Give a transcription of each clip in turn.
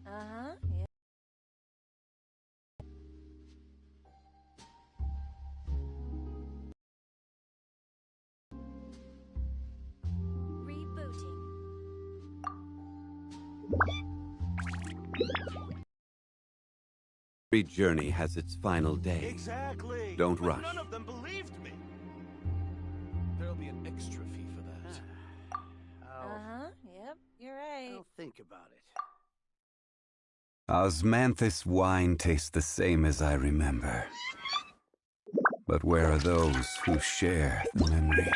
Uh-huh. Yeah. Rebooting. Every journey has its final day. Exactly. Don't But rush. none of them believed me. There'll be an extra fee for that. Uh-huh. Yep, you're right. I'll think about it. Osmanthus wine tastes the same as I remember. But where are those who share the memory?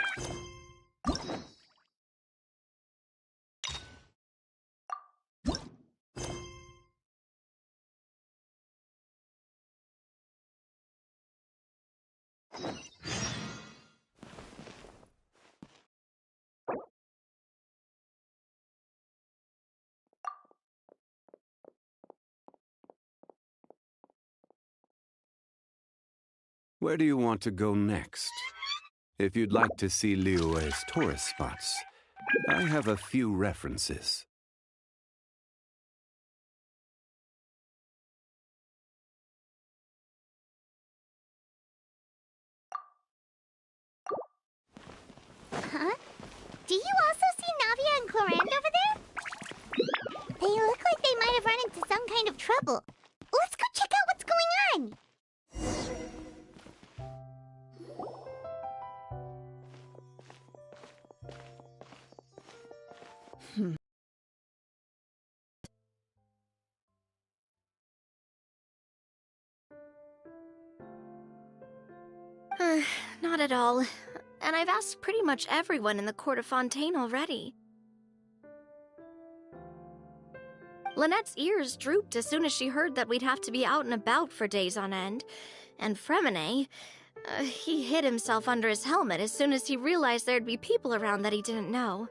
Where do you want to go next? If you'd like to see Liyue's tourist spots, I have a few references. Huh? Do you also see Navia and Clorand over there? They look like they might have run into some kind of trouble. Let's go check out what's going on! Not at all. And I've asked pretty much everyone in the court of Fontaine already. Lynette's ears drooped as soon as she heard that we'd have to be out and about for days on end. And Fremine, he hid himself under his helmet as soon as he realized there'd be people around that he didn't know.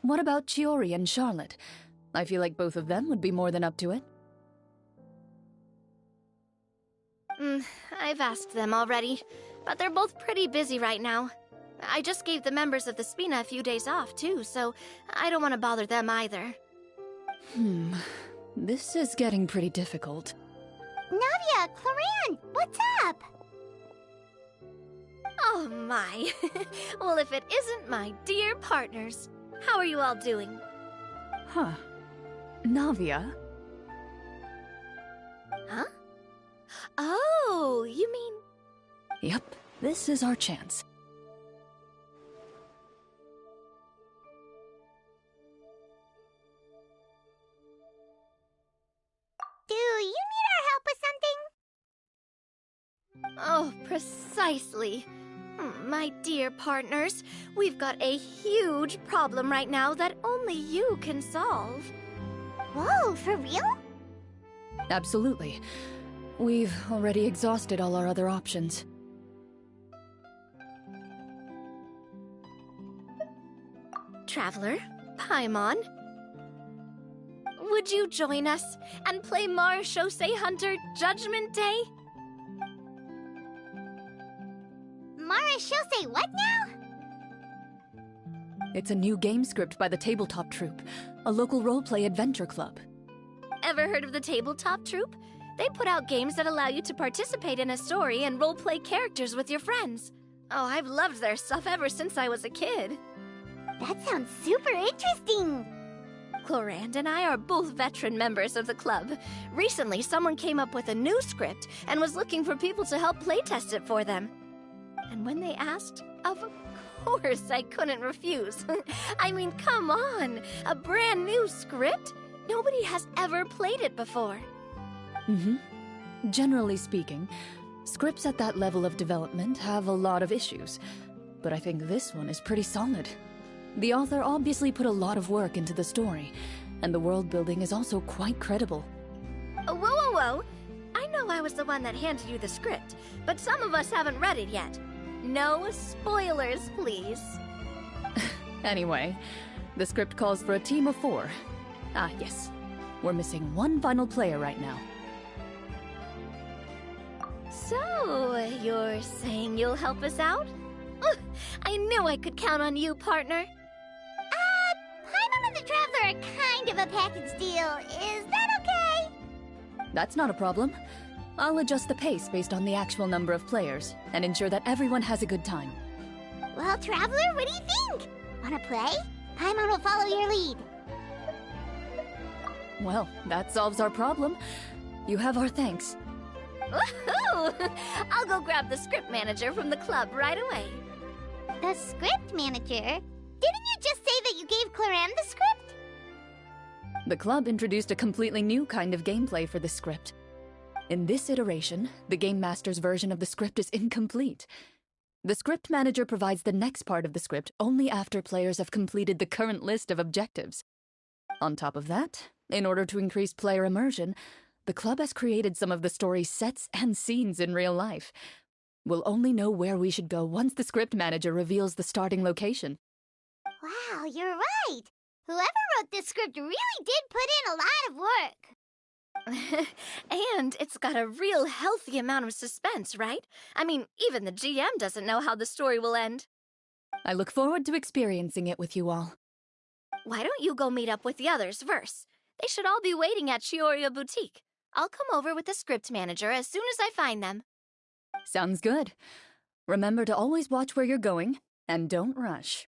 What about Chiori and Charlotte? I feel like both of them would be more than up to it. I've asked them already, but they're both pretty busy right now. I just gave the members of the Spina a few days off, too, so I don't want to bother them either. This is getting pretty difficult. Navia, Clorand, what's up? Oh my. Well, if it isn't my dear partners. How are you all doing? Huh. Navia? Huh? Oh, you mean... Yep, this is our chance. Do you need our help with something? Oh, precisely. My dear partners, we've got a huge problem right now that only you can solve. Whoa, for real? Absolutely. We've already exhausted all our other options. Traveler, Paimon, would you join us and play Marechaussee Hunter Judgment Day? Marechaussee what now? It's a new game script by the Tabletop Troupe, a local roleplay adventure club. Ever heard of the Tabletop Troupe? They put out games that allow you to participate in a story and roleplay characters with your friends. Oh, I've loved their stuff ever since I was a kid. That sounds super interesting! Clorand and I are both veteran members of the club. Recently, someone came up with a new script and was looking for people to help playtest it for them. And when they asked, of course I couldn't refuse. I mean, come on! A brand new script? Nobody has ever played it before. Generally speaking, scripts at that level of development have a lot of issues, but I think this one is pretty solid. The author obviously put a lot of work into the story, and the world building is also quite credible. Whoa, whoa, whoa! I know I was the one that handed you the script, but some of us haven't read it yet. No spoilers, please. Anyway, the script calls for a team of 4. Ah, yes. We're missing one final player right now. So, you're saying you'll help us out? I knew I could count on you, partner. Paimon and the Traveler are kind of a package deal. Is that okay? That's not a problem. I'll adjust the pace based on the actual number of players and ensure that everyone has a good time. Well, Traveler, what do you think? Wanna play? Paimon will follow your lead. Well, that solves our problem. You have our thanks. Woohoo! I'll go grab the script manager from the club right away. The script manager? Didn't you just say that you gave Claram the script? The club introduced a completely new kind of gameplay for the script. In this iteration, the Game Master's version of the script is incomplete. The script manager provides the next part of the script only after players have completed the current list of objectives. On top of that, in order to increase player immersion, the club has created some of the story's sets and scenes in real life. We'll only know where we should go once the script manager reveals the starting location. Wow, you're right. Whoever wrote this script really did put in a lot of work. And it's got a real healthy amount of suspense, right? I mean, even the GM doesn't know how the story will end. I look forward to experiencing it with you all. Why don't you go meet up with the others first? They should all be waiting at Chioria Boutique. I'll come over with the script manager as soon as I find them. Sounds good. Remember to always watch where you're going, and don't rush.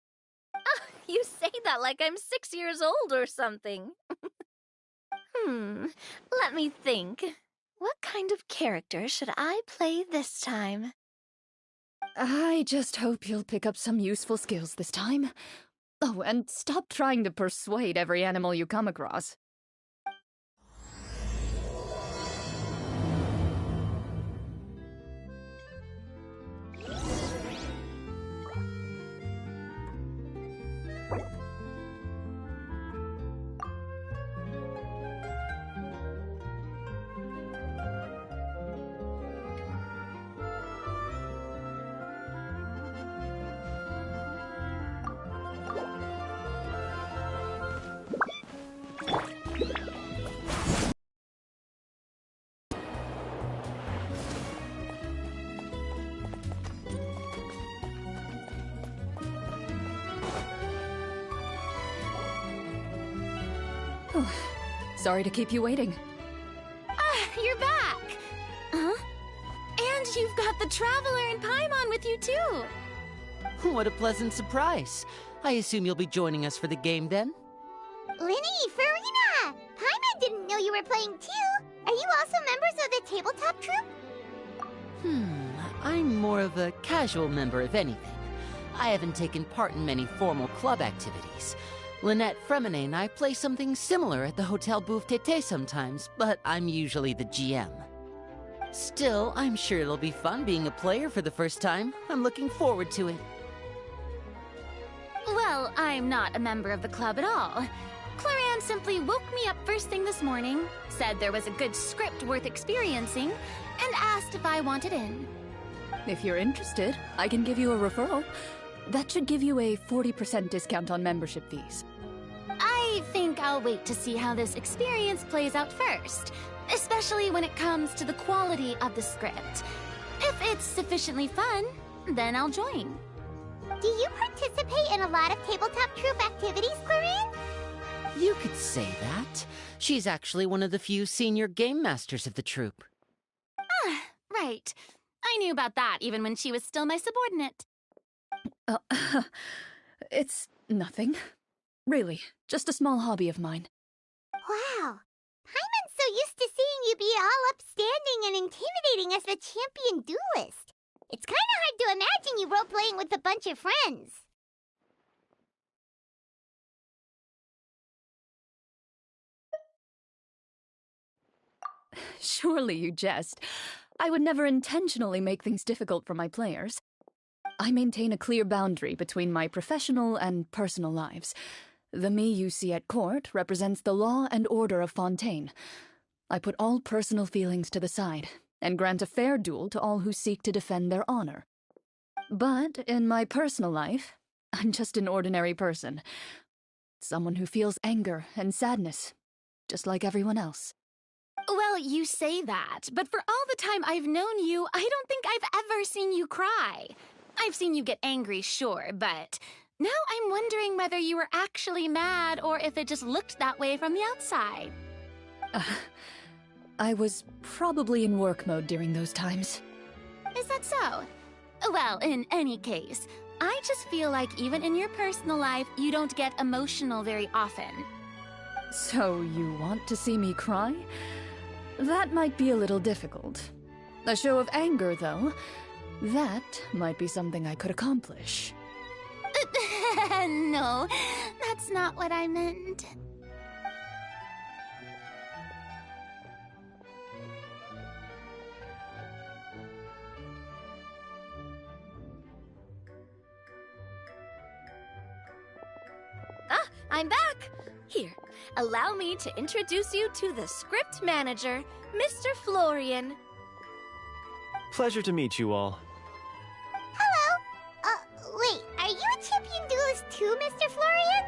You say that like I'm 6 years old or something. Let me think. What kind of character should I play this time? I just hope you'll pick up some useful skills this time. Oh, and stop trying to persuade every animal you come across. Sorry to keep you waiting. You're back! Huh? And you've got the Traveler and Paimon with you, too! What a pleasant surprise. I assume you'll be joining us for the game, then? Linny, Farina! Paimon didn't know you were playing, too! Are you also members of the tabletop troupe? I'm more of a casual member, if anything. I haven't taken part in many formal club activities. Lynette Fremine and I play something similar at the Hotel Bouffe Tété sometimes, but I'm usually the GM. Still, I'm sure it'll be fun being a player for the first time. I'm looking forward to it. Well, I'm not a member of the club at all. Claran simply woke me up first thing this morning, said there was a good script worth experiencing, and asked if I wanted in. If you're interested, I can give you a referral. That should give you a 40% discount on membership fees. I think I'll wait to see how this experience plays out first, especially when it comes to the quality of the script. If it's sufficiently fun, then I'll join. Do you participate in a lot of tabletop troupe activities, Clarine? You could say that. She's actually one of the few senior game masters of the troupe. Right. I knew about that even when she was still my subordinate. It's nothing. Really, just a small hobby of mine. Wow. Paimon's so used to seeing you be all upstanding and intimidating as the champion duelist. It's kind of hard to imagine you role-playing with a bunch of friends. Surely you jest. I would never intentionally make things difficult for my players. I maintain a clear boundary between my professional and personal lives. The me you see at court represents the law and order of Fontaine. I put all personal feelings to the side and grant a fair duel to all who seek to defend their honor. But in my personal life, I'm just an ordinary person. Someone who feels anger and sadness, just like everyone else. Well, you say that, but for all the time I've known you, I don't think I've ever seen you cry. I've seen you get angry, sure, but now I'm wondering whether you were actually mad or if it just looked that way from the outside. I was probably in work mode during those times. Is that so? Well, in any case, I just feel like even in your personal life, you don't get emotional very often. So you want to see me cry? That might be a little difficult. A show of anger, though, that might be something I could accomplish. No, that's not what I meant. Ah, I'm back! Here, allow me to introduce you to the script manager, Mr. Florian. Pleasure to meet you all. Hello. Wait, are you a champion duelist too, Mr. Florian?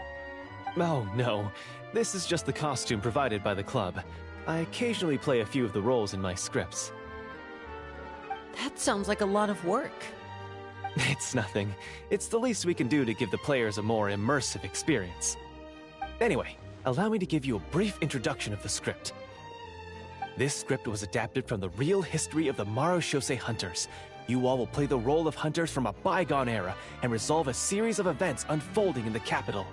Oh, no. This is just the costume provided by the club. I occasionally play a few of the roles in my scripts. That sounds like a lot of work. It's nothing. It's the least we can do to give the players a more immersive experience. Anyway, allow me to give you a brief introduction of the script. This script was adapted from the real history of the Marushosei Hunters. You all will play the role of hunters from a bygone era and resolve a series of events unfolding in the capital.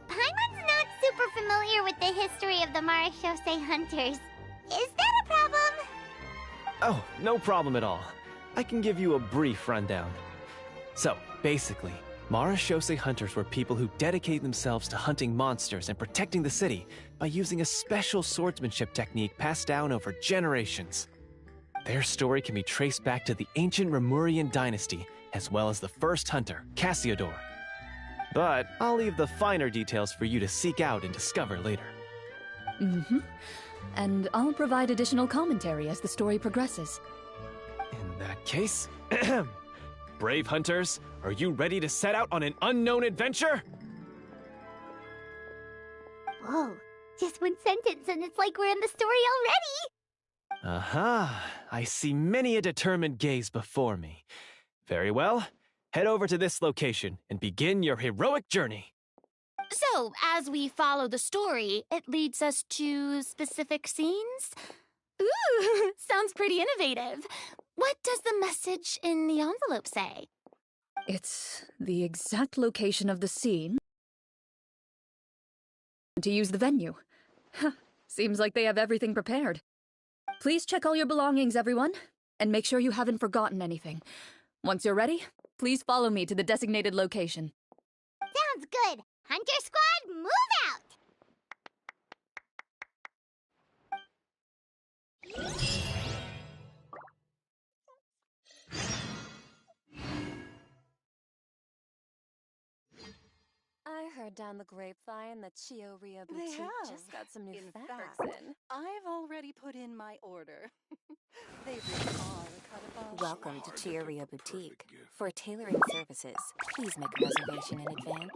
Paimon's not super familiar with the history of the Marushosei Hunters. Is that a problem? Oh, no problem at all. I can give you a brief rundown. So, basically, Marushosei Hunters were people who dedicated themselves to hunting monsters and protecting the city by using a special swordsmanship technique passed down over generations. Their story can be traced back to the ancient Remurian dynasty, as well as the first hunter, Cassiodor. But I'll leave the finer details for you to seek out and discover later. Mm-hmm. And I'll provide additional commentary as the story progresses. In that case, brave hunters, are you ready to set out on an unknown adventure? Whoa, just one sentence and it's like we're in the story already! Aha, I see many a determined gaze before me. Very well, head over to this location and begin your heroic journey. So, as we follow the story, it leads us to specific scenes? Ooh, sounds pretty innovative. What does the message in the envelope say? It's the exact location of the scene to use the venue. Seems like they have everything prepared. Please check all your belongings, everyone, and make sure you haven't forgotten anything. Once you're ready, please follow me to the designated location. Sounds good! Hunter Squad, move out! I heard down the grapevine that Chiyoria Boutique have. just got some new In fabrics fact, in. I've already put in my order. They really are a cut above. Welcome to Chiyoria Boutique. For tailoring services, please make a reservation in advance.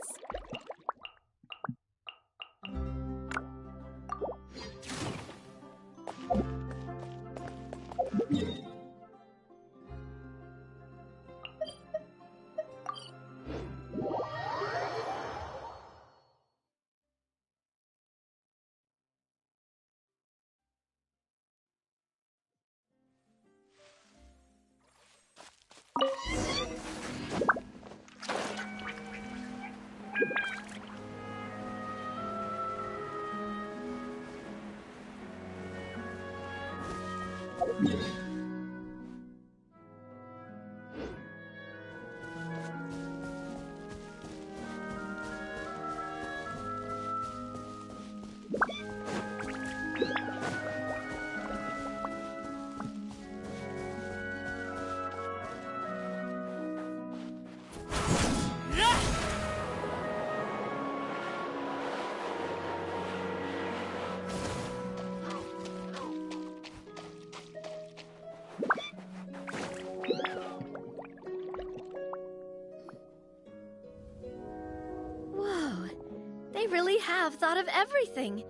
They really have thought of everything.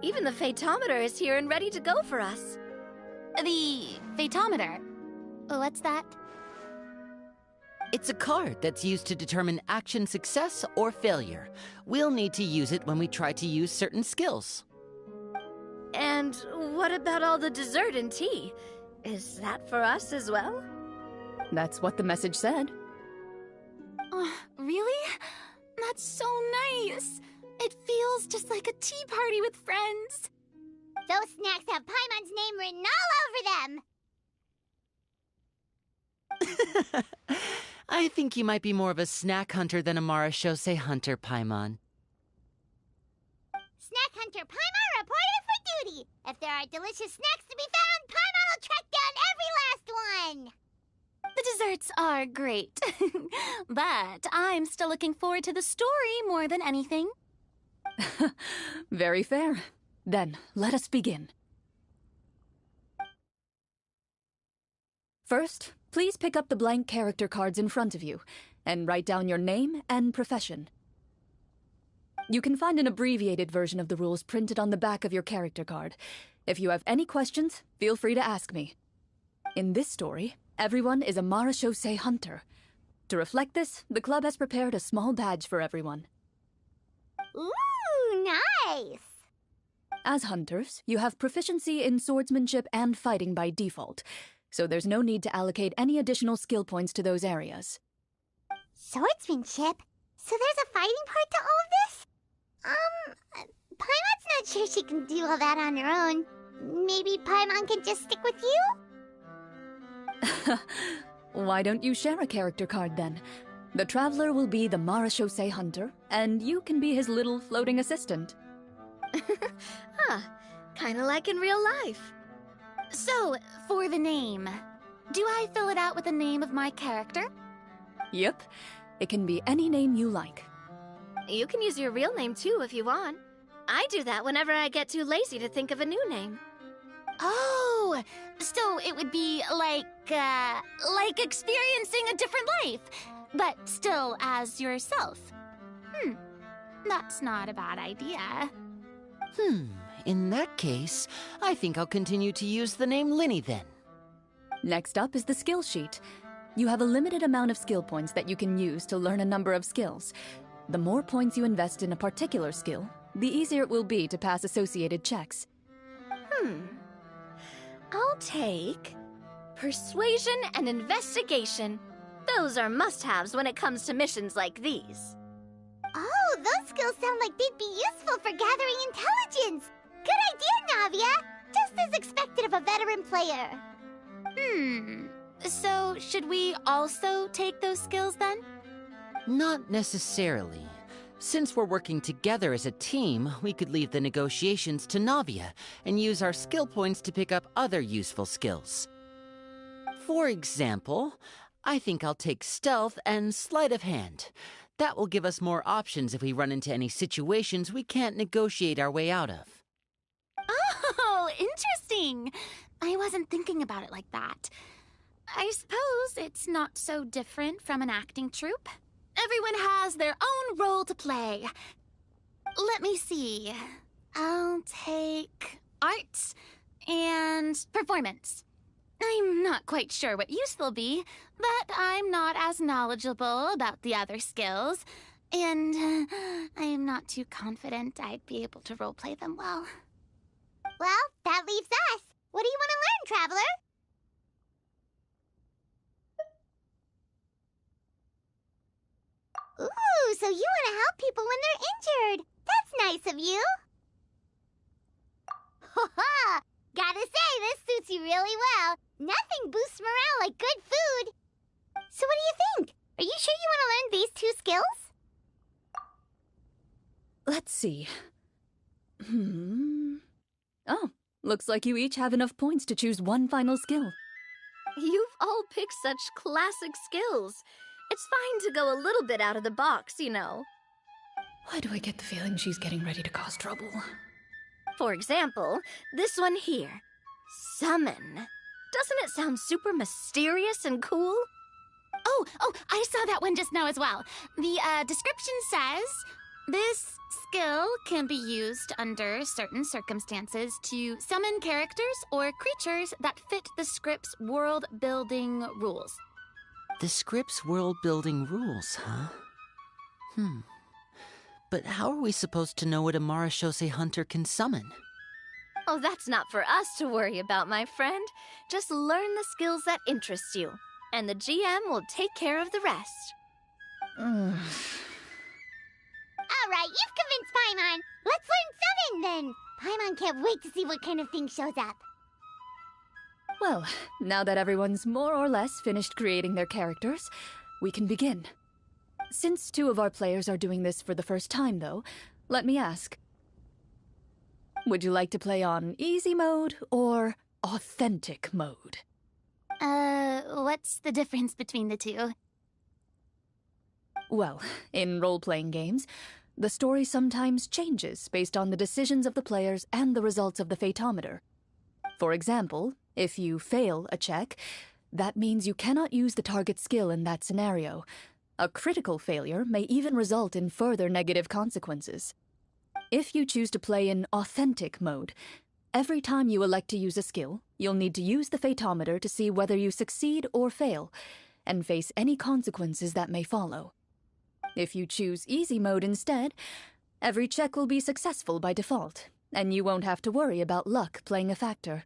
Even the phaetometer is here and ready to go for us. The phaetometer? What's that? It's a card that's used to determine action success or failure. We'll need to use it when we try to use certain skills. And what about all the dessert and tea? Is that for us as well? That's what the message said. Oh, really? That's so nice. It feels just like a tea party with friends. Those snacks have Paimon's name written all over them. I think you might be more of a snack hunter than a Marashose hunter, Paimon. Snack hunter Paimon reported for duty. If there are delicious snacks to be found, Paimon will track down every last one. The desserts are great, but I'm still looking forward to the story more than anything. Very fair. Then, let us begin. First, please pick up the blank character cards in front of you, and write down your name and profession. You can find an abbreviated version of the rules printed on the back of your character card. If you have any questions, feel free to ask me. In this story, everyone is a Marashose hunter. To reflect this, the club has prepared a small badge for everyone. Ooh, nice! As hunters, you have proficiency in swordsmanship and fighting by default, so there's no need to allocate any additional skill points to those areas. Swordsmanship? So there's a fighting part to all of this? Paimon's not sure she can do all that on her own. Maybe Paimon can just stick with you? Why don't you share a character card then? The Traveler will be the Marashose hunter, and you can be his little floating assistant. Huh. Kinda like in real life. So, for the name, do I fill it out with the name of my character? Yep. It can be any name you like. You can use your real name too if you want. I do that whenever I get too lazy to think of a new name. Oh, so it would be like experiencing a different life, but still as yourself. That's not a bad idea. In that case, I think I'll continue to use the name Linny then. Next up is the skill sheet. You have a limited amount of skill points that you can use to learn a number of skills. The more points you invest in a particular skill, the easier it will be to pass associated checks. I'll take persuasion and investigation. Those are must-haves when it comes to missions like these. Oh, those skills sound like they'd be useful for gathering intelligence. Good idea, Navia. Just as expected of a veteran player. So should we also take those skills then? Not necessarily. Since we're working together as a team, we could leave the negotiations to Navia and use our skill points to pick up other useful skills. For example, I think I'll take stealth and sleight of hand. That will give us more options if we run into any situations we can't negotiate our way out of. Oh, interesting. I wasn't thinking about it like that. I suppose it's not so different from an acting troupe. Everyone has their own role to play. Let me see. I'll take arts and performance. I'm not quite sure what use they'll be, but I'm not as knowledgeable about the other skills, and I am not too confident I'd be able to roleplay them well. Well, that leaves us. What do you want to learn, Traveler? Ooh, so you want to help people when they're injured. That's nice of you. Ha-ha! Gotta say, this suits you really well. Nothing boosts morale like good food. So what do you think? Are you sure you want to learn these two skills? Let's see. Oh, looks like you each have enough points to choose one final skill. You've all picked such classic skills. It's fine to go a little bit out of the box, you know. Why do I get the feeling she's getting ready to cause trouble? For example, this one here. Summon. Doesn't it sound super mysterious and cool? Oh, I saw that one just now as well. The description says, this skill can be used under certain circumstances to summon characters or creatures that fit the script's world-building rules. The script's world-building rules, huh? But how are we supposed to know what a Marashose hunter can summon? Oh, that's not for us to worry about, my friend. Just learn the skills that interest you, and the GM will take care of the rest. Alright, you've convinced Paimon! Let's learn summon, then! Paimon can't wait to see what kind of thing shows up. Well, now that everyone's more or less finished creating their characters, we can begin. Since 2 of our players are doing this for the first time, though, let me ask. Would you like to play on easy mode or authentic mode? What's the difference between the two? Well, in role-playing games, the story sometimes changes based on the decisions of the players and the results of the Fatometer. For example, if you fail a check, that means you cannot use the target skill in that scenario. A critical failure may even result in further negative consequences. If you choose to play in authentic mode, every time you elect to use a skill, you'll need to use the Fatometer to see whether you succeed or fail, and face any consequences that may follow. If you choose easy mode instead, every check will be successful by default, and you won't have to worry about luck playing a factor.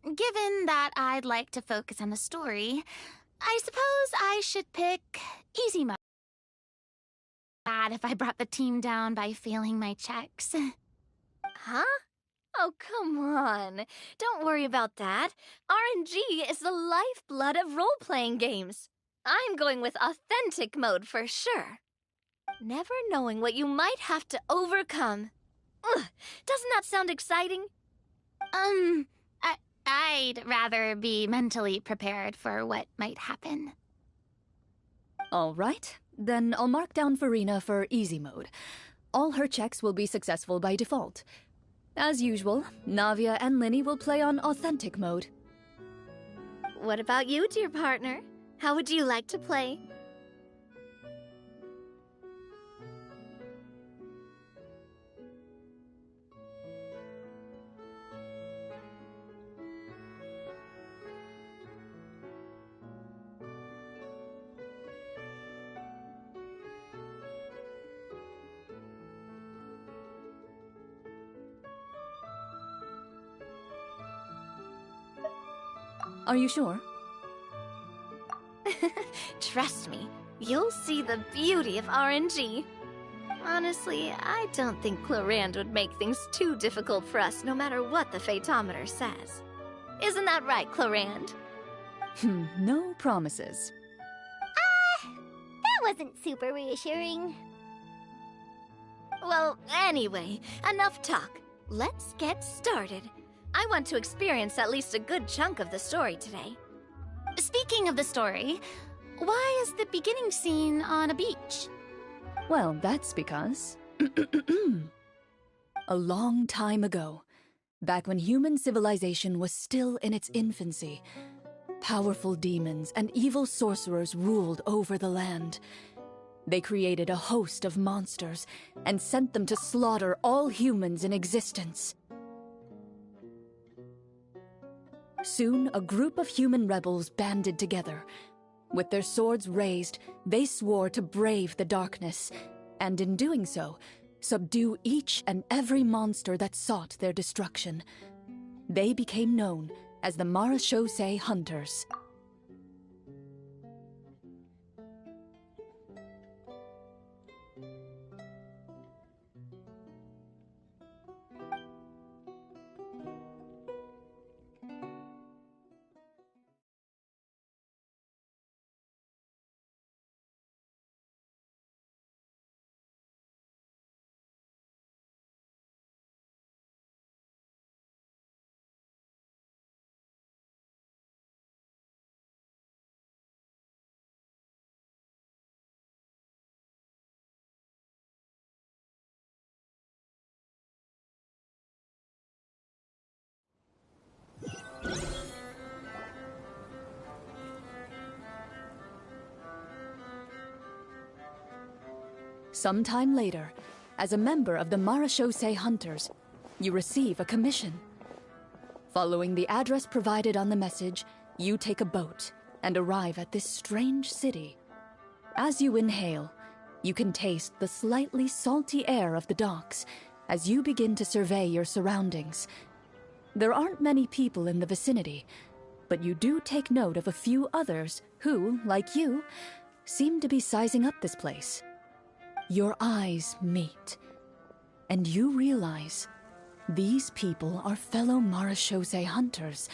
Given that I'd like to focus on the story, I suppose I should pick easy mode. Bad if I brought the team down by failing my checks. Huh? Oh, come on. Don't worry about that. RNG is the lifeblood of role-playing games. I'm going with authentic mode for sure. Never knowing what you might have to overcome. Ugh, doesn't that sound exciting? I'd rather be mentally prepared for what might happen. All right, then I'll mark down Farina for easy mode. All her checks will be successful by default. As usual, Navia and Linny will play on authentic mode. What about you, dear partner? How would you like to play? Are you sure? Trust me, You'll see the beauty of RNG. Honestly, I don't think Clorand would make things too difficult for us no matter what the Fatometer says. Isn't that right, Clorand? No promises. That wasn't super reassuring. Well, anyway, enough talk. Let's get started. I want to experience at least a good chunk of the story today. Speaking of the story, why is the beginning scene on a beach? Well, that's because... a long time ago, back when human civilization was still in its infancy, powerful demons and evil sorcerers ruled over the land. They created a host of monsters and sent them to slaughter all humans in existence. Soon, a group of human rebels banded together. With their swords raised, they swore to brave the darkness, and in doing so, subdue each and every monster that sought their destruction. They became known as the Marachose Hunters. Sometime later, as a member of the Marachose Hunters, you receive a commission. Following the address provided on the message, you take a boat and arrive at this strange city. As you inhale, you can taste the slightly salty air of the docks as you begin to survey your surroundings. There aren't many people in the vicinity, but you do take note of a few others who, like you, seem to be sizing up this place. Your eyes meet, and you realize these people are fellow Marachose Hunters,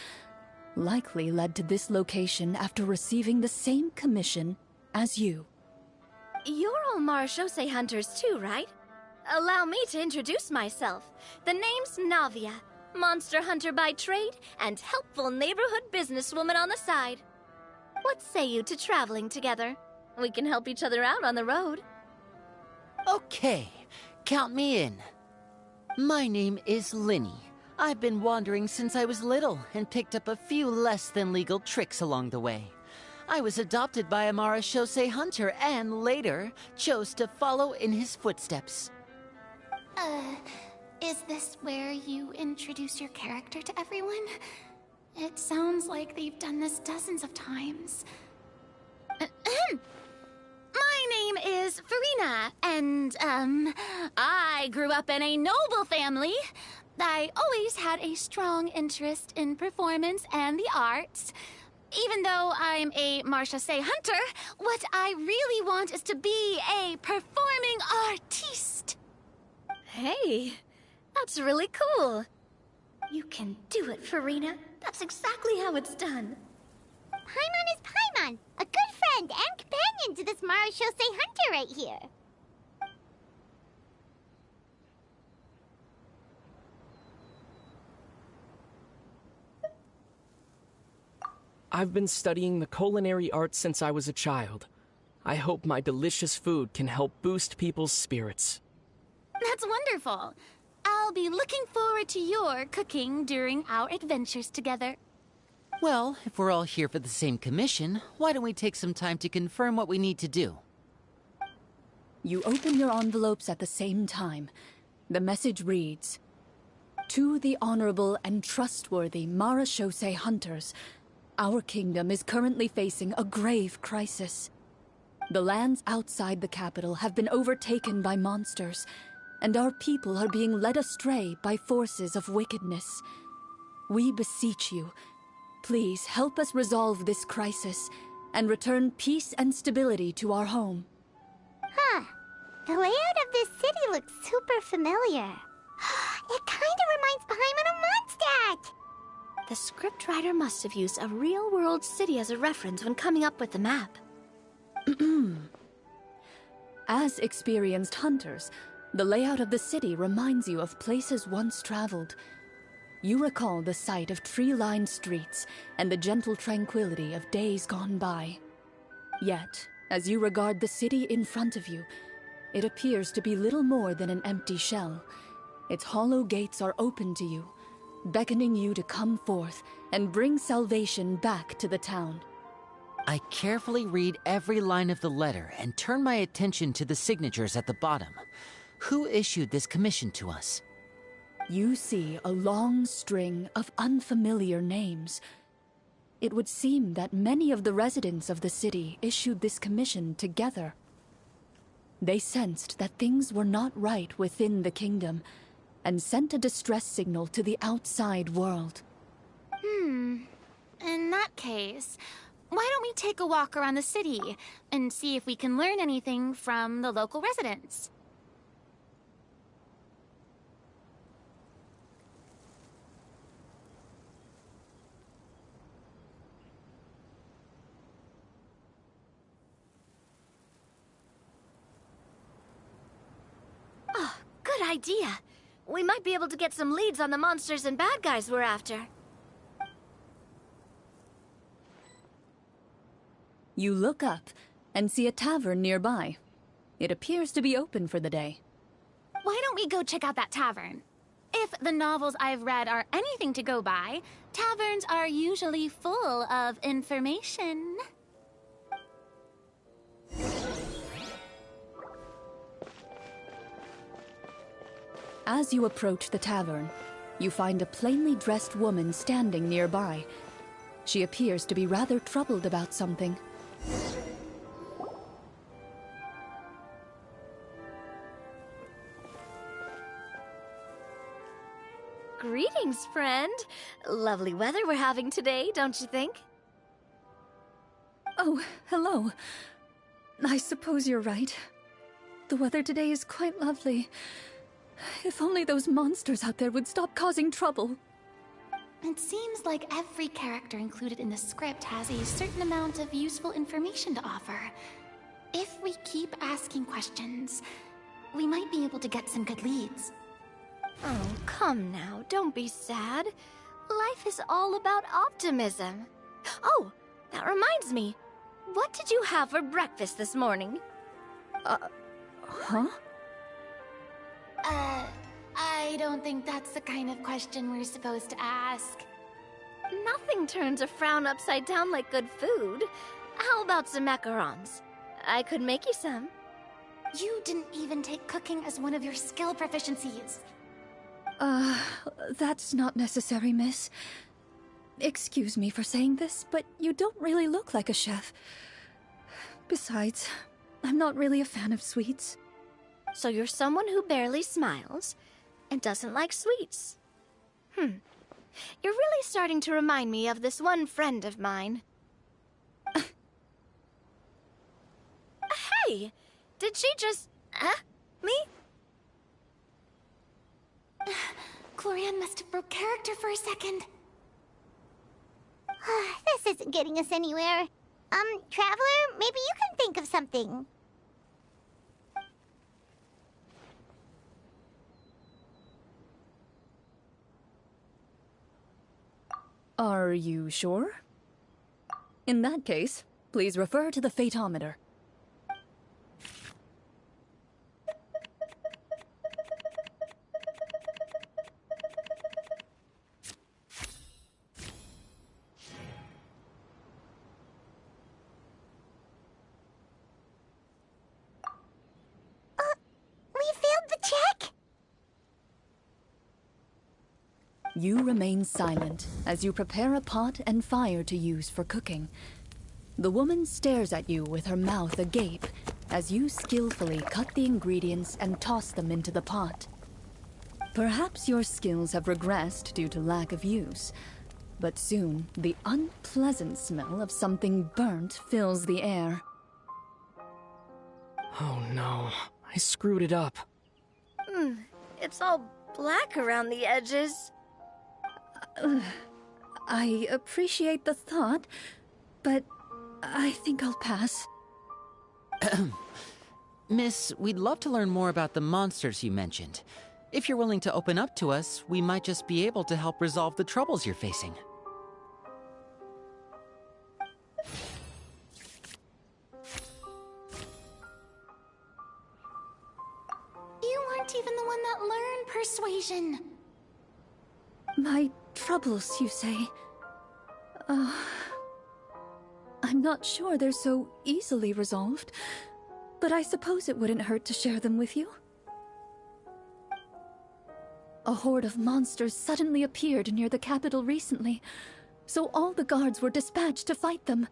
likely led to this location after receiving the same commission as you. You're all Marachose Hunters too, right? Allow me to introduce myself. The name's Navia, monster hunter by trade and helpful neighborhood businesswoman on the side. What say you to traveling together? We can help each other out on the road. Okay, count me in. My name is Linny. I've been wandering since I was little and picked up a few less than legal tricks along the way. I was adopted by a Marachose hunter and later chose to follow in his footsteps. Is this where you introduce your character to everyone? It sounds like they've done this dozens of times. My name is Farina, and, I grew up in a noble family. I always had a strong interest in performance and the arts. Even though I'm a Marachose hunter, what I really want is to be a performing artiste. Hey, that's really cool. You can do it, Farina. That's exactly how it's done. Paimon is Paimon, a good friend and companion to this Marachose hunter right here. I've been studying the culinary arts since I was a child. I hope my delicious food can help boost people's spirits. That's wonderful. I'll be looking forward to your cooking during our adventures together. Well, if we're all here for the same commission, why don't we take some time to confirm what we need to do? You open your envelopes at the same time. The message reads, "To the honorable and trustworthy Marachose Hunters, our kingdom is currently facing a grave crisis. The lands outside the capital have been overtaken by monsters, and our people are being led astray by forces of wickedness. We beseech you, please help us resolve this crisis and return peace and stability to our home. Huh. The layout of this city looks super familiar. It kinda reminds Paimon of Mondstadt! The scriptwriter must have used a real-world city as a reference when coming up with the map. As experienced hunters, the layout of the city reminds you of places once traveled. You recall the sight of tree-lined streets and the gentle tranquility of days gone by. Yet, as you regard the city in front of you, it appears to be little more than an empty shell. Its hollow gates are open to you, beckoning you to come forth and bring salvation back to the town. I carefully read every line of the letter and turn my attention to the signatures at the bottom. Who issued this commission to us? You see a long string of unfamiliar names. It would seem that many of the residents of the city issued this commission together. They sensed that things were not right within the kingdom, and sent a distress signal to the outside world. In that case, why don't we take a walk around the city and see if we can learn anything from the local residents? Oh, good idea. We might be able to get some leads on the monsters and bad guys we're after. You look up and see a tavern nearby. It appears to be open for the day. Why don't we go check out that tavern? If the novels I've read are anything to go by, taverns are usually full of information. As you approach the tavern, you find a plainly dressed woman standing nearby. She appears to be rather troubled about something. Greetings, friend. Lovely weather we're having today, don't you think? Oh, hello. I suppose you're right. The weather today is quite lovely. If only those monsters out there would stop causing trouble. It seems like every character included in the script has a certain amount of useful information to offer. If we keep asking questions, we might be able to get some good leads. Oh, come now, don't be sad. Life is all about optimism. Oh, that reminds me. What did you have for breakfast this morning? Huh? I don't think that's the kind of question we're supposed to ask. Nothing turns a frown upside down like good food. How about some macarons? I could make you some. You didn't even take cooking as one of your skill proficiencies. That's not necessary, miss. Excuse me for saying this, but you don't really look like a chef. Besides, I'm not really a fan of sweets. So you're someone who barely smiles and doesn't like sweets. You're really starting to remind me of this one friend of mine. Hey! Did she just... me? Glorianne must have broke character for a second. This isn't getting us anywhere. Traveler, maybe you can think of something. Are you sure? In that case, please refer to the fatometer. We failed the check! You remain silent as you prepare a pot and fire to use for cooking. The woman stares at you with her mouth agape as you skillfully cut the ingredients and toss them into the pot. Perhaps your skills have regressed due to lack of use, But soon, the unpleasant smell of something burnt fills the air. Oh no, I screwed it up. It's all black around the edges. I appreciate the thought, but I think I'll pass. Miss, we'd love to learn more about the monsters you mentioned. If you're willing to open up to us, we might just be able to help resolve the troubles you're facing. You weren't even the one that learned persuasion. My troubles, you say? I'm not sure they're so easily resolved, but I suppose it wouldn't hurt to share them with you. A horde of monsters suddenly appeared near the capital recently, so all the guards were dispatched to fight them.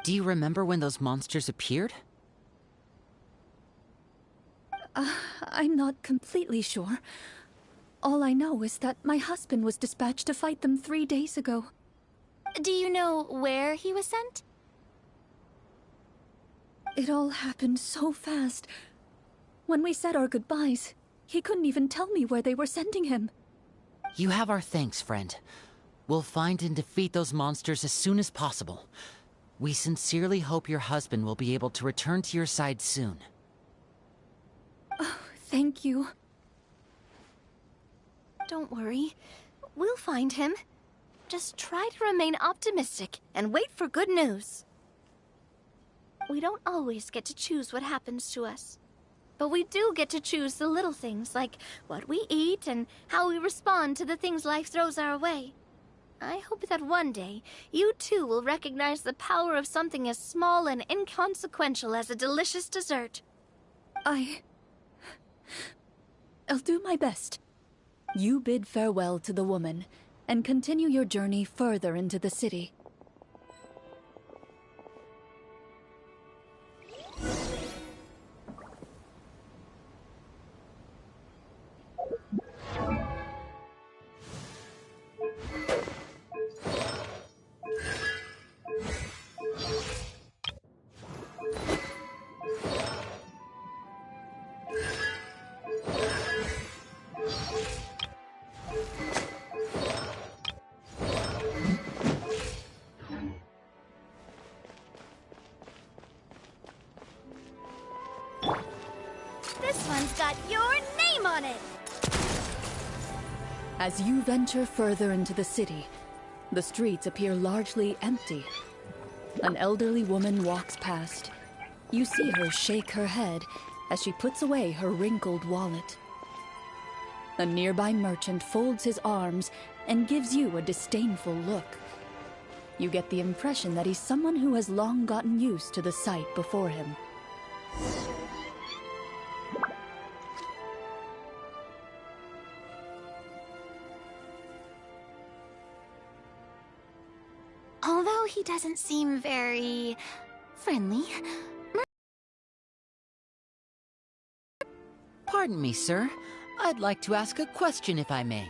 Do you remember when those monsters appeared? I'm not completely sure. All I know is that my husband was dispatched to fight them 3 days ago. Do you know where he was sent? It all happened so fast. When we said our goodbyes, he couldn't even tell me where they were sending him. You have our thanks, friend. We'll find and defeat those monsters as soon as possible. We sincerely hope your husband will be able to return to your side soon. Oh, thank you. Don't worry. We'll find him. Just try to remain optimistic and wait for good news. We don't always get to choose what happens to us. But we do get to choose the little things, like what we eat and how we respond to the things life throws our way. I hope that one day, you too will recognize the power of something as small and inconsequential as a delicious dessert. I'll do my best. You bid farewell to the woman, and continue your journey further into the city. This one's got your name on it! As you venture further into the city, the streets appear largely empty. An elderly woman walks past. You see her shake her head as she puts away her wrinkled wallet. A nearby merchant folds his arms and gives you a disdainful look. You get the impression that he's someone who has long gotten used to the sight before him. Although he doesn't seem very friendly. Pardon me, sir. I'd like to ask a question if I may.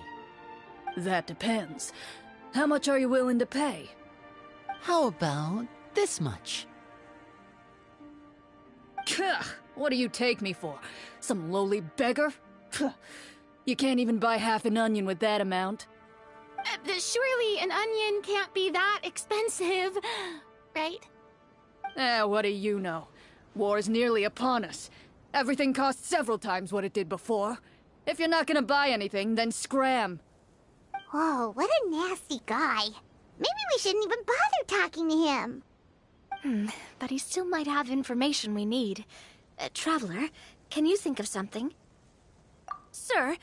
That depends. How much are you willing to pay? How about this much? What do you take me for? Some lowly beggar? You can't even buy half an onion with that amount. Surely an onion can't be that expensive, right? What do you know? War's nearly upon us. Everything costs several times what it did before. If you're not gonna buy anything, then scram. Whoa, what a nasty guy. Maybe we shouldn't even bother talking to him. But he still might have information we need. Traveler, can you think of something? Sir,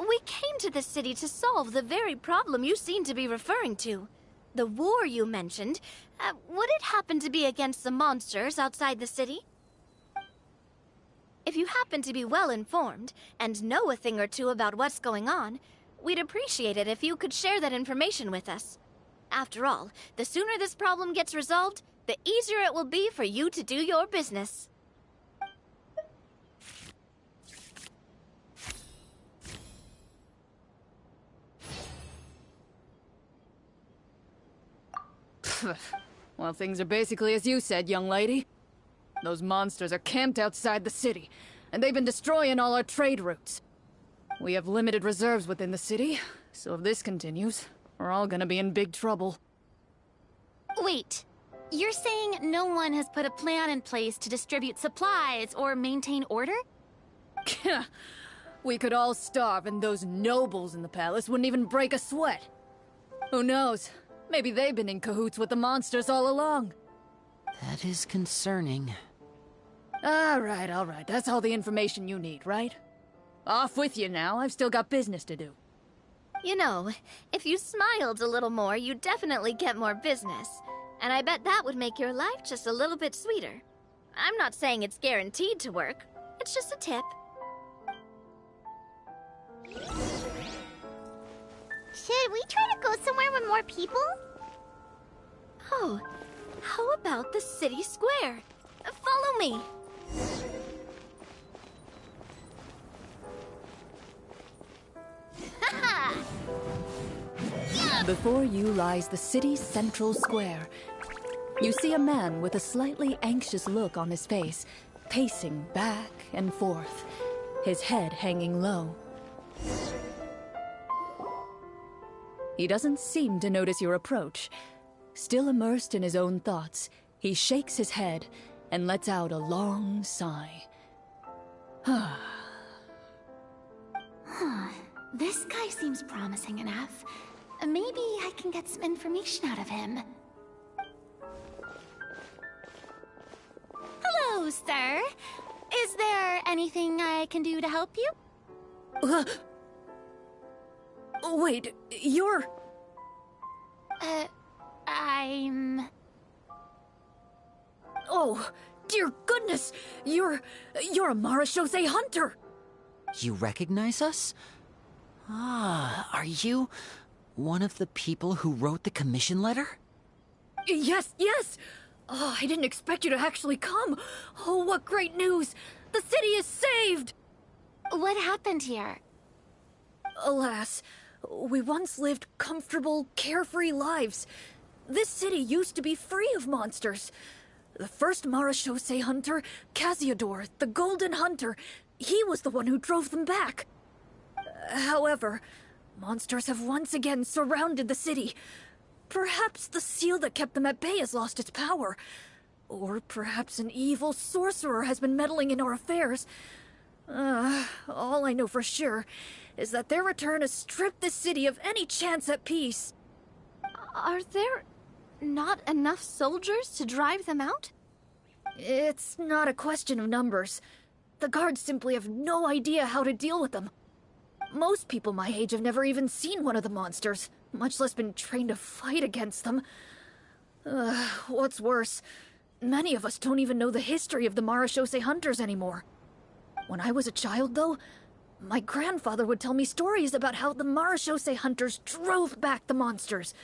we came to this city to solve the very problem you seem to be referring to. The war you mentioned, would it happen to be against the monsters outside the city? If you happen to be well informed and know a thing or two about what's going on, we'd appreciate it if you could share that information with us. After all, the sooner this problem gets resolved, the easier it will be for you to do your business. Well, things are basically as you said, young lady. Those monsters are camped outside the city, and they've been destroying all our trade routes. We have limited reserves within the city, so if this continues, we're all gonna be in big trouble. Wait, you're saying no one has put a plan in place to distribute supplies or maintain order? We could all starve and those nobles in the palace wouldn't even break a sweat. Who knows? Maybe they've been in cahoots with the monsters all along. That is concerning. Alright. That's all the information you need, right? Off with you now. I've still got business to do. You know, if you smiled a little more, you'd definitely get more business. And I bet that would make your life just a little bit sweeter. I'm not saying it's guaranteed to work. It's just a tip. Should we try to go somewhere with more people? Oh, how about the city square? Follow me. Before you lies the city's central square. You see a man with a slightly anxious look on his face, pacing back and forth, his head hanging low. He doesn't seem to notice your approach. Still immersed in his own thoughts, he shakes his head and lets out a long sigh. This guy seems promising enough. Maybe I can get some information out of him. Hello, sir. Is there anything I can do to help you? Wait, you're... I'm... Oh, dear goodness! You're a Marashose hunter! You recognize us? Ah, are you one of the people who wrote the commission letter? Yes! Oh, I didn't expect you to actually come. Oh, what great news! The city is saved! What happened here? Alas, we once lived comfortable, carefree lives. This city used to be free of monsters. The first Marashose hunter, Casiodor, the Golden Hunter, he was the one who drove them back. However, monsters have once again surrounded the city. Perhaps the seal that kept them at bay has lost its power. Or perhaps an evil sorcerer has been meddling in our affairs. All I know for sure is that their return has stripped the city of any chance at peace. Are there not enough soldiers to drive them out? It's not a question of numbers. The guards simply have no idea how to deal with them. Most people my age have never even seen one of the monsters, much less been trained to fight against them. What's worse, many of us don't even know the history of the Marashose hunters anymore. When I was a child, though, my grandfather would tell me stories about how the Marashose hunters drove back the monsters.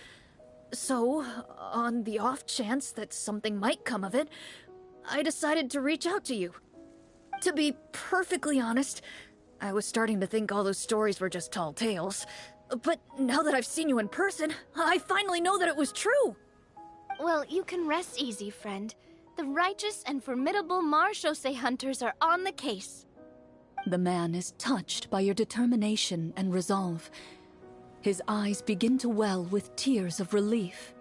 So, on the off chance that something might come of it, I decided to reach out to you. To be perfectly honest, I was starting to think all those stories were just tall tales. But now that I've seen you in person, I finally know that it was true! Well, you can rest easy, friend. The righteous and formidable Marashose hunters are on the case. The man is touched by your determination and resolve. His eyes begin to well with tears of relief.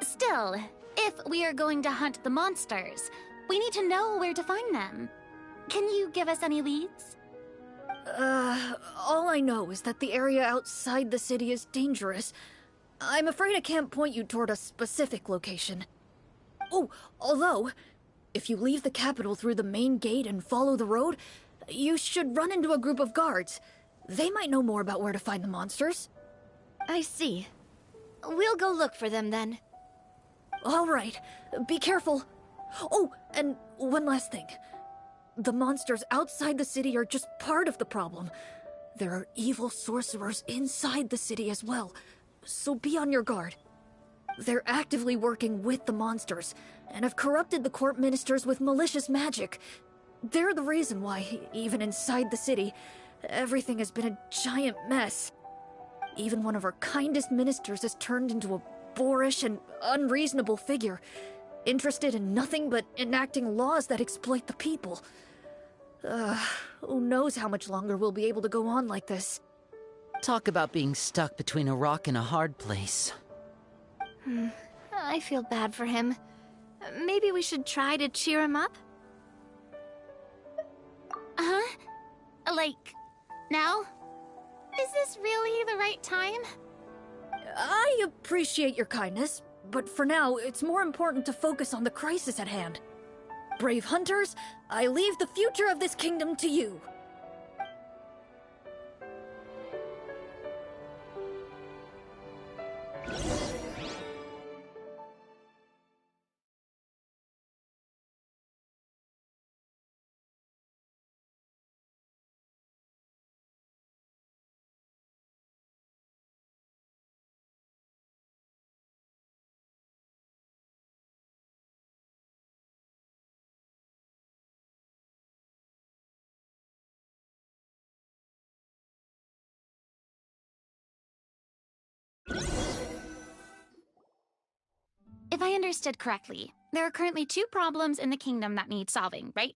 Still, if we are going to hunt the monsters, we need to know where to find them. Can you give us any leads? All I know is that the area outside the city is dangerous. I'm afraid I can't point you toward a specific location. Oh, although, if you leave the capital through the main gate and follow the road, you should run into a group of guards. They might know more about where to find the monsters. I see. We'll go look for them then. All right, be careful. Oh, and one last thing. The monsters outside the city are just part of the problem. There are evil sorcerers inside the city as well, so be on your guard. They're actively working with the monsters, and have corrupted the court ministers with malicious magic. They're the reason why, even inside the city, everything has been a giant mess. Even one of our kindest ministers has turned into a boorish and unreasonable figure, interested in nothing but enacting laws that exploit the people. Who knows how much longer we'll be able to go on like this. Talk about being stuck between a rock and a hard place. I feel bad for him. Maybe we should try to cheer him up? Huh? Like, now? Is this really the right time? I appreciate your kindness, but for now, it's more important to focus on the crisis at hand. Brave hunters, I leave the future of this kingdom to you. If I understood correctly, there are currently 2 problems in the kingdom that need solving, right?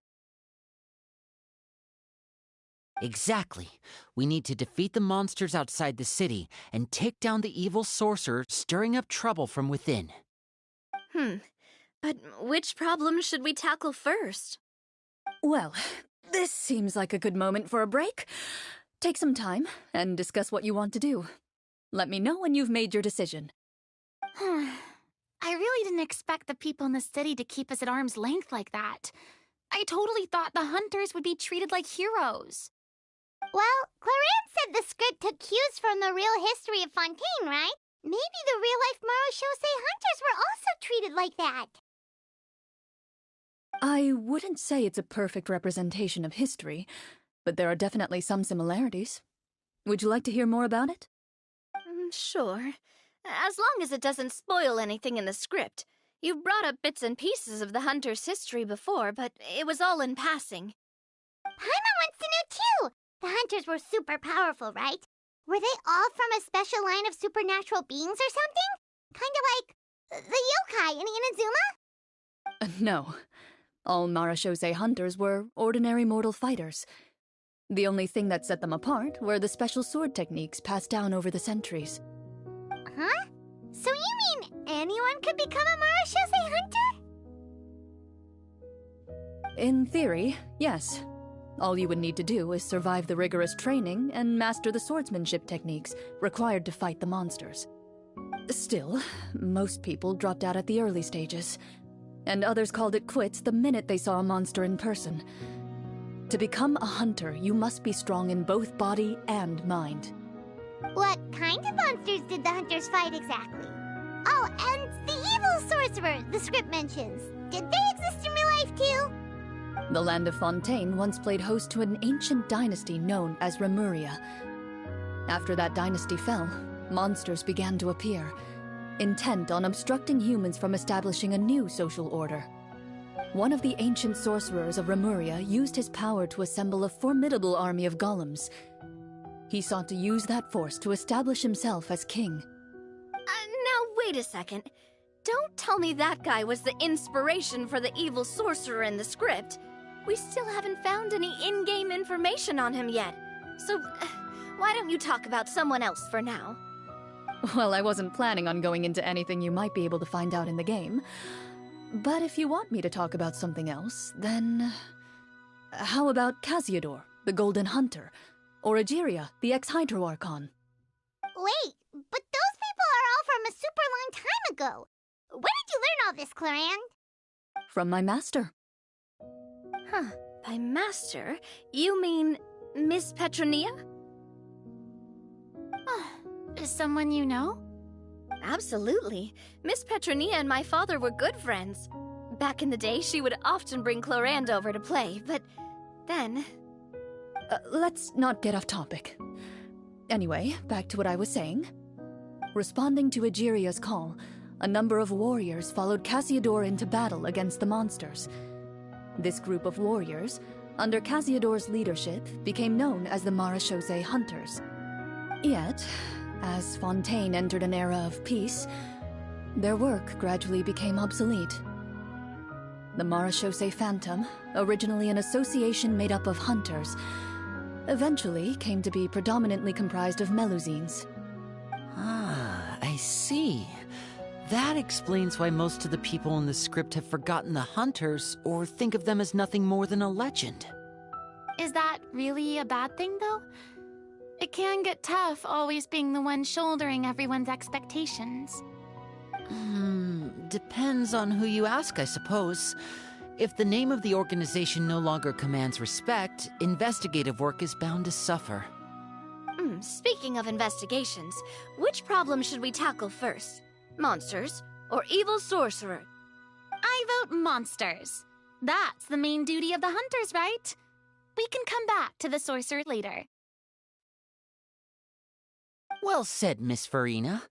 Exactly. We need to defeat the monsters outside the city and take down the evil sorcerer stirring up trouble from within. But which problem should we tackle first? Well, this seems like a good moment for a break. Take some time and discuss what you want to do. Let me know when you've made your decision. I really didn't expect the people in the city to keep us at arm's length like that. I totally thought the hunters would be treated like heroes. Well, Clarence said the script took cues from the real history of Fontaine, right? Maybe the real-life Marachose hunters were also treated like that. I wouldn't say it's a perfect representation of history, but there are definitely some similarities. Would you like to hear more about it? Sure. As long as it doesn't spoil anything in the script. You brought up bits and pieces of the hunter's history before, but it was all in passing. Paimon wants to know too! The hunters were super powerful, right? Were they all from a special line of supernatural beings or something? Kind of like the yokai in Inazuma? No. All Marachose hunters were ordinary mortal fighters. The only thing that set them apart were the special sword techniques passed down over the centuries. Huh? So you mean anyone could become a Marachose hunter? In theory, yes. All you would need to do is survive the rigorous training and master the swordsmanship techniques required to fight the monsters. Still, most people dropped out at the early stages, and others called it quits the minute they saw a monster in person. To become a hunter, you must be strong in both body and mind. What kind of monsters did the hunters fight exactly? Oh, and the evil sorcerer the script mentions. Did they exist in real life too? The land of Fontaine once played host to an ancient dynasty known as Remuria. After that dynasty fell, monsters began to appear, intent on obstructing humans from establishing a new social order. One of the ancient sorcerers of Remuria used his power to assemble a formidable army of golems. He sought to use that force to establish himself as king. Now wait a second. Don't tell me that guy was the inspiration for the evil sorcerer in the script. We still haven't found any in-game information on him yet. So, why don't you talk about someone else for now? Well, I wasn't planning on going into anything you might be able to find out in the game. But if you want me to talk about something else, then... How about Casiodor, the Golden Hunter? Or Egeria, the ex-Hydro Archon? Wait, but those people are all from a super long time ago. Where did you learn all this, Clarand? From my master. Huh. By master, you mean Miss Petronia? Is someone you know? Absolutely. Miss Petronia and my father were good friends. Back in the day, she would often bring Clorand over to play, but then... Let's not get off topic. Anyway, back to what I was saying. Responding to Egeria's call, a number of warriors followed Casiodor into battle against the monsters. This group of warriors, under Casiodor's leadership, became known as the Marachose Hunters. Yet, as Fontaine entered an era of peace, their work gradually became obsolete. The Marachose Phantom, originally an association made up of hunters, eventually came to be predominantly comprised of Melusines. Ah, I see. That explains why most of the people in the script have forgotten the hunters or think of them as nothing more than a legend. Is that really a bad thing, though? It can get tough always being the one shouldering everyone's expectations. Depends on who you ask, I suppose. If the name of the organization no longer commands respect, investigative work is bound to suffer. Speaking of investigations, which problem should we tackle first? Monsters or evil sorcerer? I vote monsters. That's the main duty of the hunters, right? We can come back to the sorcerer later. Well said, Miss Farina.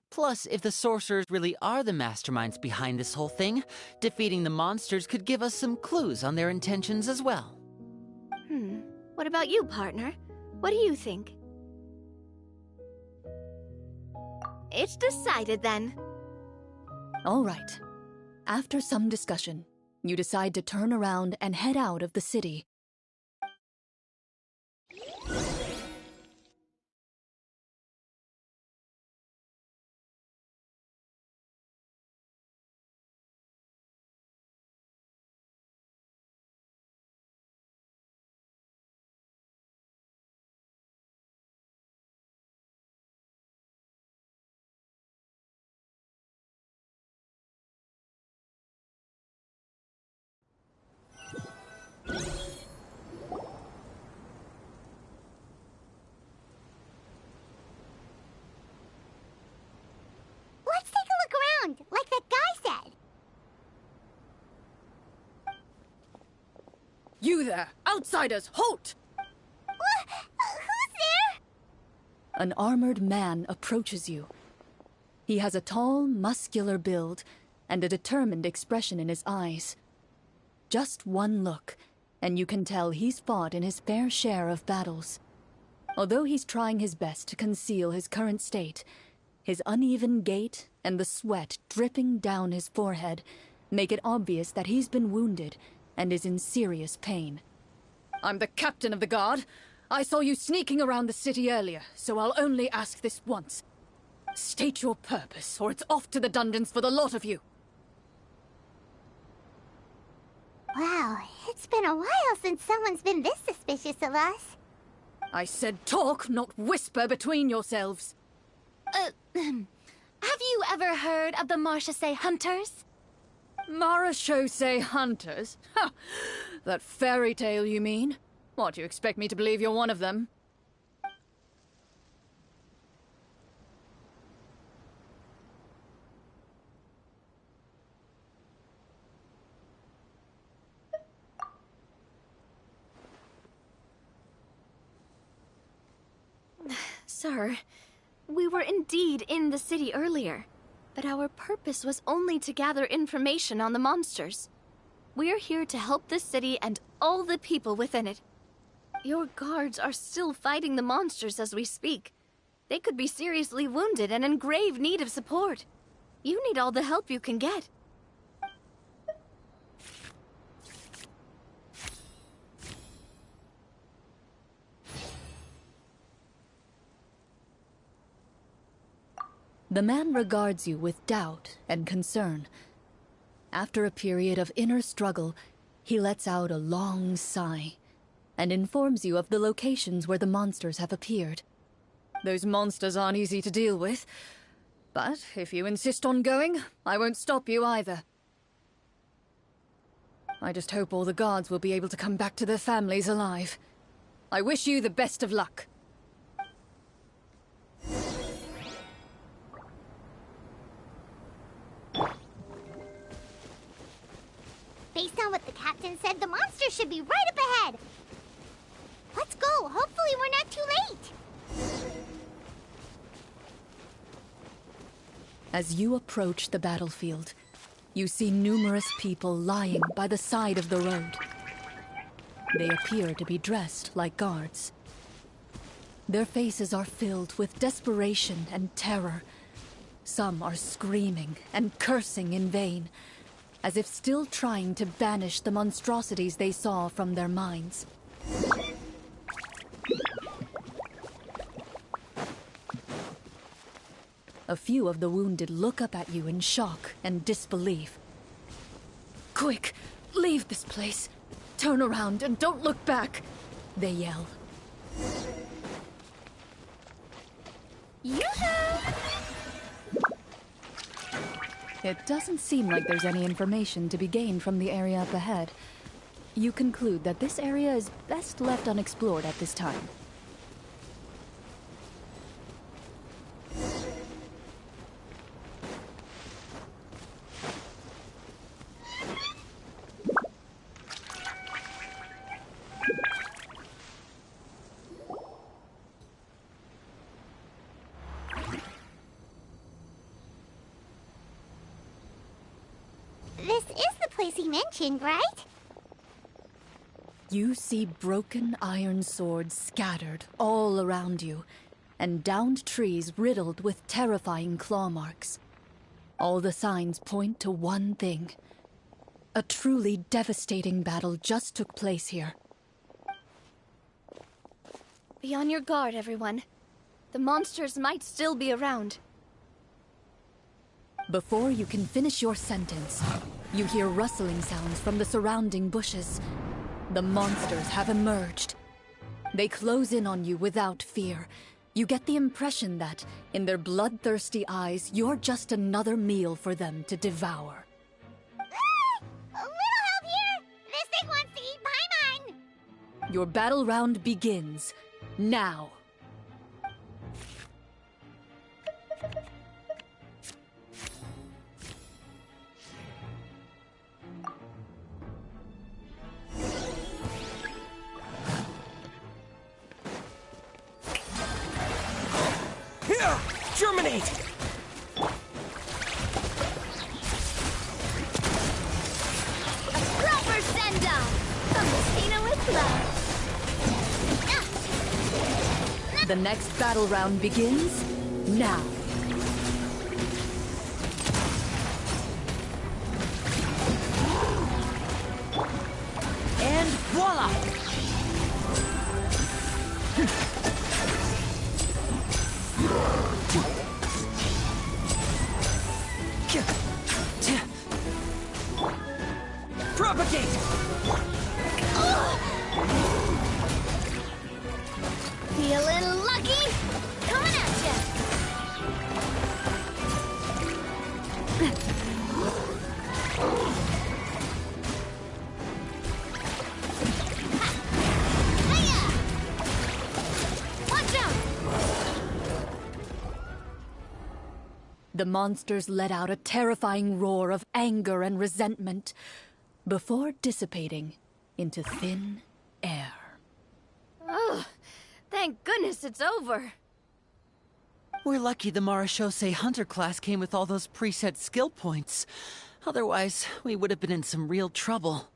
Plus, if the sorcerers really are the masterminds behind this whole thing, defeating the monsters could give us some clues on their intentions as well. What about you, partner? What do you think? It's decided then. All right. After some discussion, you decide to turn around and head out of the city. Let's take a look around, like that guy said. You there! Outsiders, halt! Who's there? An armored man approaches you. He has a tall, muscular build and a determined expression in his eyes. Just one look, and you can tell he's fought in his fair share of battles. Although he's trying his best to conceal his current state, his uneven gait and the sweat dripping down his forehead make it obvious that he's been wounded and is in serious pain. I'm the captain of the guard. I saw you sneaking around the city earlier, so I'll only ask this once. State your purpose, or it's off to the dungeons for the lot of you. Wow, it's been a while since someone's been this suspicious of us. I said talk, not whisper between yourselves. Have you ever heard of the Marachose Hunters? Marachose Hunters? Ha! That fairy tale, you mean? What, do you expect me to believe you're one of them? Sir, we were indeed in the city earlier, but our purpose was only to gather information on the monsters. We're here to help the city and all the people within it. Your guards are still fighting the monsters as we speak. They could be seriously wounded and in grave need of support. You need all the help you can get. The man regards you with doubt and concern. After a period of inner struggle, he lets out a long sigh and informs you of the locations where the monsters have appeared. Those monsters aren't easy to deal with, but if you insist on going, I won't stop you either. I just hope all the guards will be able to come back to their families alive. I wish you the best of luck. Based on what the captain said, the monster should be right up ahead. Let's go. Hopefully we're not too late. As you approach the battlefield, you see numerous people lying by the side of the road. They appear to be dressed like guards. Their faces are filled with desperation and terror. Some are screaming and cursing in vain, as if still trying to banish the monstrosities they saw from their minds. A few of the wounded look up at you in shock and disbelief. "Quick, leave this place. Turn around and don't look back," they yell. Yoo-hoo! It doesn't seem like there's any information to be gained from the area up ahead. You conclude that this area is best left unexplored at this time. This is the place he mentioned, right? You see broken iron swords scattered all around you, and downed trees riddled with terrifying claw marks. All the signs point to one thing. A truly devastating battle just took place here. Be on your guard, everyone. The monsters might still be around. Before you can finish your sentence, you hear rustling sounds from the surrounding bushes. The monsters have emerged. They close in on you without fear. You get the impression that, in their bloodthirsty eyes, you're just another meal for them to devour. A little help here! This thing wants to eat Paimon! Your battle round begins now. Here! Germinate! A proper send-off from Messina with love. The next battle round begins now. And voila! Propagate! Feeling lucky? Coming at ya! Watch out! The monsters let out a terrifying roar of anger and resentment before dissipating into thin air. Ugh, thank goodness it's over. We're lucky the Marashose Hunter class came with all those preset skill points. Otherwise, we would have been in some real trouble.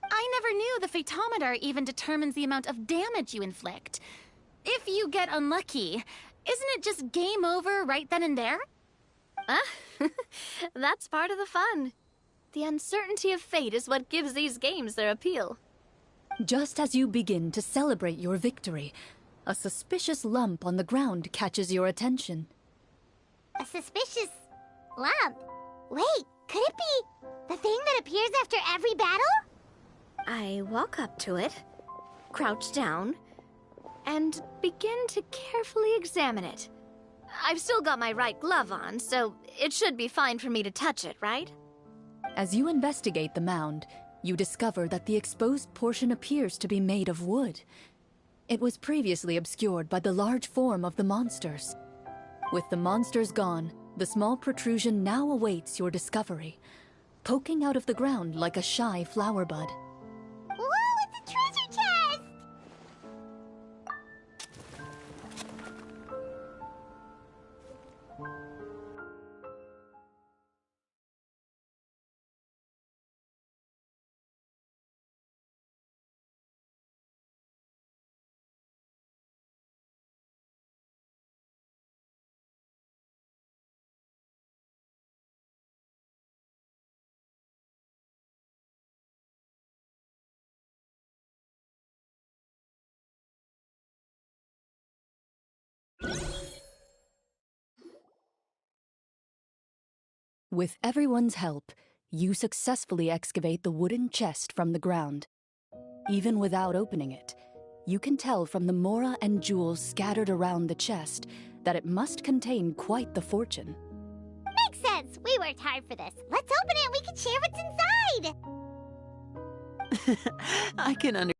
I never knew the Fatometer even determines the amount of damage you inflict. If you get unlucky, isn't it just game over right then and there? That's part of the fun. The uncertainty of fate is what gives these games their appeal. Just as you begin to celebrate your victory, a suspicious lump on the ground catches your attention. A suspicious lump? Wait, could it be the thing that appears after every battle? I walk up to it, crouch down, and begin to carefully examine it. I've still got my right glove on, so it should be fine for me to touch it, right? As you investigate the mound, you discover that the exposed portion appears to be made of wood. It was previously obscured by the large form of the monsters. With the monsters gone, the small protrusion now awaits your discovery, poking out of the ground like a shy flower bud. With everyone's help, you successfully excavate the wooden chest from the ground. Even without opening it, you can tell from the mora and jewels scattered around the chest that it must contain quite the fortune. Makes sense. We worked hard for this. Let's open it and we can share what's inside. I can understand.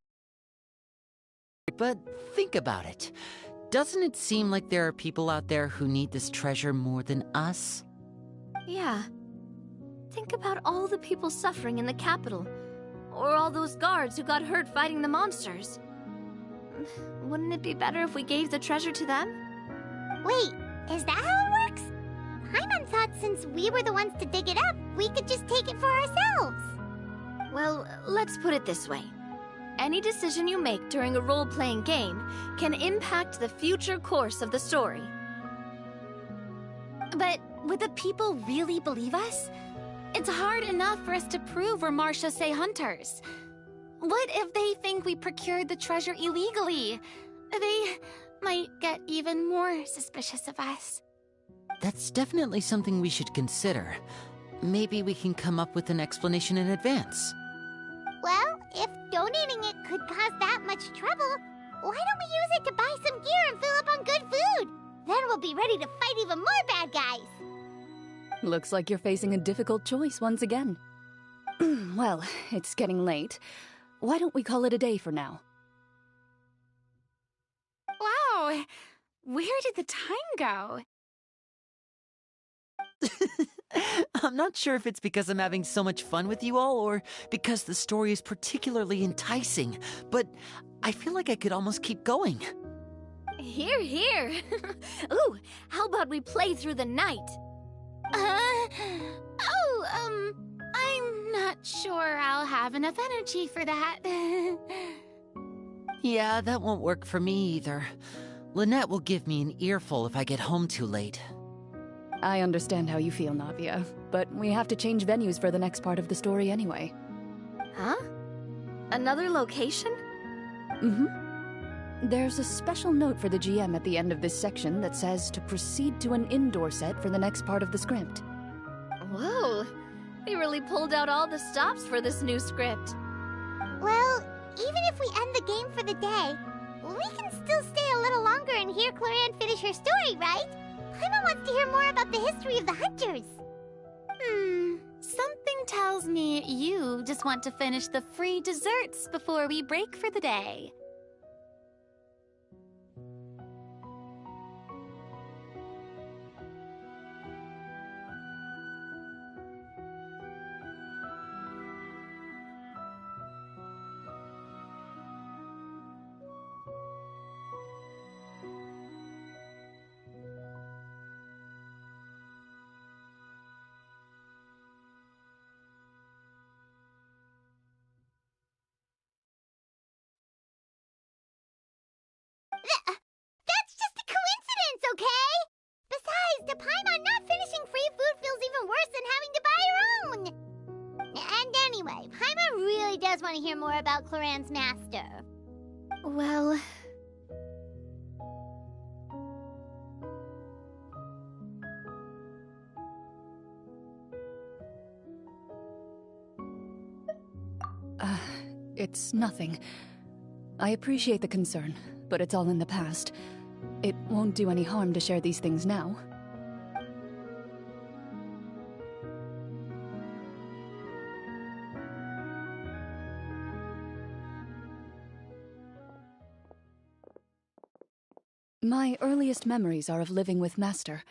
But think about it. Doesn't it seem like there are people out there who need this treasure more than us? Yeah. Think about all the people suffering in the capital. Or all those guards who got hurt fighting the monsters. Wouldn't it be better if we gave the treasure to them? Wait, is that how it works? Paimon thought since we were the ones to dig it up, we could just take it for ourselves. Well, let's put it this way. Any decision you make during a role-playing game can impact the future course of the story. But would the people really believe us? It's hard enough for us to prove we're Marchese hunters. What if they think we procured the treasure illegally? They might get even more suspicious of us. That's definitely something we should consider. Maybe we can come up with an explanation in advance. Well, if donating it could cause that much trouble, why don't we use it to buy some gear and fill up on good food? Then we'll be ready to fight even more bad guys. Looks like you're facing a difficult choice once again. Well, it's getting late. Why don't we call it a day for now? Wow! Where did the time go? I'm not sure if it's because I'm having so much fun with you all, or because the story is particularly enticing, but I feel like I could almost keep going. Here, here! Ooh, how about we play through the night? I'm not sure I'll have enough energy for that. Yeah, that won't work for me either. Lynette will give me an earful if I get home too late. I understand how you feel, Navia, but we have to change venues for the next part of the story anyway. Huh? Another location? Mm-hmm. There's a special note for the GM at the end of this section that says to proceed to an indoor set for the next part of the script. Whoa! They really pulled out all the stops for this new script. Well, even if we end the game for the day, we can still stay a little longer and hear Cloran finish her story, right? Paimon wants to hear more about the history of the hunters. Something tells me you just want to finish the free desserts before we break for the day. That's just a coincidence, okay? Besides, to Paimon, not finishing free food feels even worse than having to buy her own. And anyway, Paimon really does want to hear more about Cloran's master. Well... It's nothing. I appreciate the concern, but it's all in the past. It won't do any harm to share these things now. My earliest memories are of living with Master.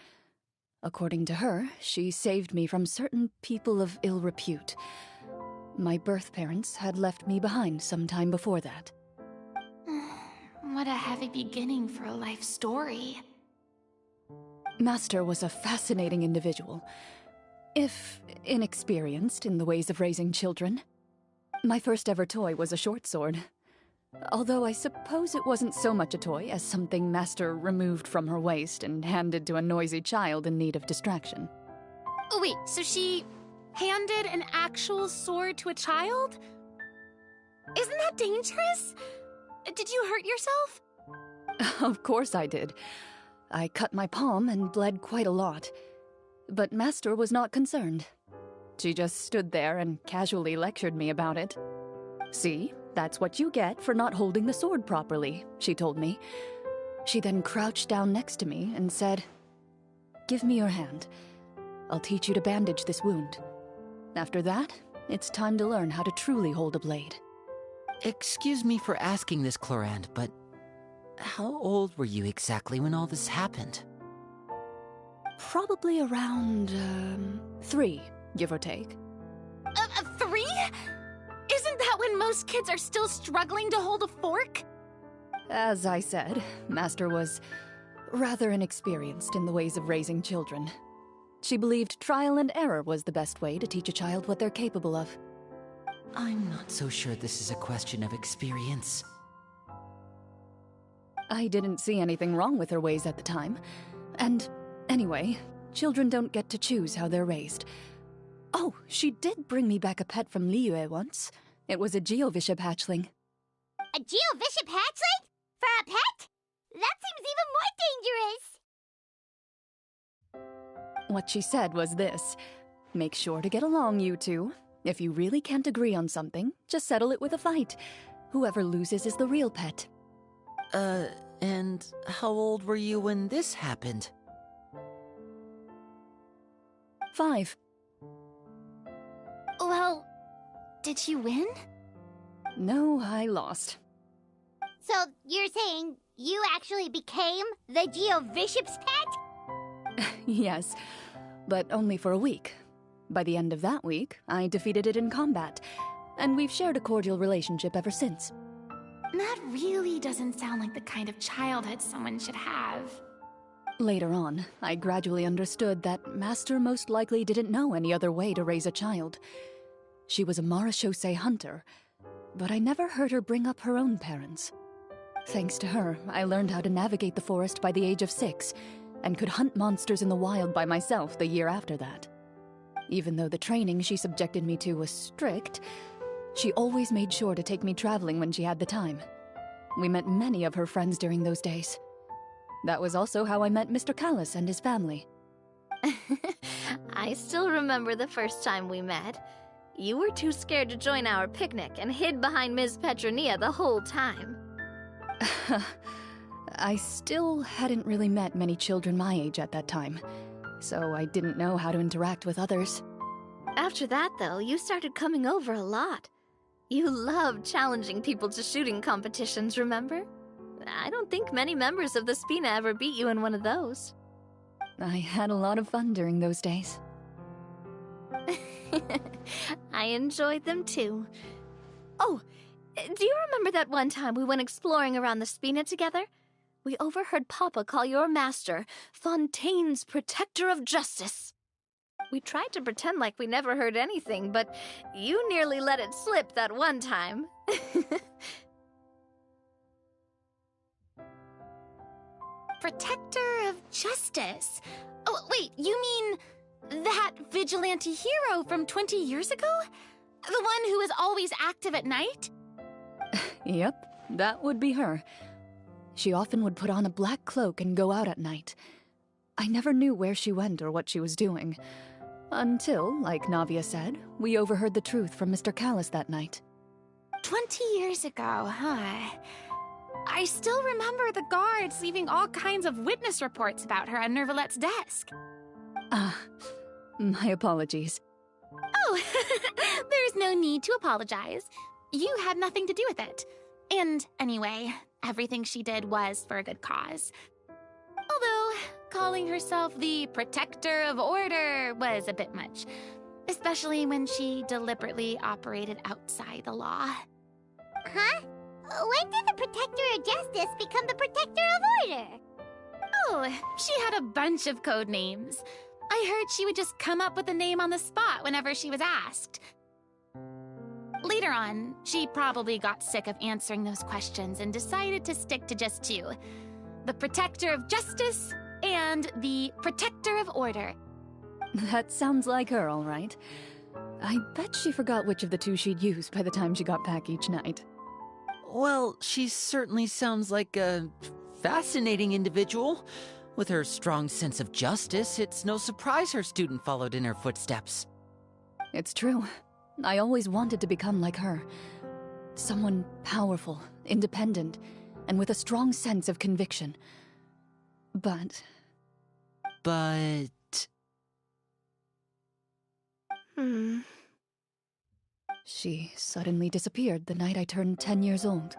According to her, she saved me from certain people of ill repute. My birth parents had left me behind some time before that. What a heavy beginning for a life story. Master was a fascinating individual, if inexperienced in the ways of raising children. My first ever toy was a short sword. Although I suppose it wasn't so much a toy as something Master removed from her waist and handed to a noisy child in need of distraction. Oh wait, so she handed an actual sword to a child? Isn't that dangerous? Did you hurt yourself? Of course I did. I cut my palm and bled quite a lot. But Master was not concerned. She just stood there and casually lectured me about it. "See, that's what you get for not holding the sword properly," she told me. She then crouched down next to me and said, "Give me your hand. I'll teach you to bandage this wound. After that, it's time to learn how to truly hold a blade." Excuse me for asking this, Clorand, but how old were you exactly when all this happened? Probably around, 3, give or take. 3? Isn't that when most kids are still struggling to hold a fork? As I said, Master was rather inexperienced in the ways of raising children. She believed trial and error was the best way to teach a child what they're capable of. I'm not so sure this is a question of experience. I didn't see anything wrong with her ways at the time. And anyway, children don't get to choose how they're raised. Oh, she did bring me back a pet from Liyue once. It was a Geovishap hatchling. A Geovishap hatchling? For a pet? That seems even more dangerous! What she said was this: "Make sure to get along, you two. If you really can't agree on something, just settle it with a fight. Whoever loses is the real pet." And how old were you when this happened? 5. Well, did you win? No, I lost. So, you're saying you actually became the Geovishap's pet? Yes, but only for a week. By the end of that week, I defeated it in combat, and we've shared a cordial relationship ever since. That really doesn't sound like the kind of childhood someone should have. Later on, I gradually understood that Master most likely didn't know any other way to raise a child. She was a Marachose hunter, but I never heard her bring up her own parents. Thanks to her, I learned how to navigate the forest by the age of 6, and could hunt monsters in the wild by myself the year after that. Even though the training she subjected me to was strict, she always made sure to take me traveling when she had the time. We met many of her friends during those days. That was also how I met Mr. Callis and his family. I still remember the first time we met. You were too scared to join our picnic and hid behind Ms. Petronia the whole time. I still hadn't really met many children my age at that time, so I didn't know how to interact with others. After that, though, you started coming over a lot. You loved challenging people to shooting competitions, remember? I don't think many members of the Spina ever beat you in one of those. I had a lot of fun during those days. I enjoyed them too. Oh, do you remember that one time we went exploring around the Spina together? We overheard Papa call your master Fontaine's Protector of Justice. We tried to pretend like we never heard anything, but you nearly let it slip that one time. Protector of Justice? Oh, wait, you mean that vigilante hero from 20 years ago? The one who is always active at night? Yep, that would be her. She often would put on a black cloak and go out at night. I never knew where she went or what she was doing. Until, like Navia said, we overheard the truth from Mr. Callis that night. 20 years ago, huh? I still remember the guards leaving all kinds of witness reports about her on Nervalette's desk. My apologies. Oh, there's no need to apologize. You had nothing to do with it. And anyway, everything she did was for a good cause. Although, calling herself the Protector of Order was a bit much. Especially when she deliberately operated outside the law. Huh? When did the Protector of Justice become the Protector of Order? Oh, she had a bunch of code names. I heard she would just come up with a name on the spot whenever she was asked. Later on, she probably got sick of answering those questions and decided to stick to just 2. The Protector of Justice and the Protector of Order. That sounds like her, all right. I bet she forgot which of the 2 she'd use by the time she got back each night. Well, she certainly sounds like a fascinating individual. With her strong sense of justice, it's no surprise her student followed in her footsteps. It's true. I always wanted to become like her. Someone powerful, independent, and with a strong sense of conviction. But... She suddenly disappeared the night I turned 10 years old.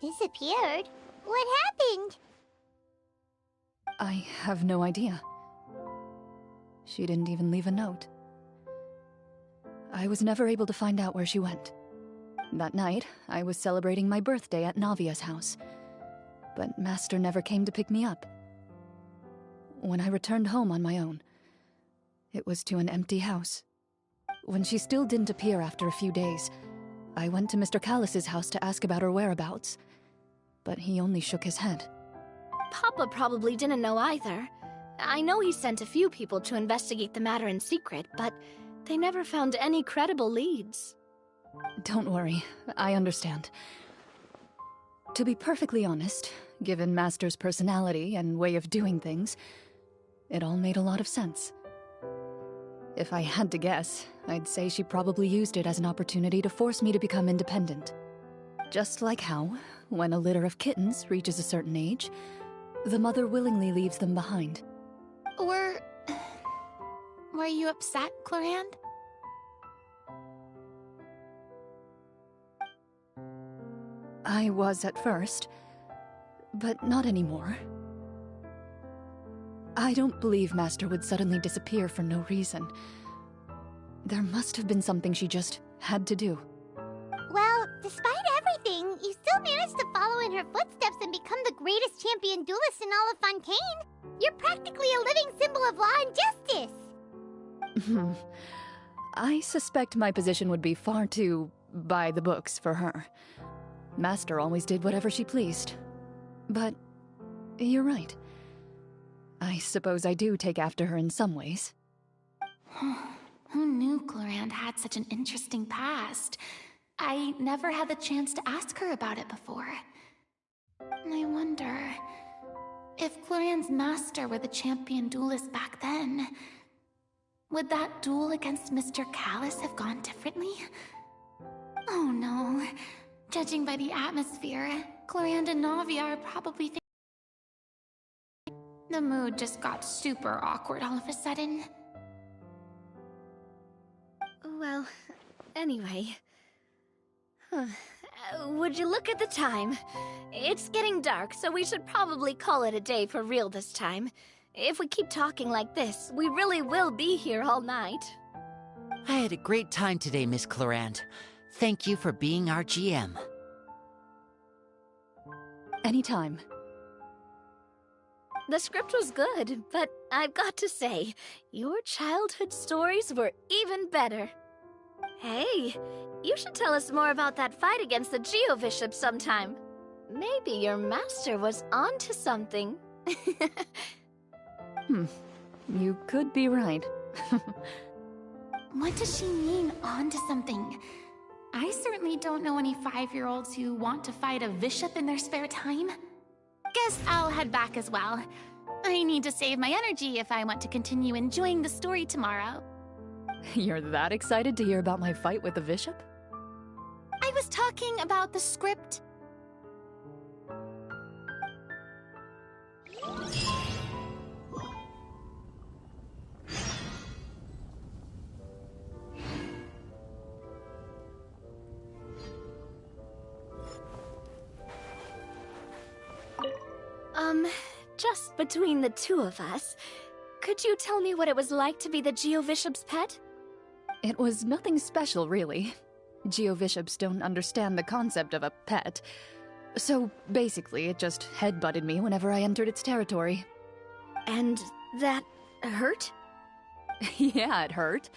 Disappeared? What happened? I have no idea. She didn't even leave a note. I was never able to find out where she went. That night, I was celebrating my birthday at Navia's house, but Master never came to pick me up. When I returned home on my own, it was to an empty house. When she still didn't appear after a few days, I went to Mr. Callus's house to ask about her whereabouts, but he only shook his head. Papa probably didn't know either. I know he sent a few people to investigate the matter in secret, but they never found any credible leads. Don't worry, I understand. To be perfectly honest, given Master's personality and way of doing things, it all made a lot of sense. If I had to guess, I'd say she probably used it as an opportunity to force me to become independent. Just like how, when a litter of kittens reaches a certain age, the mother willingly leaves them behind. Were you upset, Clorinde? I was at first, but not anymore. I don't believe Master would suddenly disappear for no reason. There must have been something she just had to do. Well, despite everything, you still managed to follow in her footsteps and become the greatest champion duelist in all of Fontaine. You're practically a living symbol of law and justice. I suspect my position would be far too by the books for her. Master always did whatever she pleased. But you're right. I suppose I do take after her in some ways. Who knew Clorinde had such an interesting past? I never had the chance to ask her about it before. I wonder... if Clorinde's master were the champion duelist back then, would that duel against Mr. Callus have gone differently? Oh no. Judging by the atmosphere, Clorinde and Navia are probably thinking... The mood just got super awkward all of a sudden. Well, anyway... would you look at the time? It's getting dark, so we should probably call it a day for real this time. If we keep talking like this, we really will be here all night. I had a great time today, Miss Clorinde. Thank you for being our GM. Anytime. The script was good, but I've got to say, your childhood stories were even better. Hey, you should tell us more about that fight against the Geo-Bishop sometime. Maybe your master was onto something. You could be right. What does she mean, onto something? I certainly don't know any 5-year-olds who want to fight a bishop in their spare time. Guess I'll head back as well. I need to save my energy if I want to continue enjoying the story tomorrow. You're that excited to hear about my fight with the bishop? I was talking about the script. Just between the two of us, could you tell me what it was like to be the Geo-Bishop's pet? It was nothing special, really. Geo-Bishops don't understand the concept of a pet. So, basically, it just headbutted me whenever I entered its territory. And that hurt? Yeah, it hurt.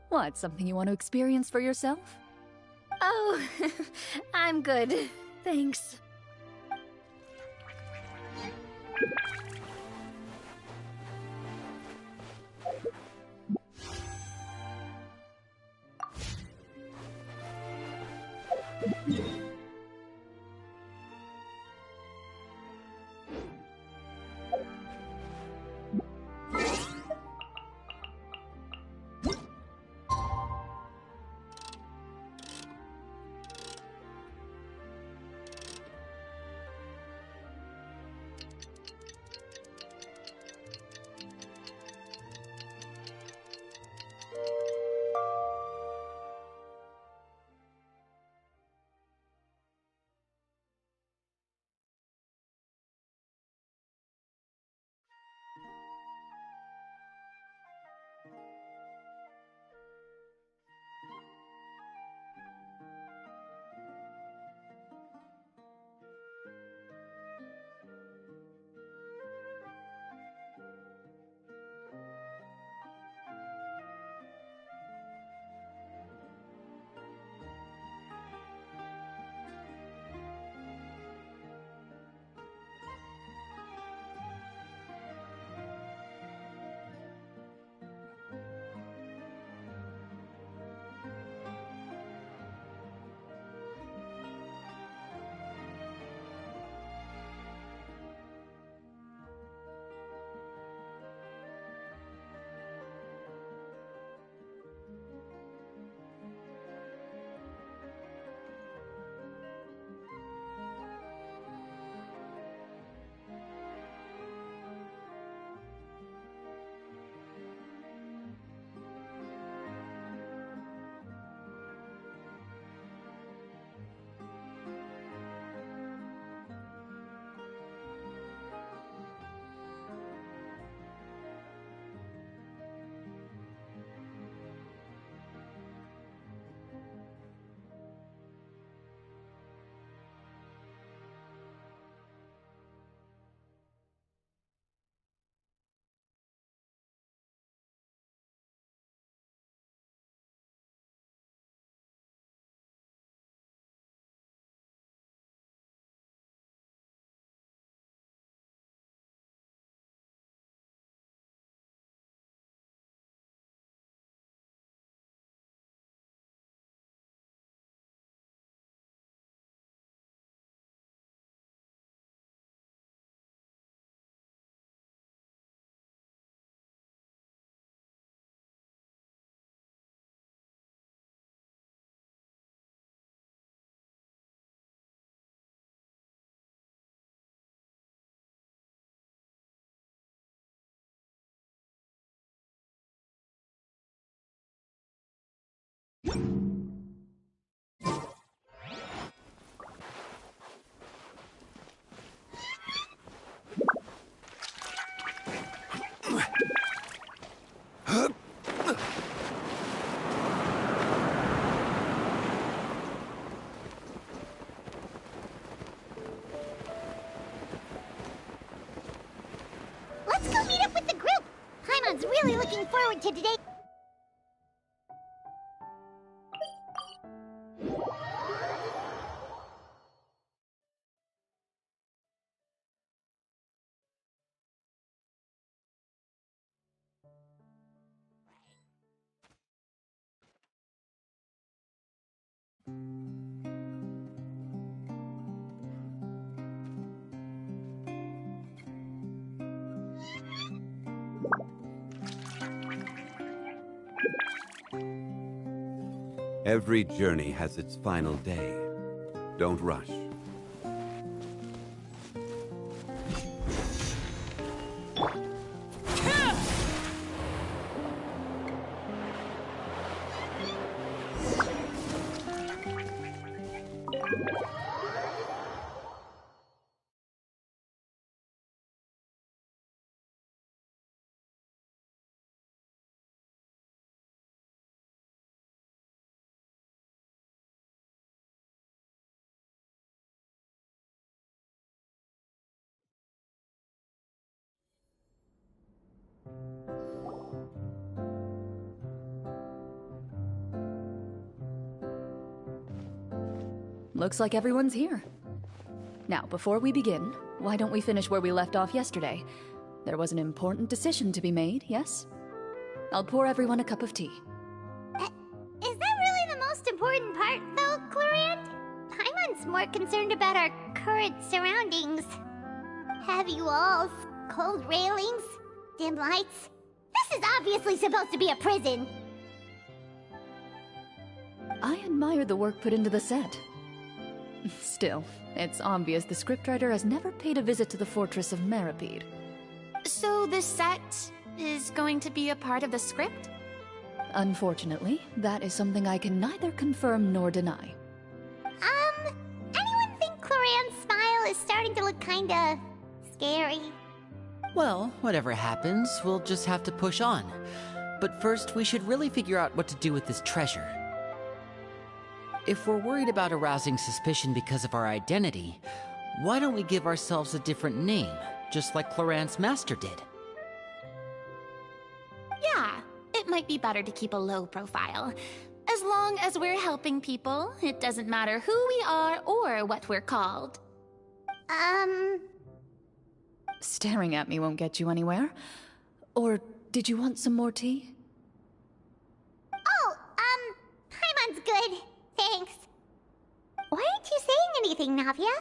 What, something you want to experience for yourself? Oh, I'm good. Thanks. Let's go meet up with the group. Paimon's really looking forward to today. Every journey has its final day. Don't rush. Looks like everyone's here. Now, before we begin, why don't we finish where we left off yesterday? There was an important decision to be made, yes? I'll pour everyone a cup of tea. Is that really the most important part, though, Clorand? Paimon's more concerned about our current surroundings. Heavy walls, cold railings, dim lights. This is obviously supposed to be a prison. I admire the work put into the set. Still, it's obvious the scriptwriter has never paid a visit to the fortress of Meripede. So this set is going to be a part of the script? Unfortunately, that is something I can neither confirm nor deny. Anyone think Clorand's smile is starting to look kinda scary? Well, whatever happens, we'll just have to push on. But first, we should really figure out what to do with this treasure. If we're worried about arousing suspicion because of our identity, why don't we give ourselves a different name, just like Clorand's master did? Yeah, it might be better to keep a low profile. As long as we're helping people, it doesn't matter who we are or what we're called. Staring at me won't get you anywhere. Or did you want some more tea? Oh, Paimon's good. Thanks. Why aren't you saying anything, Navia?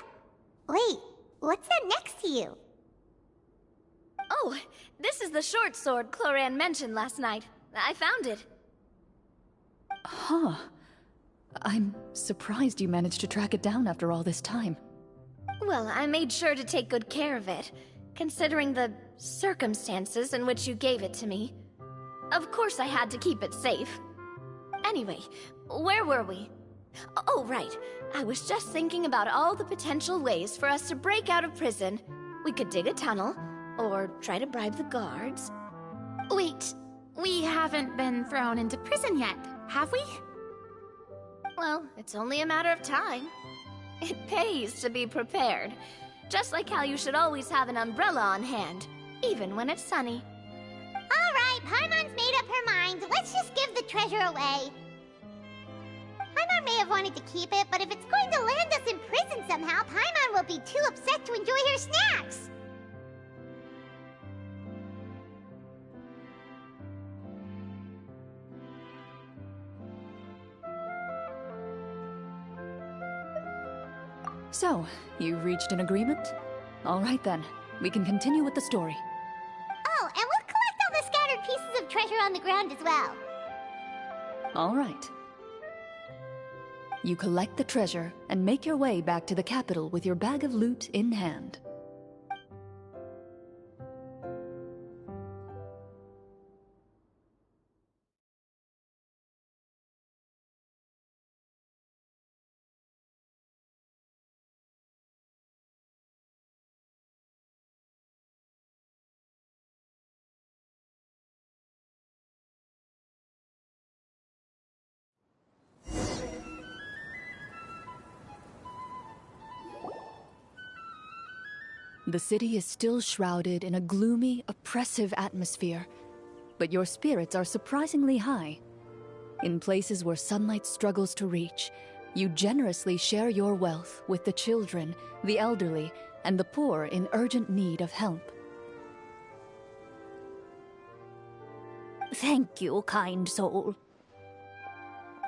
Wait, what's that next to you? Oh, this is the short sword Clorand mentioned last night. I found it. Huh. I'm surprised you managed to track it down after all this time. Well, I made sure to take good care of it, considering the circumstances in which you gave it to me. Of course I had to keep it safe. Anyway, where were we? Oh, right. I was just thinking about all the potential ways for us to break out of prison. We could dig a tunnel, or try to bribe the guards. Wait, we haven't been thrown into prison yet, have we? Well, it's only a matter of time. It pays to be prepared. Just like how you should always have an umbrella on hand, even when it's sunny. Alright, Paimon's made up her mind. Let's just give the treasure away. Paimon may have wanted to keep it, but if it's going to land us in prison somehow, Paimon will be too upset to enjoy her snacks. So, you've reached an agreement? All right then, we can continue with the story. Oh, and we'll collect all the scattered pieces of treasure on the ground as well. All right. You collect the treasure and make your way back to the capital with your bag of loot in hand. The city is still shrouded in a gloomy, oppressive atmosphere, but your spirits are surprisingly high. In places where sunlight struggles to reach, you generously share your wealth with the children, the elderly, and the poor in urgent need of help. Thank you, kind soul.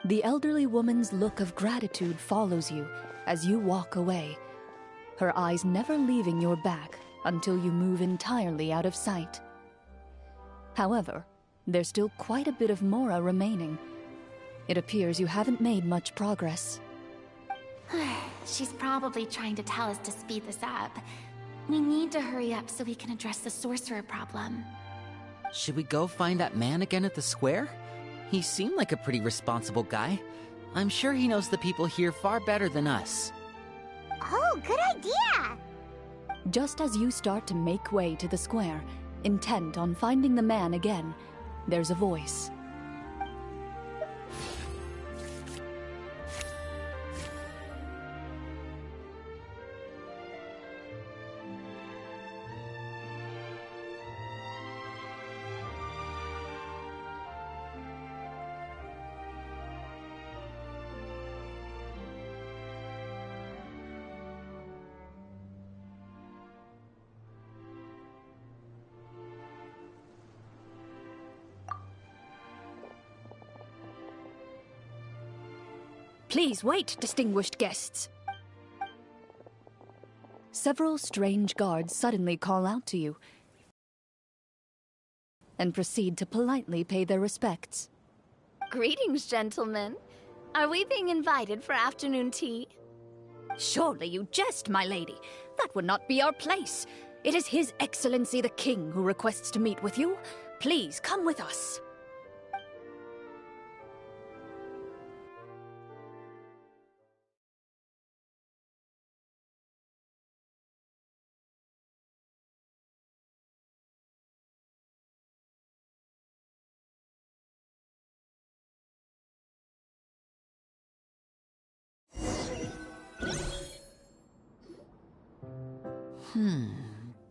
The elderly woman's look of gratitude follows you as you walk away, her eyes never leaving your back until you move entirely out of sight. However, there's still quite a bit of Mora remaining. It appears you haven't made much progress. She's probably trying to tell us to speed this up. We need to hurry up so we can address the sorcerer problem. Should we go find that man again at the square? He seemed like a pretty responsible guy. I'm sure he knows the people here far better than us. Oh, good idea! Just as you start to make way to the square, intent on finding the man again, there's a voice. Please wait, distinguished guests. Several strange guards suddenly call out to you and proceed to politely pay their respects. Greetings, gentlemen. Are we being invited for afternoon tea? Surely you jest, my lady. That would not be our place. It is His Excellency the King who requests to meet with you. Please come with us.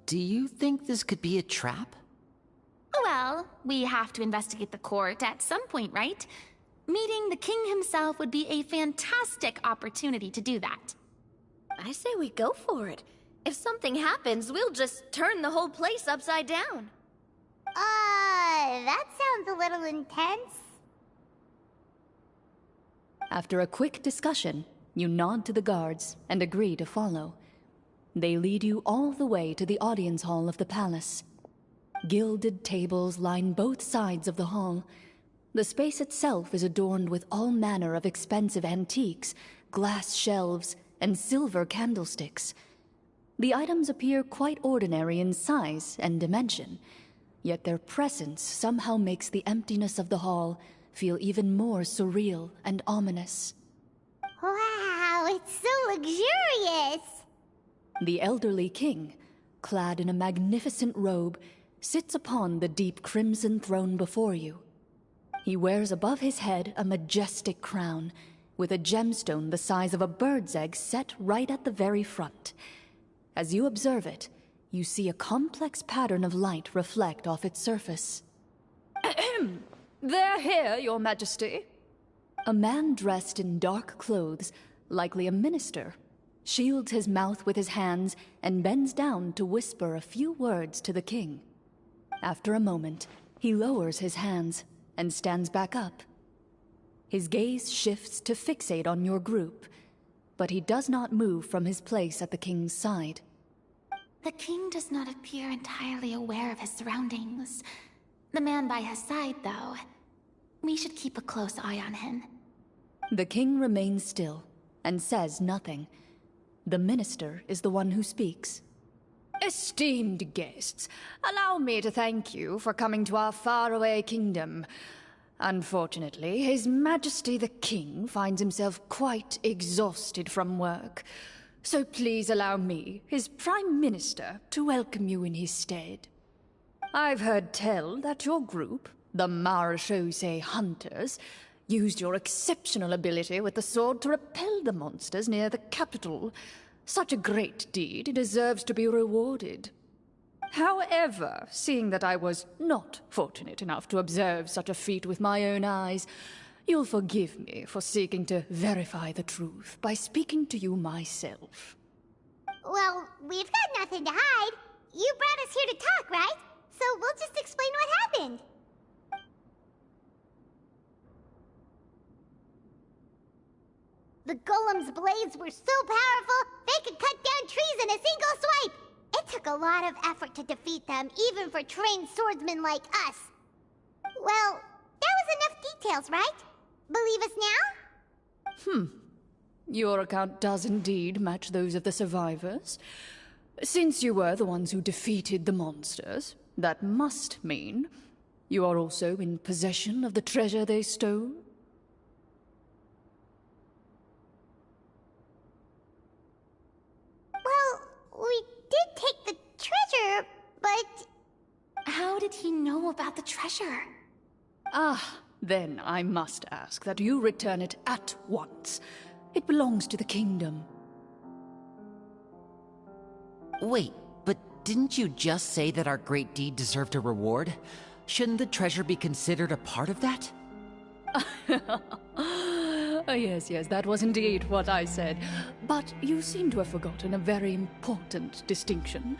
Do you think this could be a trap? Well, we have to investigate the court at some point, right? Meeting the king himself would be a fantastic opportunity to do that. I say we go for it. If something happens, we'll just turn the whole place upside down. That sounds a little intense. After a quick discussion, you nod to the guards and agree to follow. They lead you all the way to the audience hall of the palace. Gilded tables line both sides of the hall. The space itself is adorned with all manner of expensive antiques, glass shelves, and silver candlesticks. The items appear quite ordinary in size and dimension, yet their presence somehow makes the emptiness of the hall feel even more surreal and ominous. Wow, it's so luxurious! The elderly king, clad in a magnificent robe, sits upon the deep crimson throne before you. He wears above his head a majestic crown, with a gemstone the size of a bird's egg set right at the very front. As you observe it, you see a complex pattern of light reflect off its surface. They're here, Your Majesty. A man dressed in dark clothes, likely a minister, shields his mouth with his hands and bends down to whisper a few words to the king. After a moment, he lowers his hands and stands back up. His gaze shifts to fixate on your group, but he does not move from his place at the king's side. The king does not appear entirely aware of his surroundings. The man by his side, though. We should keep a close eye on him. The king remains still and says nothing. The minister is the one who speaks. Esteemed guests, allow me to thank you for coming to our faraway kingdom. Unfortunately, His Majesty the King finds himself quite exhausted from work. So please allow me, his Prime Minister, to welcome you in his stead. I've heard tell that your group, the Marechaussee Hunters, used your exceptional ability with the sword to repel the monsters near the capital. Such a great deed deserves to be rewarded. However, seeing that I was not fortunate enough to observe such a feat with my own eyes, you'll forgive me for seeking to verify the truth by speaking to you myself. Well, we've got nothing to hide. You brought us here to talk, right? So we'll just explain what happened. The golem's blades were so powerful, they could cut down trees in a single swipe. It took a lot of effort to defeat them, even for trained swordsmen like us. Well, that was enough details, right? Believe us now? Your account does indeed match those of the survivors. Since you were the ones who defeated the monsters, that must mean you are also in possession of the treasure they stole? Well, we did take the treasure, but... How did he know about the treasure? Then I must ask that you return it at once. It belongs to the kingdom. Wait, but didn't you just say that our great deed deserved a reward? Shouldn't the treasure be considered a part of that? Yes, that was indeed what I said. But you seem to have forgotten a very important distinction.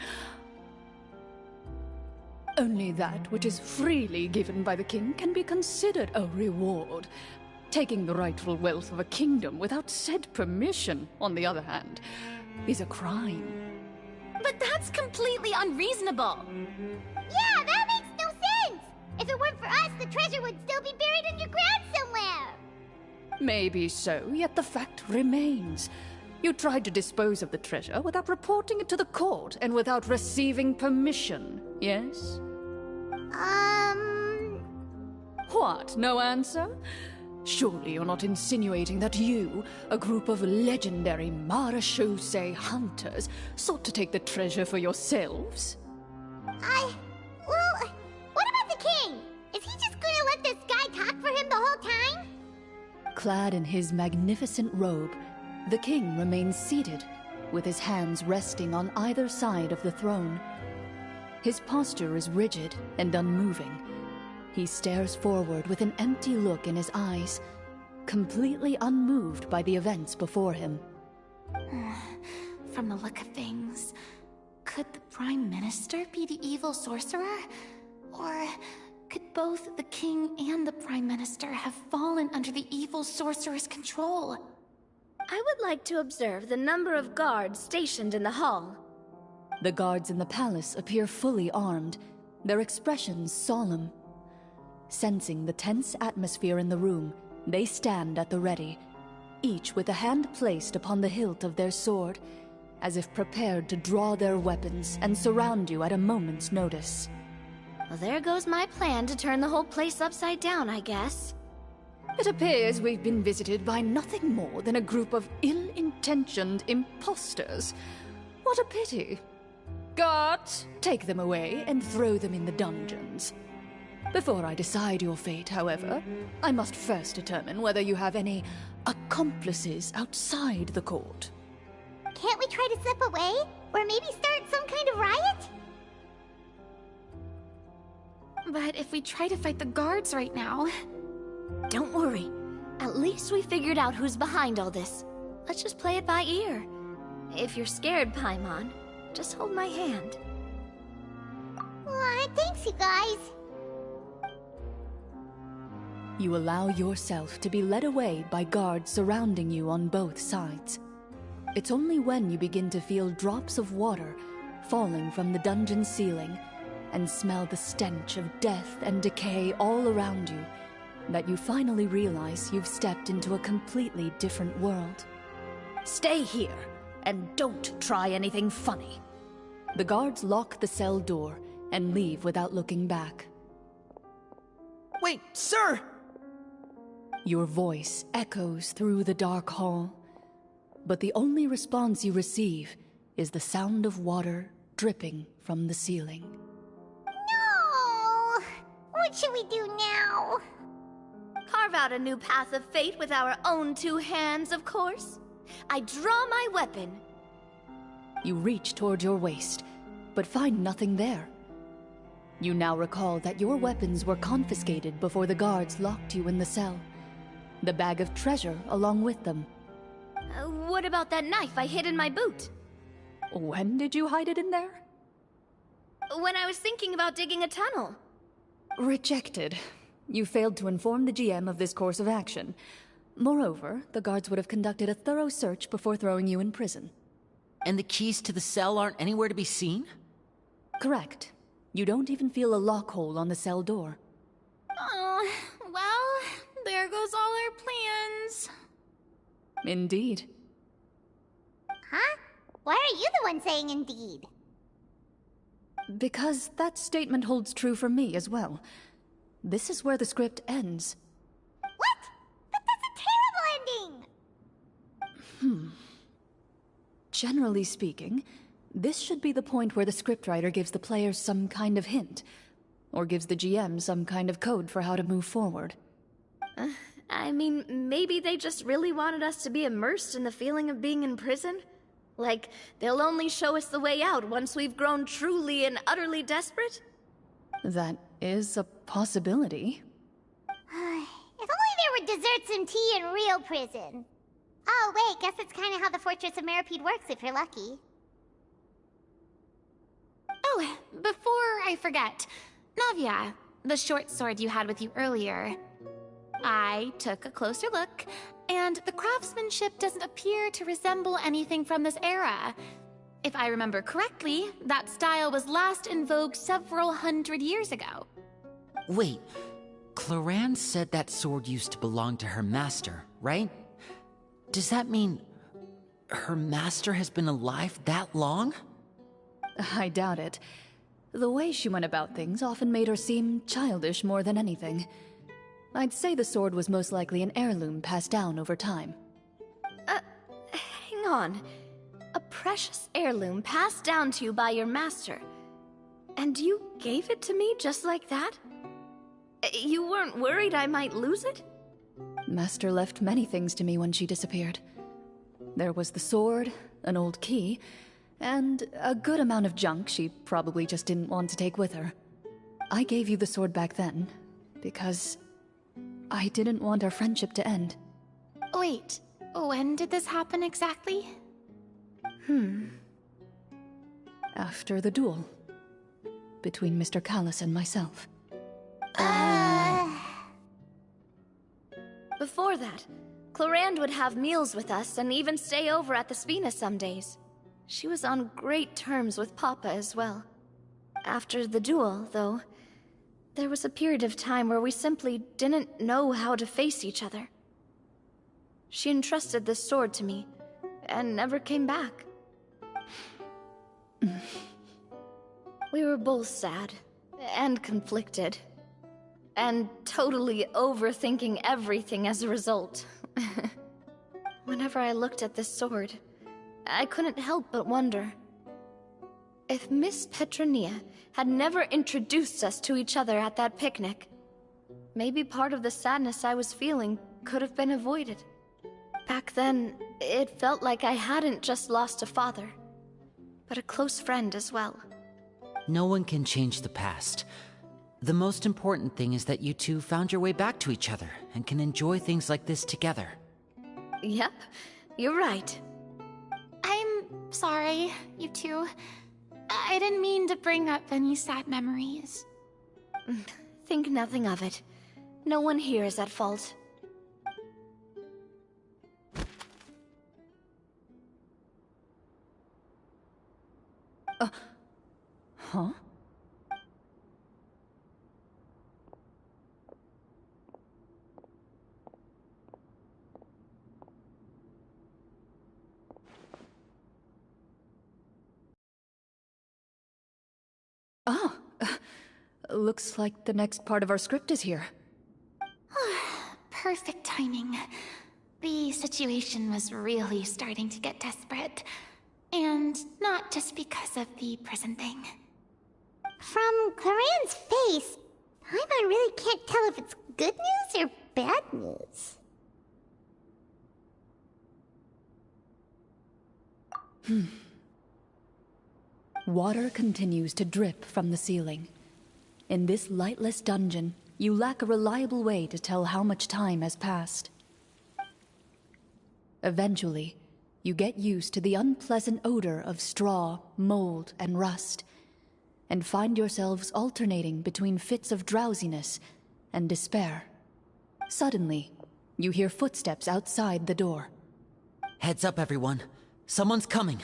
Only that which is freely given by the king can be considered a reward. Taking the rightful wealth of a kingdom without said permission, on the other hand, is a crime. But that's completely unreasonable. Yeah, that makes no sense! If it weren't for us, the treasure would still be buried underground somewhere! Maybe so, yet the fact remains. You tried to dispose of the treasure without reporting it to the court and without receiving permission, yes? What, no answer? Surely you're not insinuating that you, a group of legendary Marachose hunters, sought to take the treasure for yourselves? Well, what about the king? Is he just gonna let this guy talk for him the whole time? Clad in his magnificent robe, the king remains seated, with his hands resting on either side of the throne. His posture is rigid and unmoving. He stares forward with an empty look in his eyes, completely unmoved by the events before him. From the look of things, could the Prime Minister be the evil sorcerer? Or could both the king and the Prime Minister have fallen under the evil sorcerer's control? I would like to observe the number of guards stationed in the hall. The guards in the palace appear fully armed, their expressions solemn. Sensing the tense atmosphere in the room, they stand at the ready, each with a hand placed upon the hilt of their sword, as if prepared to draw their weapons and surround you at a moment's notice. Well, there goes my plan to turn the whole place upside down, I guess. It appears we've been visited by nothing more than a group of ill-intentioned imposters. What a pity. Guards, take them away and throw them in the dungeons. Before I decide your fate, however, I must first determine whether you have any accomplices outside the court. Can't we try to slip away? Or maybe start some kind of riot? But if we try to fight the guards right now... Don't worry. At least we figured out who's behind all this. Let's just play it by ear. If you're scared, Paimon, just hold my hand. Aw, thanks, you guys. You allow yourself to be led away by guards surrounding you on both sides. It's only when you begin to feel drops of water falling from the dungeon ceiling and smell the stench of death and decay all around you that you finally realize you've stepped into a completely different world. Stay here, and don't try anything funny. The guards lock the cell door and leave without looking back. Wait, sir! Your voice echoes through the dark hall, but the only response you receive is the sound of water dripping from the ceiling. No! What should we do now? Carve out a new path of fate with our own two hands, of course. I draw my weapon. You reach toward your waist, but find nothing there. You now recall that your weapons were confiscated before the guards locked you in the cell. The bag of treasure along with them. What about that knife I hid in my boot? When did you hide it in there? When I was thinking about digging a tunnel. Rejected. You failed to inform the GM of this course of action. Moreover, the guards would have conducted a thorough search before throwing you in prison. And the keys to the cell aren't anywhere to be seen? Correct. You don't even feel a lock hole on the cell door. Oh, well, there goes all our plans. Indeed. Huh? Why are you the one saying indeed? Because that statement holds true for me as well. This is where the script ends. What? But that's a terrible ending! Generally speaking, this should be the point where the scriptwriter gives the players some kind of hint, or gives the GM some kind of code for how to move forward. I mean, maybe they just really wanted us to be immersed in the feeling of being in prison? Like, they'll only show us the way out once we've grown truly and utterly desperate? That is a possibility. If only there were desserts and tea in real prison. Oh, wait, guess that's kind of how the Fortress of Meripede works if you're lucky. Oh, before I forget, Navia, the short sword you had with you earlier. I took a closer look, and the craftsmanship doesn't appear to resemble anything from this era. If I remember correctly, that style was last in vogue several hundred years ago. Wait, Cloran said that sword used to belong to her master, right? Does that mean her master has been alive that long? I doubt it. The way she went about things often made her seem childish more than anything. I'd say the sword was most likely an heirloom passed down over time. Hang on. A precious heirloom passed down to you by your master. And you gave it to me just like that? You weren't worried I might lose it? Master left many things to me when she disappeared. There was the sword, an old key, and a good amount of junk she probably just didn't want to take with her. I gave you the sword back then, because I didn't want our friendship to end. Wait, when did this happen exactly? After the duel. Between Mr. Callis and myself. Before that, Clorand would have meals with us and even stay over at the Spina some days. She was on great terms with Papa as well. After the duel, though, there was a period of time where we simply didn't know how to face each other. She entrusted this sword to me, and never came back. We were both sad, and conflicted, and totally overthinking everything as a result. Whenever I looked at this sword, I couldn't help but wonder if Miss Petronia had never introduced us to each other at that picnic. Maybe part of the sadness I was feeling could have been avoided. Back then, it felt like I hadn't just lost a father, but a close friend as well. No one can change the past. The most important thing is that you two found your way back to each other and can enjoy things like this together. Yep, you're right. I'm sorry, you two. I didn't mean to bring up any sad memories. Think nothing of it. No one here is at fault. Huh? Ah, looks like the next part of our script is here. Perfect timing. The situation was really starting to get desperate. And not just because of the prison thing. From Cloran's face, Paimon really can't tell if it's good news or bad news. Water continues to drip from the ceiling. In this lightless dungeon, you lack a reliable way to tell how much time has passed. Eventually, you get used to the unpleasant odor of straw, mold, and rust, and find yourselves alternating between fits of drowsiness and despair. Suddenly, you hear footsteps outside the door. Heads up, everyone. Someone's coming.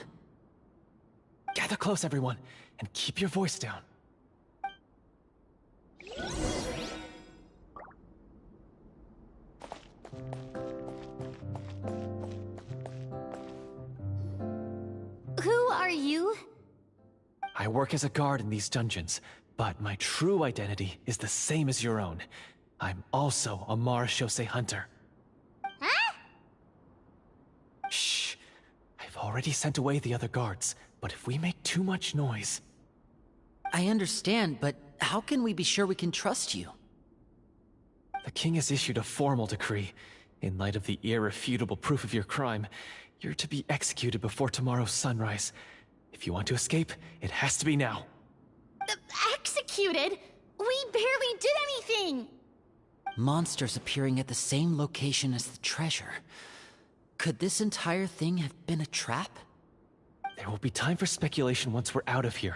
Gather close, everyone, and keep your voice down. Who are you? I work as a guard in these dungeons, but my true identity is the same as your own. I'm also a Marashose hunter. Huh? Shh. I've already sent away the other guards, but if we make too much noise... I understand, but how can we be sure we can trust you? The king has issued a formal decree. In light of the irrefutable proof of your crime, you're to be executed before tomorrow's sunrise. If you want to escape, it has to be now. Executed? We barely did anything! Monsters appearing at the same location as the treasure. Could this entire thing have been a trap? There will be time for speculation once we're out of here.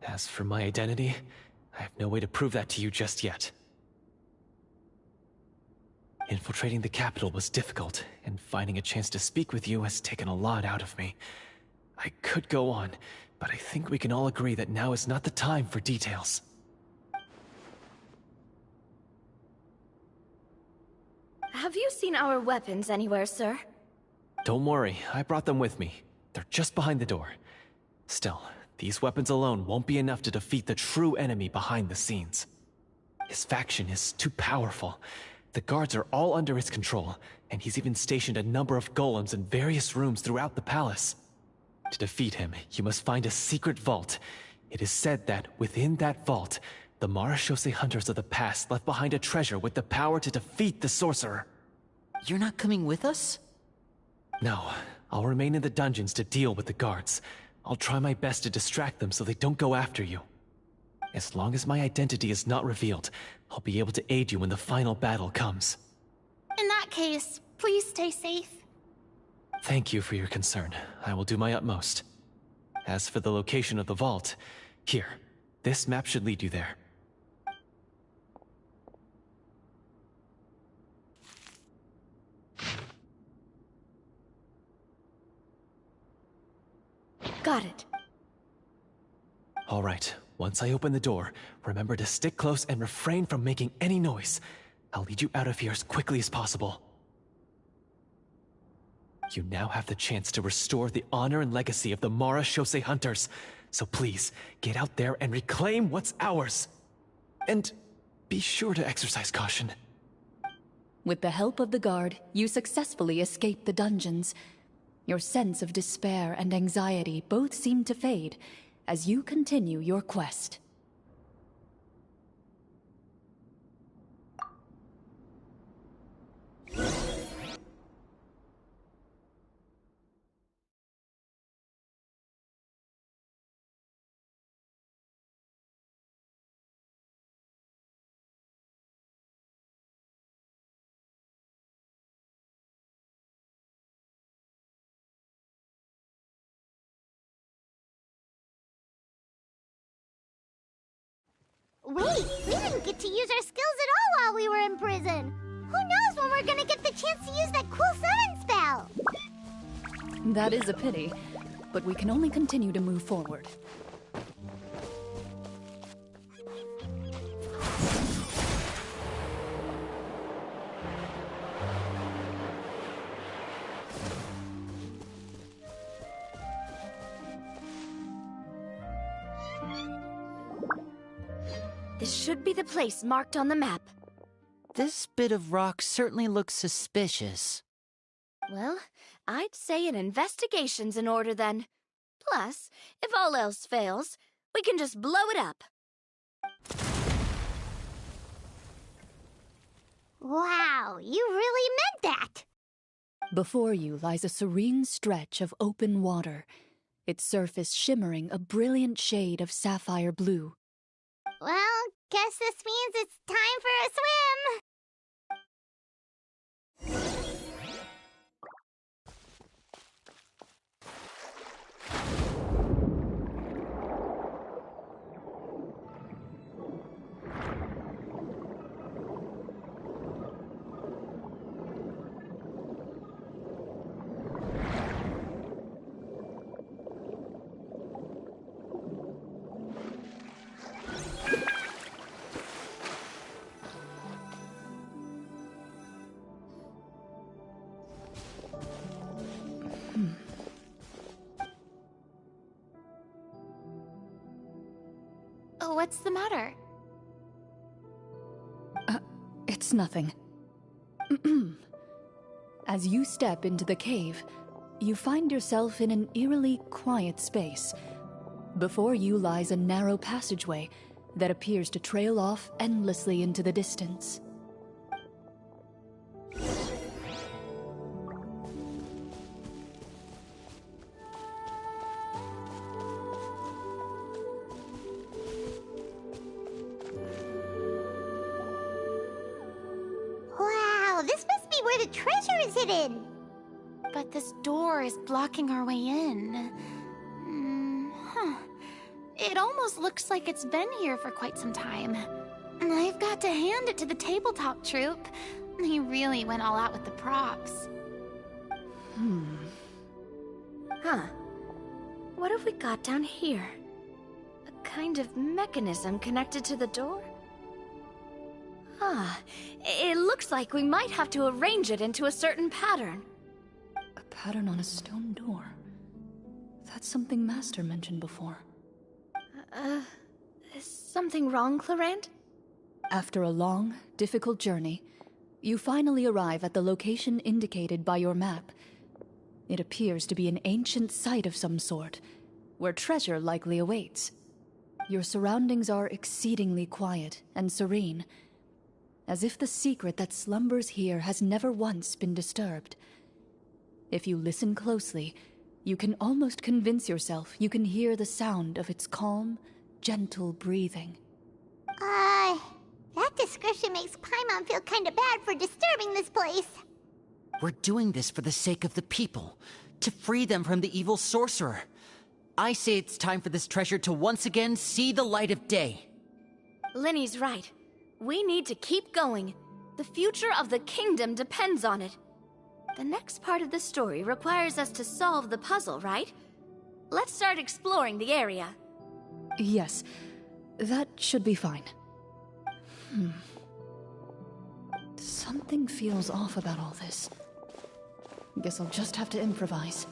As for my identity, I have no way to prove that to you just yet. Infiltrating the capital was difficult, and finding a chance to speak with you has taken a lot out of me. I could go on, but I think we can all agree that now is not the time for details. Have you seen our weapons anywhere, sir? Don't worry, I brought them with me. They're just behind the door. Still, these weapons alone won't be enough to defeat the true enemy behind the scenes. His faction is too powerful. The guards are all under his control, and he's even stationed a number of golems in various rooms throughout the palace. To defeat him, you must find a secret vault. It is said that within that vault, the Marashose hunters of the past left behind a treasure with the power to defeat the sorcerer. You're not coming with us? No, I'll remain in the dungeons to deal with the guards. I'll try my best to distract them so they don't go after you. As long as my identity is not revealed, I'll be able to aid you when the final battle comes. In that case, please stay safe. Thank you for your concern. I will do my utmost. As for the location of the vault, here, this map should lead you there. Got it. All right, once I open the door, remember to stick close and refrain from making any noise. I'll lead you out of here as quickly as possible. You now have the chance to restore the honor and legacy of the Marashose hunters. So please, get out there and reclaim what's ours. And be sure to exercise caution. With the help of the guard, you successfully escape the dungeons. Your sense of despair and anxiety both seem to fade as you continue your quest. Wait, we didn't get to use our skills at all while we were in prison. Who knows when we're gonna get the chance to use that cool summon spell? That is a pity, but we can only continue to move forward. This should be the place marked on the map. This bit of rock certainly looks suspicious. Well, I'd say an investigation's in order then. Plus, if all else fails, we can just blow it up. Wow, you really meant that! Before you lies a serene stretch of open water. its surface shimmering a brilliant shade of sapphire blue. Well, guess this means it's time for a swim! What's the matter? It's nothing. As you step into the cave, you find yourself in an eerily quiet space. Before you lies a narrow passageway that appears to trail off endlessly into the distance. Wow, this must be where the treasure is hidden! But this door is blocking our way in. It almost looks like it's been here for quite some time. I've got to hand it to the tabletop troupe. They really went all out with the props. What have we got down here? A kind of mechanism connected to the door? It looks like we might have to arrange it into a certain pattern. A pattern on a stone door. That's something Master mentioned before. Is something wrong, Clarant? After a long, difficult journey, you finally arrive at the location indicated by your map. It appears to be an ancient site of some sort, where treasure likely awaits. Your surroundings are exceedingly quiet and serene, as if the secret that slumbers here has never once been disturbed. If you listen closely, you can almost convince yourself you can hear the sound of its calm, gentle breathing. That description makes Paimon feel kinda bad for disturbing this place. We're doing this for the sake of the people, to free them from the evil sorcerer. I say it's time for this treasure to once again see the light of day. Linny's right. We need to keep going. The future of the kingdom depends on it. The next part of the story requires us to solve the puzzle, right? Let's start exploring the area. Yes, that should be fine. Something feels off about all this. Guess I'll just have to improvise.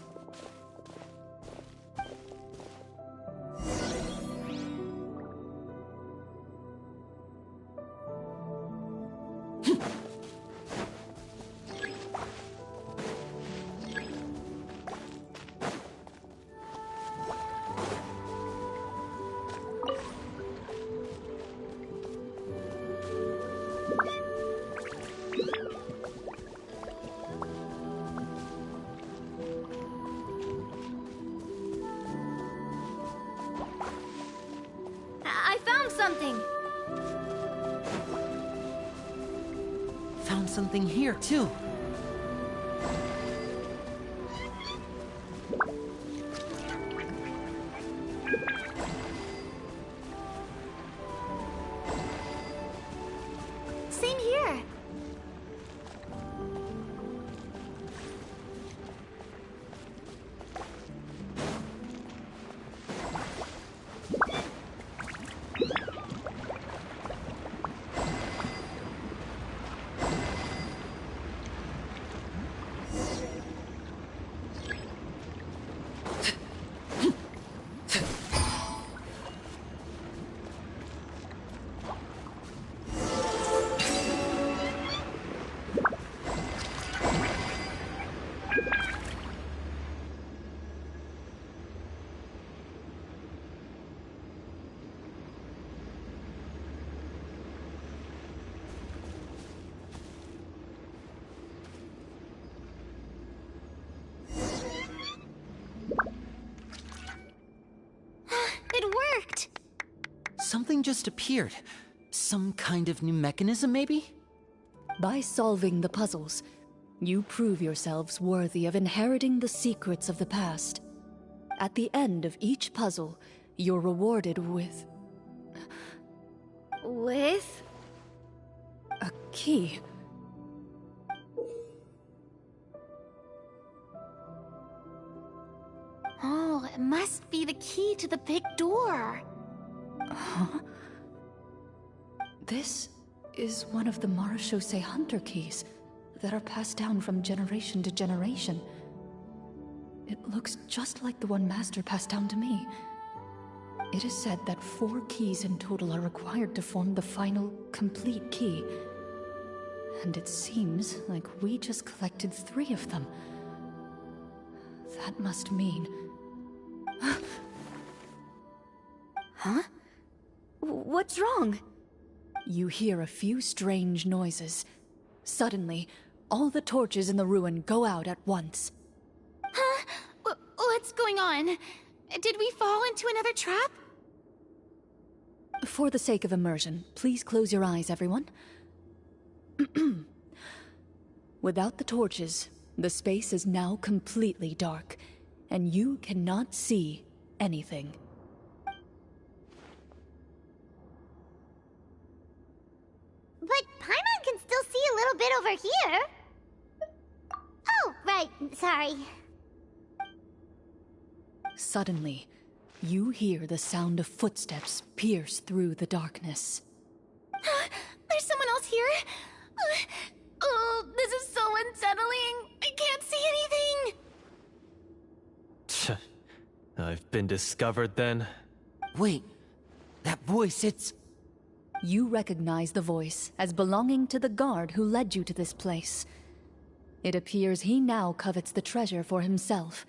I found something! Found something here, too. Same here. something just appeared. Some kind of new mechanism, maybe? By solving the puzzles, you prove yourselves worthy of inheriting the secrets of the past. At the end of each puzzle, you're rewarded with... With? a key. Oh, it must be the key to the big door. Huh? This is one of the Marechaussee Hunter keys that are passed down from generation to generation. It looks just like the one Master passed down to me. It is said that 4 keys in total are required to form the final, complete key. And it seems like we just collected 3 of them. That must mean... Huh? What's wrong? You hear a few strange noises. Suddenly, all the torches in the ruin go out at once. Huh? What's going on? Did we fall into another trap? For the sake of immersion, please close your eyes, everyone. Without the torches, the space is now completely dark, and you cannot see anything. But Paimon can still see a little bit over here. Oh, right, sorry. Suddenly, you hear the sound of footsteps pierce through the darkness. There's someone else here? Oh, this is so unsettling. I can't see anything. I've been discovered then. Wait, that voice, it's... You recognize the voice as belonging to the guard who led you to this place. It appears he now covets the treasure for himself,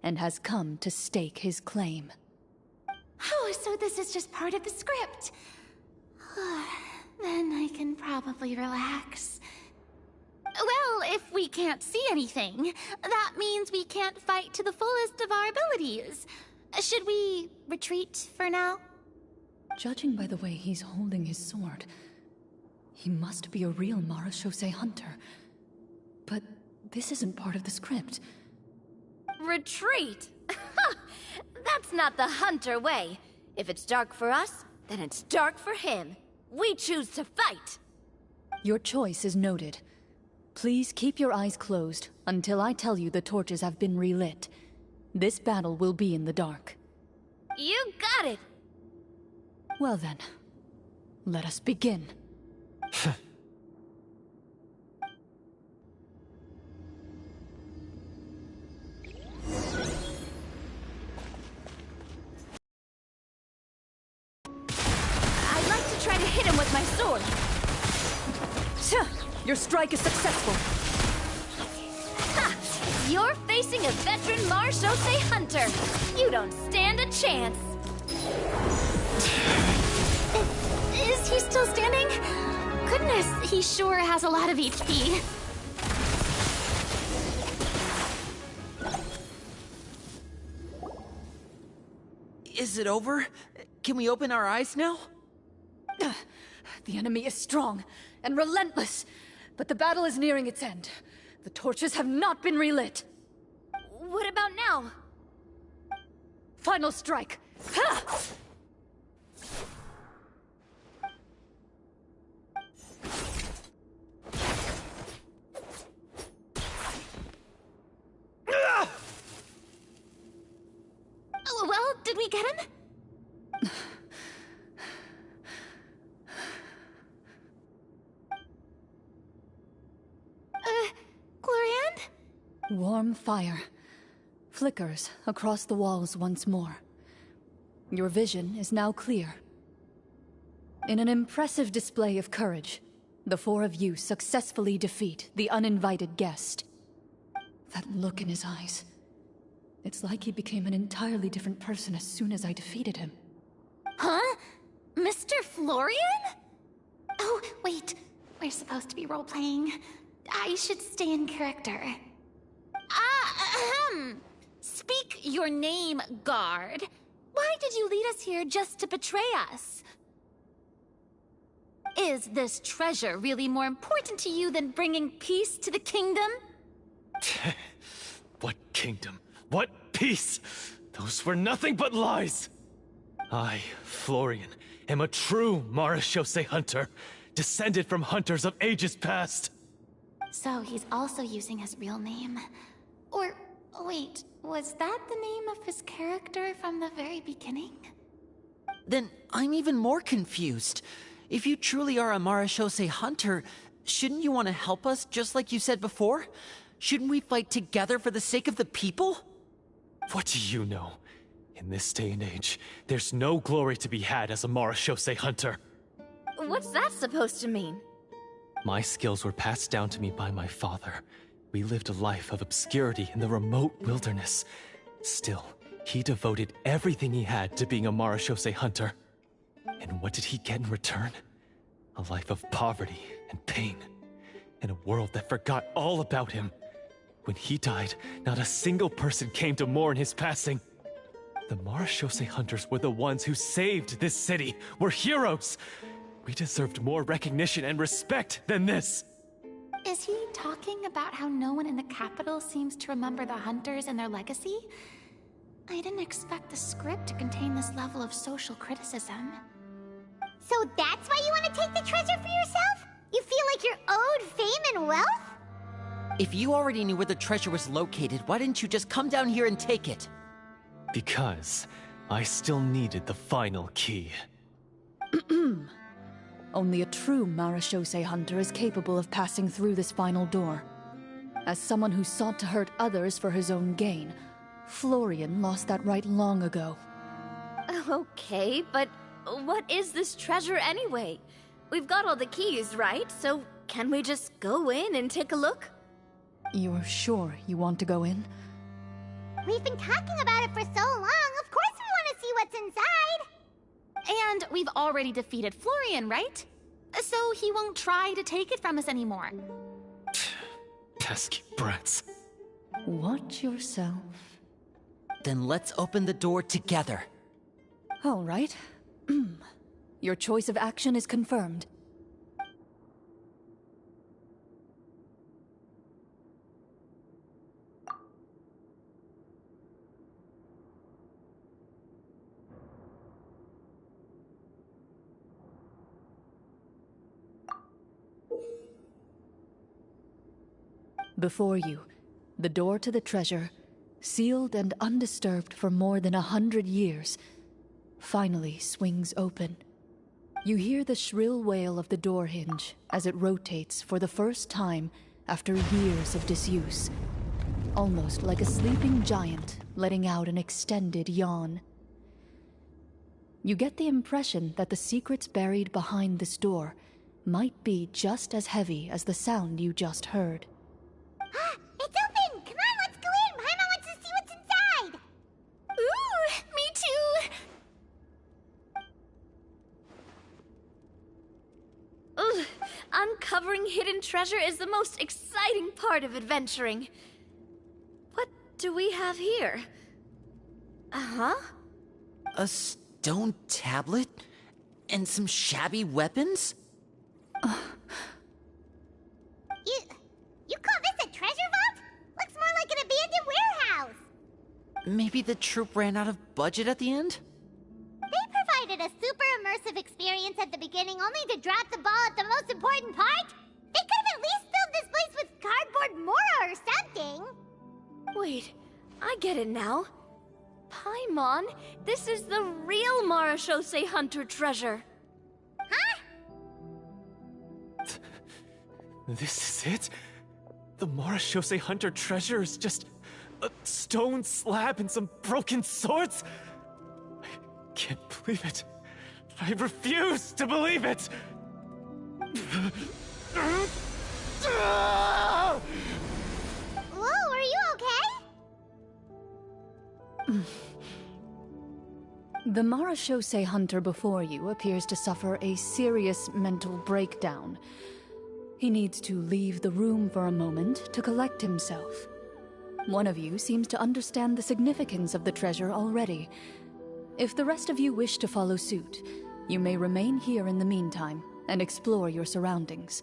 and has come to stake his claim. Oh, so this is just part of the script. Then I can probably relax. Well, if we can't see anything, that means we can't fight to the fullest of our abilities. Should we retreat for now? Judging by the way he's holding his sword, he must be a real Marechaussee hunter. But this isn't part of the script. Retreat? That's not the hunter way. If it's dark for us, then it's dark for him. We choose to fight. Your choice is noted. Please keep your eyes closed until I tell you the torches have been relit. This battle will be in the dark. You got it! Well then, let us begin. I'd like to try to hit him with my sword. Your strike is successful. Ha! You're facing a veteran Marechaussee hunter. You don't stand a chance. Is he still standing? Goodness, he sure has a lot of HP. Is it over? Can we open our eyes now? The enemy is strong and relentless, but the battle is nearing its end. The torches have not been relit. What about now? Final strike. Ha! Oh, well, did we get him? Glorian? Warm fire flickers across the walls once more. Your vision is now clear. In an impressive display of courage, the 4 of you successfully defeat the uninvited guest. That look in his eyes. It's like he became an entirely different person as soon as I defeated him. Huh? Mr. Florian? Oh, wait. We're supposed to be role-playing. I should stay in character. Speak your name, guard. Why did you lead us here just to betray us? is this treasure really more important to you than bringing peace to the kingdom? What kingdom? What peace? Those were nothing but lies! I, Florian, am a true Marechaussee hunter, descended from hunters of ages past. So he's also using his real name. Or, wait, was that the name of his character from the very beginning? Then I'm even more confused. If you truly are a Marechaussee hunter, shouldn't you want to help us just like you said before? Shouldn't we fight together for the sake of the people? What do you know? In this day and age, there's no glory to be had as a Marechaussee hunter. What's that supposed to mean? My skills were passed down to me by my father. We lived a life of obscurity in the remote wilderness. Still, he devoted everything he had to being a Marechaussee hunter. And what did he get in return? A life of poverty and pain. In a world that forgot all about him. When he died, not a single person came to mourn his passing. The Marechaussee hunters were the ones who saved this city. We're heroes! We deserved more recognition and respect than this! Is he talking about how no one in the capital seems to remember the hunters and their legacy? I didn't expect the script to contain this level of social criticism. So that's why you want to take the treasure for yourself? You feel like you're owed fame and wealth? If you already knew where the treasure was located, why didn't you just come down here and take it? Because I still needed the final key. Only a true Marechaussee hunter is capable of passing through this final door. As someone who sought to hurt others for his own gain, Florian lost that right long ago. Okay, but what is this treasure anyway? We've got all the keys, right? So can we just go in and take a look? You're sure you want to go in? We've been talking about it for so long. Of course we want to see what's inside. And we've already defeated Florian, right? So he won't try to take it from us anymore. Pesky brats. Watch yourself. Then let's open the door together. All right. Your choice of action is confirmed. Before you, the door to the treasure, sealed and undisturbed for more than 100 years, finally swings open. You hear the shrill wail of the door hinge as it rotates for the first time after years of disuse, almost like a sleeping giant letting out an extended yawn. You get the impression that the secrets buried behind this door might be just as heavy as the sound you just heard. It's open! Come on, let's go in! Paimon wants to see what's inside! Ooh, me too! Ugh, uncovering hidden treasure is the most exciting part of adventuring. What do we have here? Uh-huh. A stone tablet? And some shabby weapons? You call this a treasure vault? Looks more like an abandoned warehouse. Maybe the troupe ran out of budget at the end? They provided a super immersive experience at the beginning only to drop the ball at the most important part. They could have at least filled this place with cardboard mora or something. Wait, I get it now. Paimon, this is the real Marechaussee hunter treasure. Huh? This is it? The Marechaussee hunter treasure is just a stone slab and some broken swords? I can't believe it. I refuse to believe it! Whoa, are you okay? The Marechaussee hunter before you appears to suffer a serious mental breakdown. He needs to leave the room for a moment to collect himself. One of you seems to understand the significance of the treasure already. If the rest of you wish to follow suit, you may remain here in the meantime, and explore your surroundings.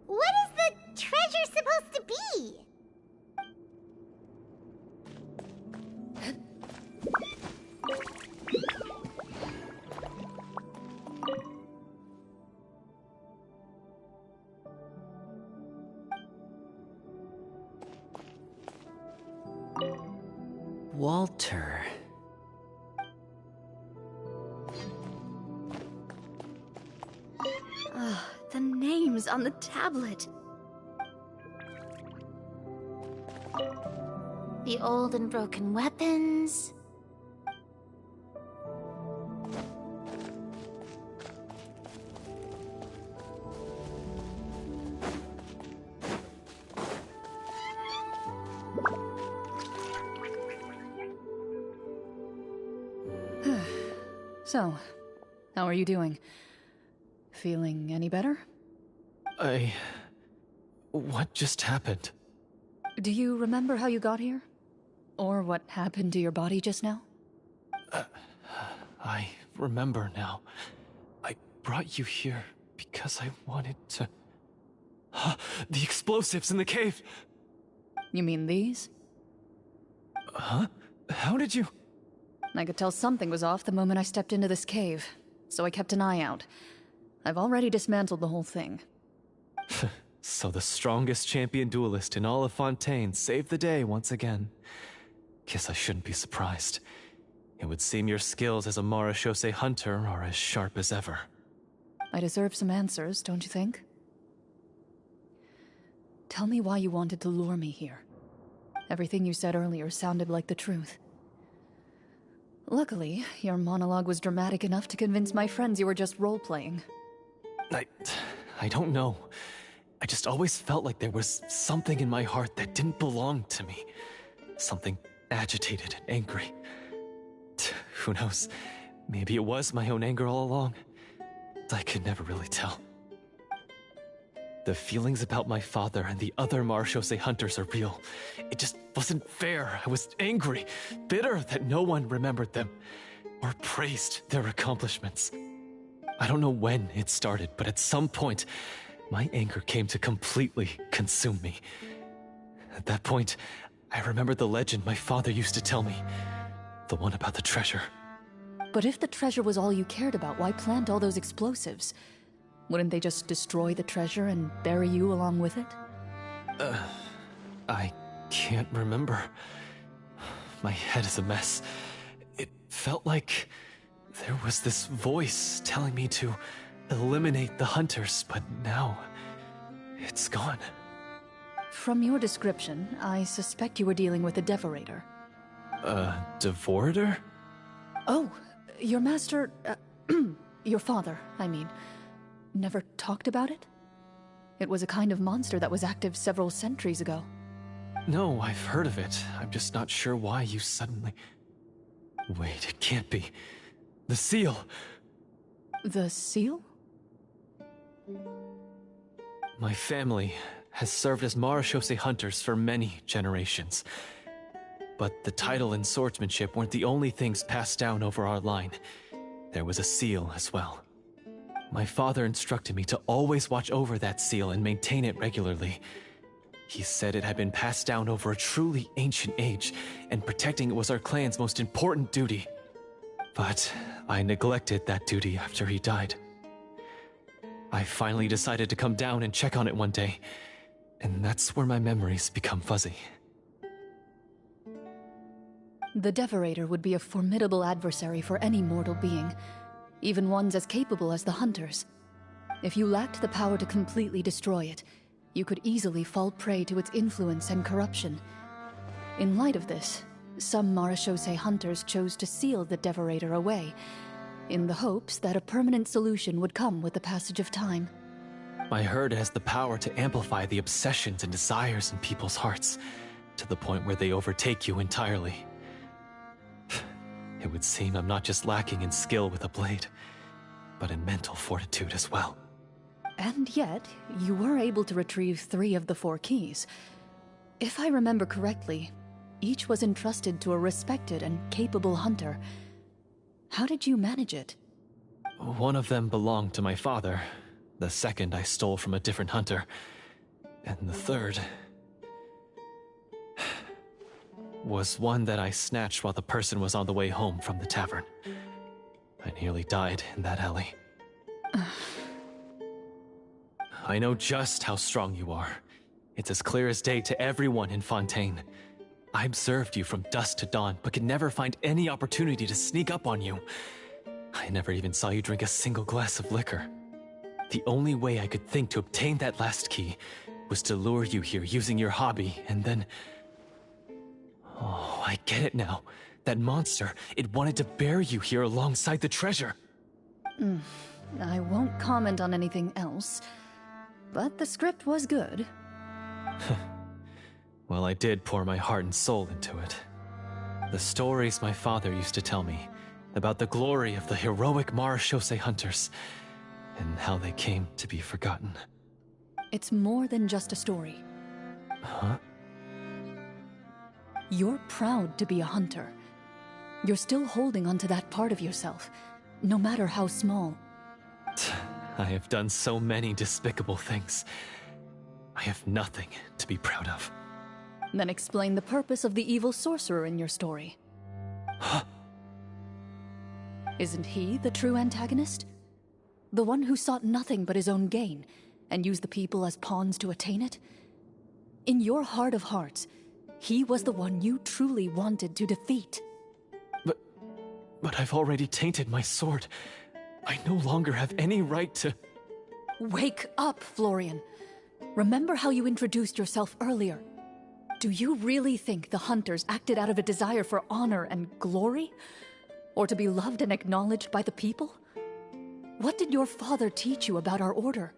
What is the treasure supposed to be? Walter. The names on the tablet. The old and broken weapons. So, how are you doing? Feeling any better? What just happened? Do you remember how you got here? Or what happened to your body just now? I remember now. I brought you here because I wanted to... The explosives in the cave! You mean these? Huh? How did you... I could tell something was off the moment I stepped into this cave, so I kept an eye out. I've already dismantled the whole thing. So the strongest champion duelist in all of Fontaine saved the day once again. Guess I shouldn't be surprised. It would seem your skills as a Marechaussee hunter are as sharp as ever. I deserve some answers, don't you think? Tell me why you wanted to lure me here. Everything you said earlier sounded like the truth. Luckily, your monologue was dramatic enough to convince my friends you were just role-playing. I don't know. I just always felt like there was something in my heart that didn't belong to me. Something agitated and angry. Who knows? Maybe it was my own anger all along. I could never really tell. The feelings about my father and the other Marechaussee hunters are real. It just wasn't fair. I was angry, bitter that no one remembered them or praised their accomplishments. I don't know when it started, but at some point, my anger came to completely consume me. At that point, I remembered the legend my father used to tell me. The one about the treasure. But if the treasure was all you cared about, why plant all those explosives? Wouldn't they just destroy the treasure and bury you along with it? I can't remember. My head is a mess. It felt like there was this voice telling me to eliminate the hunters, but now it's gone. From your description, I suspect you were dealing with a Devorator. Devorator? Oh, your master... your father, I mean... never talked about it? It was a kind of monster that was active several centuries ago. No, I've heard of it. I'm just not sure why you suddenly... Wait, it can't be. The seal! The seal? My family has served as Marechaussee hunters for many generations. But the title and swordsmanship weren't the only things passed down over our line. There was a seal as well. My father instructed me to always watch over that seal and maintain it regularly. He said it had been passed down over a truly ancient age, and protecting it was our clan's most important duty. But I neglected that duty after he died. I finally decided to come down and check on it one day, and that's where my memories become fuzzy. The Devorator would be a formidable adversary for any mortal being, even ones as capable as the Hunters. If you lacked the power to completely destroy it, you could easily fall prey to its influence and corruption. In light of this, some Marechaussee Hunters chose to seal the Devorator away, in the hopes that a permanent solution would come with the passage of time. I heard it has the power to amplify the obsessions and desires in people's hearts, to the point where they overtake you entirely. It would seem I'm not just lacking in skill with a blade, but in mental fortitude as well. And yet, you were able to retrieve 3 of the 4 keys. If I remember correctly, each was entrusted to a respected and capable hunter. How did you manage it? One of them belonged to my father. The second I stole from a different hunter. And the third was one that I snatched while the person was on the way home from the tavern. I nearly died in that alley. I know just how strong you are. It's as clear as day to everyone in Fontaine. I observed you from dusk to dawn, but could never find any opportunity to sneak up on you. I never even saw you drink a single glass of liquor. The only way I could think to obtain that last key was to lure you here using your hobby, and then... Oh, I get it now. That monster, it wanted to bury you here alongside the treasure. I won't comment on anything else, but the script was good. Well, I did pour my heart and soul into it. The stories my father used to tell me about the glory of the heroic Marechaussee hunters and how they came to be forgotten. It's more than just a story. Huh? You're proud to be a hunter. You're still holding onto that part of yourself, no matter how small. I have done so many despicable things. I have nothing to be proud of. Then explain the purpose of the evil sorcerer in your story. Huh? Isn't he the true antagonist? The one who sought nothing but his own gain, and used the people as pawns to attain it? In your heart of hearts, he was the one you truly wanted to defeat. But I've already tainted my sword. I no longer have any right to... Wake up, Florian. Remember how you introduced yourself earlier. Do you really think the hunters acted out of a desire for honor and glory? Or to be loved and acknowledged by the people? What did your father teach you about our order?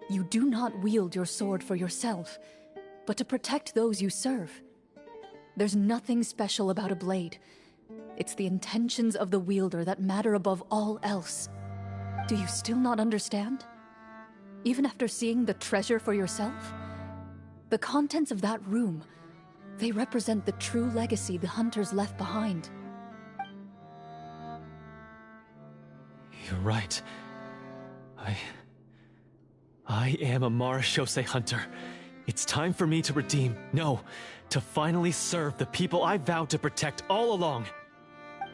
You do not wield your sword for yourself, but to protect those you serve. There's nothing special about a blade. It's the intentions of the wielder that matter above all else. Do you still not understand? Even after seeing the treasure for yourself? The contents of that room, they represent the true legacy the hunters left behind. You're right. I am a Marechaussee hunter. It's time for me to redeem, no, to finally serve the people I vowed to protect all along.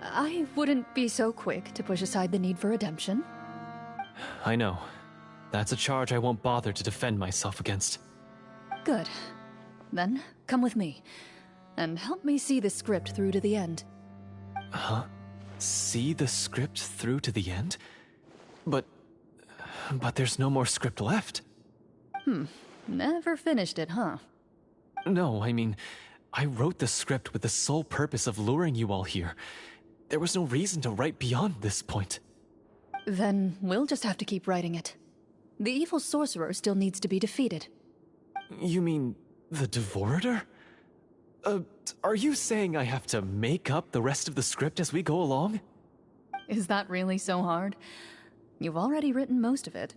I wouldn't be so quick to push aside the need for redemption. I know. That's a charge I won't bother to defend myself against. Good. Then, come with me, and help me see the script through to the end. Huh? See the script through to the end? But there's no more script left. Never finished it, huh? No, I mean, I wrote the script with the sole purpose of luring you all here. There was no reason to write beyond this point. Then we'll just have to keep writing it. The evil sorcerer still needs to be defeated. You mean the Devorator? Are you saying I have to make up the rest of the script as we go along? Is that really so hard? You've already written most of it.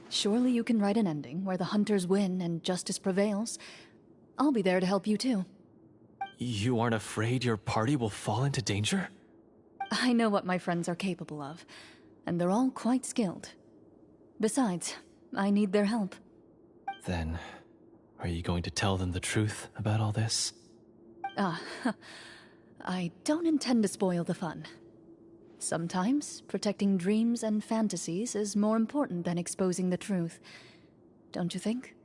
Surely you can write an ending where the hunters win and justice prevails. I'll be there to help you too. You aren't afraid your party will fall into danger? I know what my friends are capable of, and they're all quite skilled. Besides, I need their help. Then, are you going to tell them the truth about all this? I don't intend to spoil the fun. Sometimes, protecting dreams and fantasies is more important than exposing the truth. Don't you think?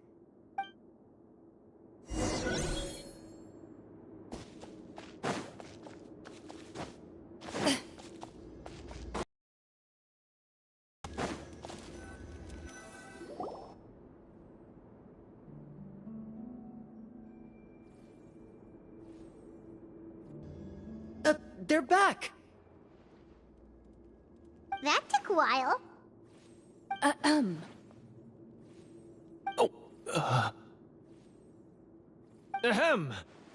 They're back! That took a while. Ahem!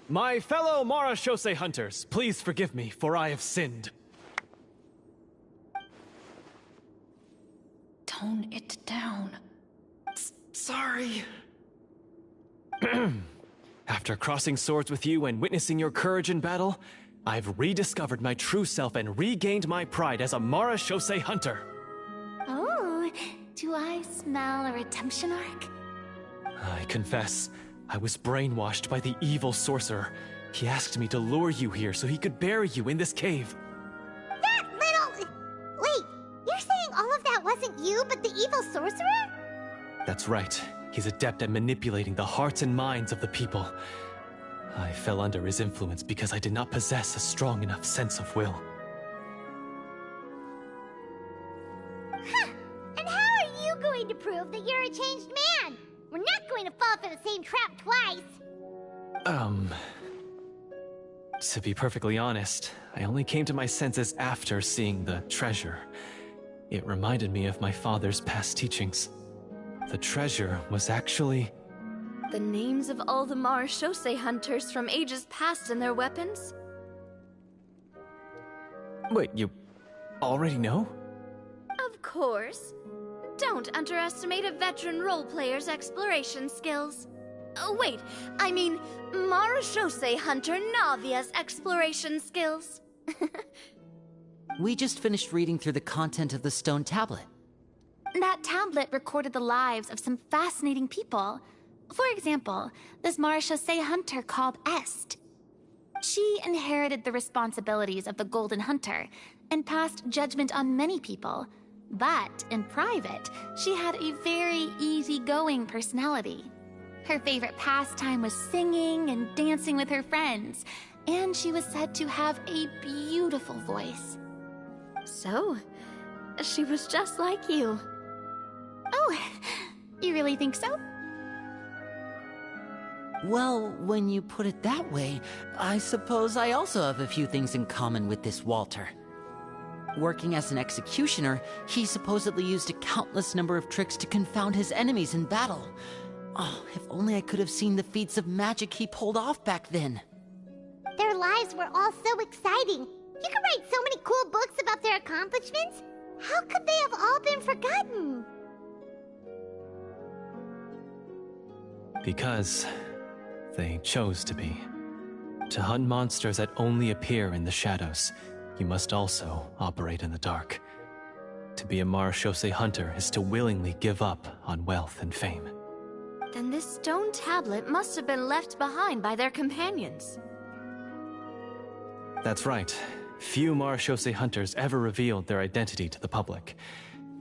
My fellow Marashose hunters, please forgive me, for I have sinned. Tone it down. Sorry. After crossing swords with you and witnessing your courage in battle, I've rediscovered my true self and regained my pride as a Marashose hunter. Oh, do I smell a redemption arc? I confess, I was brainwashed by the evil sorcerer. He asked me to lure you here so he could bury you in this cave. That little... Wait, you're saying all of that wasn't you, but the evil sorcerer? That's right. He's adept at manipulating the hearts and minds of the people. I fell under his influence because I did not possess a strong enough sense of will. Huh! And how are you going to prove that you're a changed man? We're not going to fall for the same trap twice. To be perfectly honest, I only came to my senses after seeing the treasure. It reminded me of my father's past teachings. The treasure was actually... The names of all the Marashose hunters from ages past and their weapons? Wait, you already know? Of course. Don't underestimate a veteran role-player's exploration skills. Oh, wait, I mean Marashose hunter Navia's exploration skills. We just finished reading through the content of the stone tablet. That tablet recorded the lives of some fascinating people. For example, this Marashose hunter called Est. She inherited the responsibilities of the Golden Hunter and passed judgment on many people. But in private, she had a very easygoing personality. Her favorite pastime was singing and dancing with her friends, and she was said to have a beautiful voice. So, she was just like you. Oh, you really think so? Well, when you put it that way, I suppose I also have a few things in common with this Walter. Working as an executioner, he supposedly used a countless number of tricks to confound his enemies in battle. Oh, if only I could have seen the feats of magic he pulled off back then. Their lives were all so exciting. You could write so many cool books about their accomplishments. How could they have all been forgotten? Because they chose to be. To hunt monsters that only appear in the shadows, you must also operate in the dark. To be a Marashose hunter is to willingly give up on wealth and fame. Then this stone tablet must have been left behind by their companions. That's right. Few Marashose hunters ever revealed their identity to the public.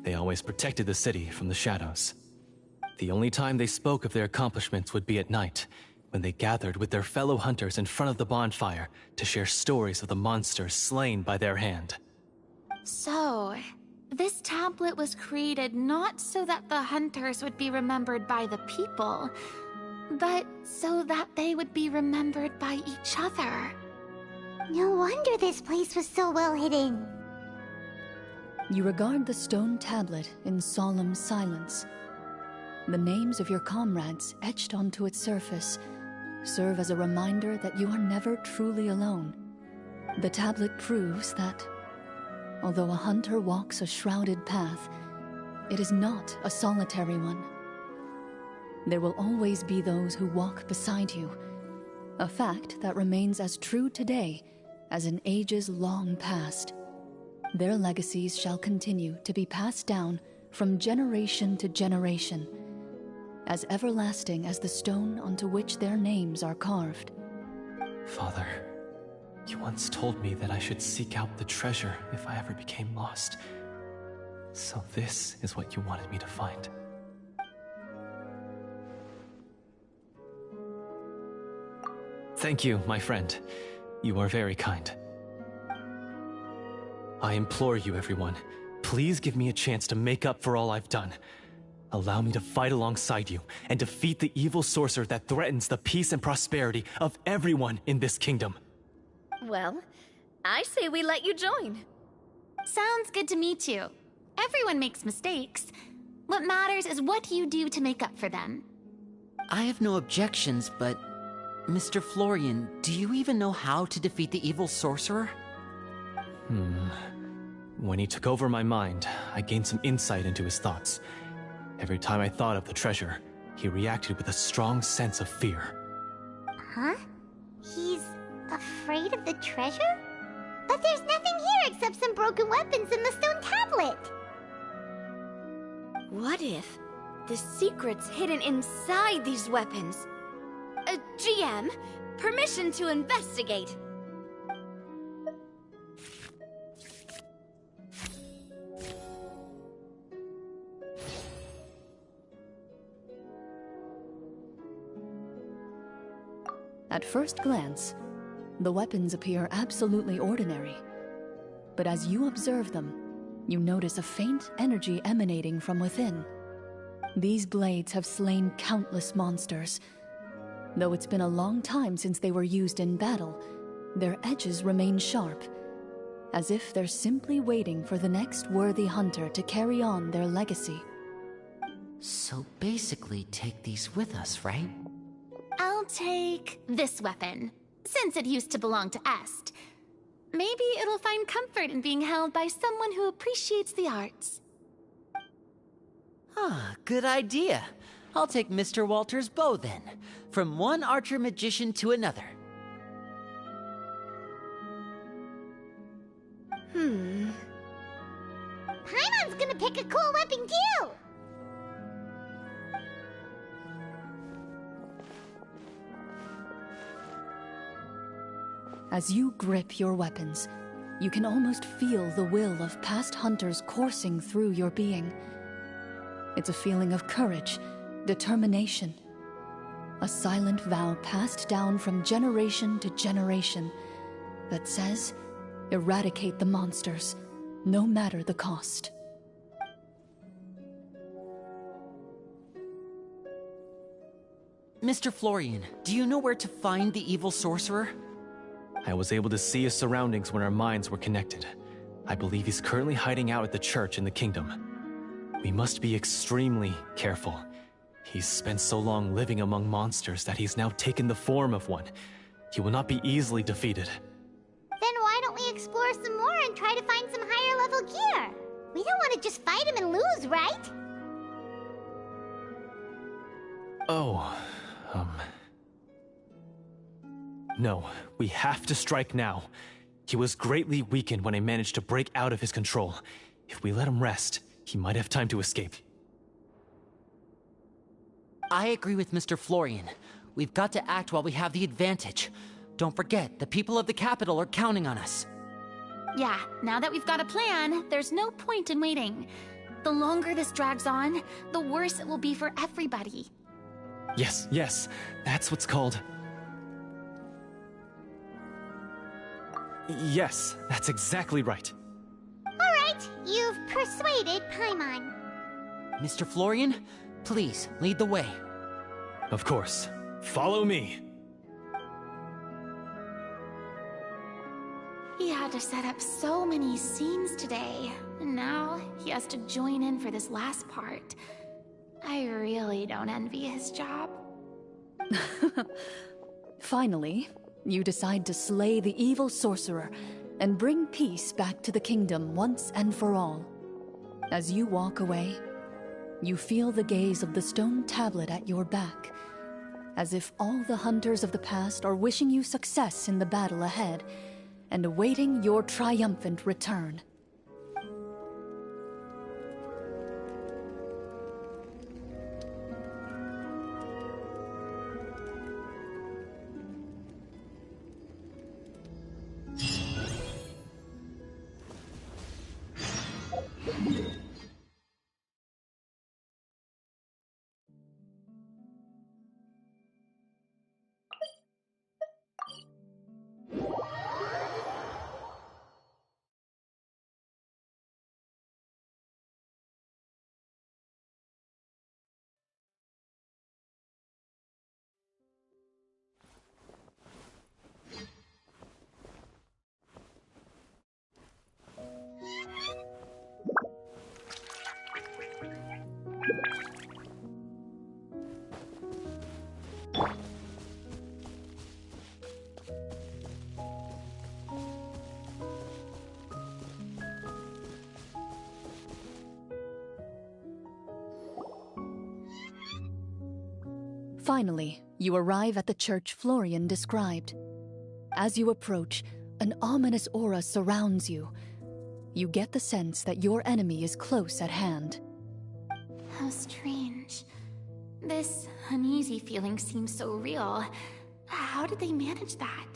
They always protected the city from the shadows. The only time they spoke of their accomplishments would be at night, when they gathered with their fellow hunters in front of the bonfire to share stories of the monsters slain by their hand. So, this tablet was created not so that the hunters would be remembered by the people, but so that they would be remembered by each other. No wonder this place was so well hidden. You regard the stone tablet in solemn silence. The names of your comrades etched onto its surface serve as a reminder that you are never truly alone. The tablet proves that, although a hunter walks a shrouded path, it is not a solitary one. There will always be those who walk beside you, a fact that remains as true today as in ages long past. Their legacies shall continue to be passed down from generation to generation, as everlasting as the stone onto which their names are carved. Father, you once told me that I should seek out the treasure if I ever became lost. So this is what you wanted me to find. Thank you, my friend. You are very kind. I implore you, everyone, please give me a chance to make up for all I've done. Allow me to fight alongside you and defeat the evil sorcerer that threatens the peace and prosperity of everyone in this kingdom. Well, I say we let you join. Sounds good to me too. Everyone makes mistakes. What matters is what you do to make up for them. I have no objections, but... Mr. Florian, do you even know how to defeat the evil sorcerer? When he took over my mind, I gained some insight into his thoughts. Every time I thought of the treasure, he reacted with a strong sense of fear. Huh? He's afraid of the treasure? But there's nothing here except some broken weapons and the stone tablet! What if the secret's hidden inside these weapons? GM, permission to investigate. At first glance, the weapons appear absolutely ordinary. But as you observe them, you notice a faint energy emanating from within. These blades have slain countless monsters. Though it's been a long time since they were used in battle, their edges remain sharp, as if they're simply waiting for the next worthy hunter to carry on their legacy. So basically take these with us, right? I'll take this weapon, since it used to belong to Est. Maybe it'll find comfort in being held by someone who appreciates the arts. Ah, good idea. I'll take Mr. Walter's bow then. From one archer-magician to another. Paimon's gonna pick a cool weapon too! As you grip your weapons, you can almost feel the will of past hunters coursing through your being. It's a feeling of courage, determination. A silent vow passed down from generation to generation that says, eradicate the monsters, no matter the cost. Mr. Florian, do you know where to find the evil sorcerer? I was able to see his surroundings when our minds were connected. I believe he's currently hiding out at the church in the kingdom. We must be extremely careful. He's spent so long living among monsters that he's now taken the form of one. He will not be easily defeated. Then why don't we explore some more and try to find some higher level gear? We don't want to just fight him and lose, right? No, we have to strike now. He was greatly weakened when I managed to break out of his control. If we let him rest, he might have time to escape. I agree with Mr. Florian. We've got to act while we have the advantage. Don't forget, the people of the capital are counting on us. Yeah, now that we've got a plan, there's no point in waiting. The longer this drags on, the worse it will be for everybody. Yes, that's what's called... Yes, that's exactly right. Alright, you've persuaded Paimon. Mr. Florian, please, lead the way. Of course. Follow me. He had to set up so many scenes today, and now he has to join in for this last part. I really don't envy his job. Finally, you decide to slay the evil sorcerer and bring peace back to the kingdom once and for all. As you walk away, you feel the gaze of the stone tablet at your back, as if all the hunters of the past are wishing you success in the battle ahead and awaiting your triumphant return. Finally, you arrive at the church Florian described. As you approach, an ominous aura surrounds you. You get the sense that your enemy is close at hand. How strange. This uneasy feeling seems so real. How did they manage that?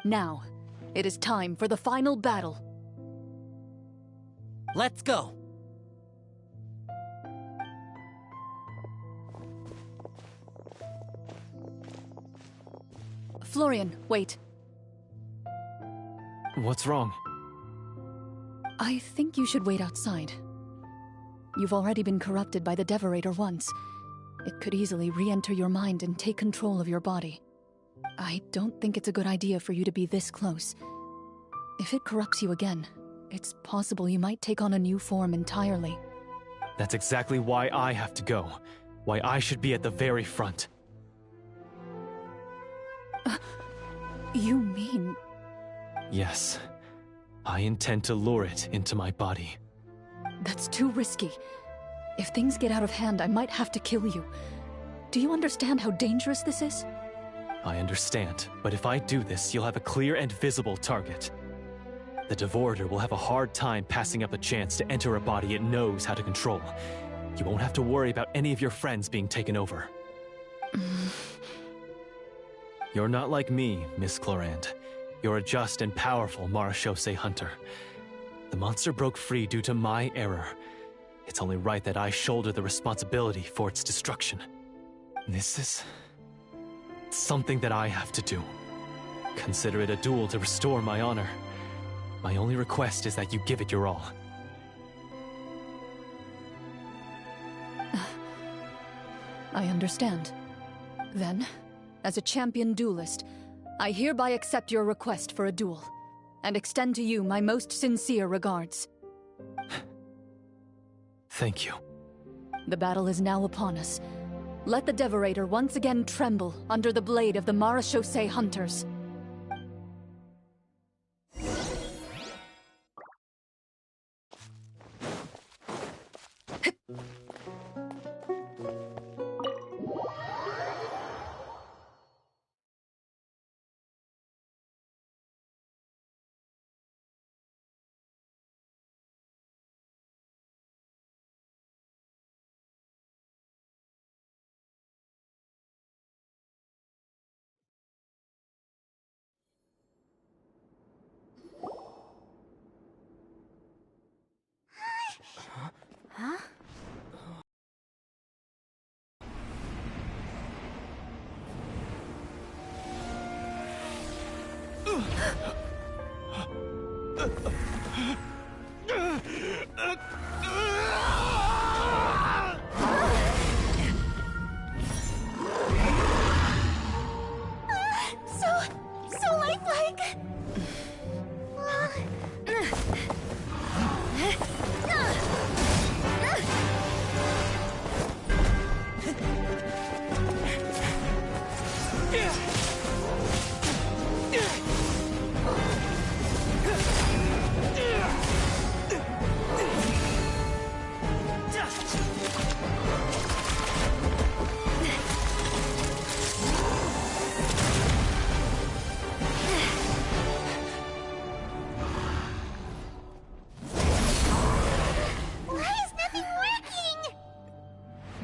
Now, it is time for the final battle. Let's go! Florian, wait. What's wrong? I think you should wait outside. You've already been corrupted by the Devorator once. It could easily re-enter your mind and take control of your body. I don't think it's a good idea for you to be this close. If it corrupts you again, it's possible you might take on a new form entirely. That's exactly why I have to go. Why I should be at the very front. You mean... Yes. I intend to lure it into my body. That's too risky. If things get out of hand, I might have to kill you. Do you understand how dangerous this is? I understand, but if I do this, you'll have a clear and visible target. The Devorator will have a hard time passing up the chance to enter a body it knows how to control. You won't have to worry about any of your friends being taken over. You're not like me, Miss Clorand. You're a just and powerful Marechaussee hunter. The monster broke free due to my error. It's only right that I shoulder the responsibility for its destruction. This is... something that I have to do. Consider it a duel to restore my honor. My only request is that you give it your all. I understand. Then, as a champion duelist, I hereby accept your request for a duel, and extend to you my most sincere regards. Thank you. The battle is now upon us. Let the Devorator once again tremble under the blade of the Marechaussee hunters. Huh? So lifelike!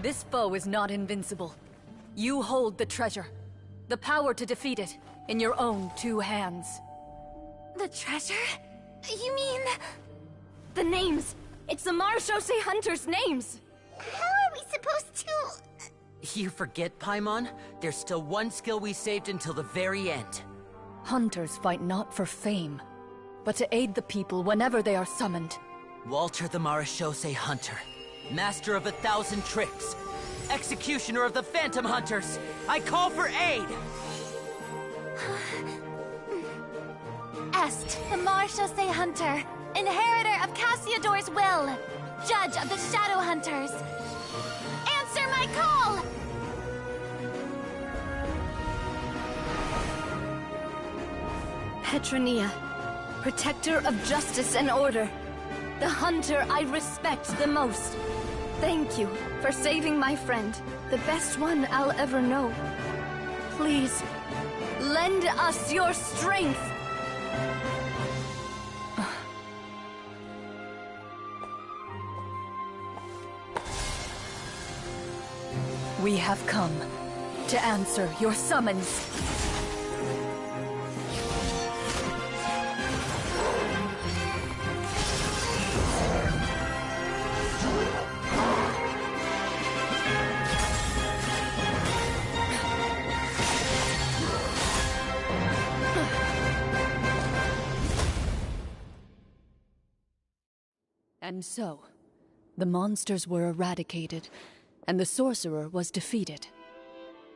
This foe is not invincible. You hold the treasure. The power to defeat it in your own 2 hands. The treasure? You mean... the names! It's the Marechaussee hunters' names! How are we supposed to... You forget, Paimon? There's still one skill we saved until the very end. Hunters fight not for fame, but to aid the people whenever they are summoned. Walter the Marechaussee Hunter, master of 1,000 tricks, executioner of the Phantom Hunters, I call for aid! Est, the Marechaussee Hunter, inheritor of Cassiodor's will, judge of the Shadow Hunters. Answer my call! Petronia, protector of justice and order. The hunter I respect the most. Thank you for saving my friend, the best one I'll ever know. Please, lend us your strength! We have come to answer your summons. And so, the monsters were eradicated, and the sorcerer was defeated.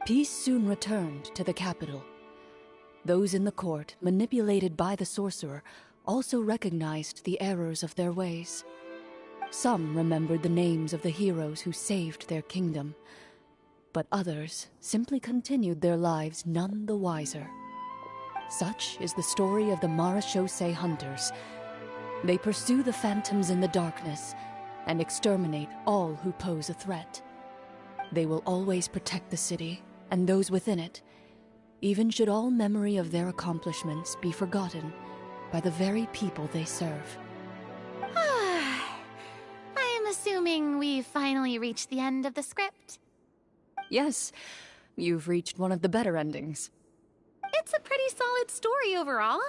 Peace soon returned to the capital. Those in the court, manipulated by the sorcerer, also recognized the errors of their ways. Some remembered the names of the heroes who saved their kingdom, but others simply continued their lives none the wiser. Such is the story of the Marechaussee Hunters. They pursue the phantoms in the darkness and exterminate all who pose a threat. They will always protect the city and those within it, even should all memory of their accomplishments be forgotten by the very people they serve. I am assuming we've finally reached the end of the script. Yes, you've reached one of the better endings. It's a pretty solid story overall.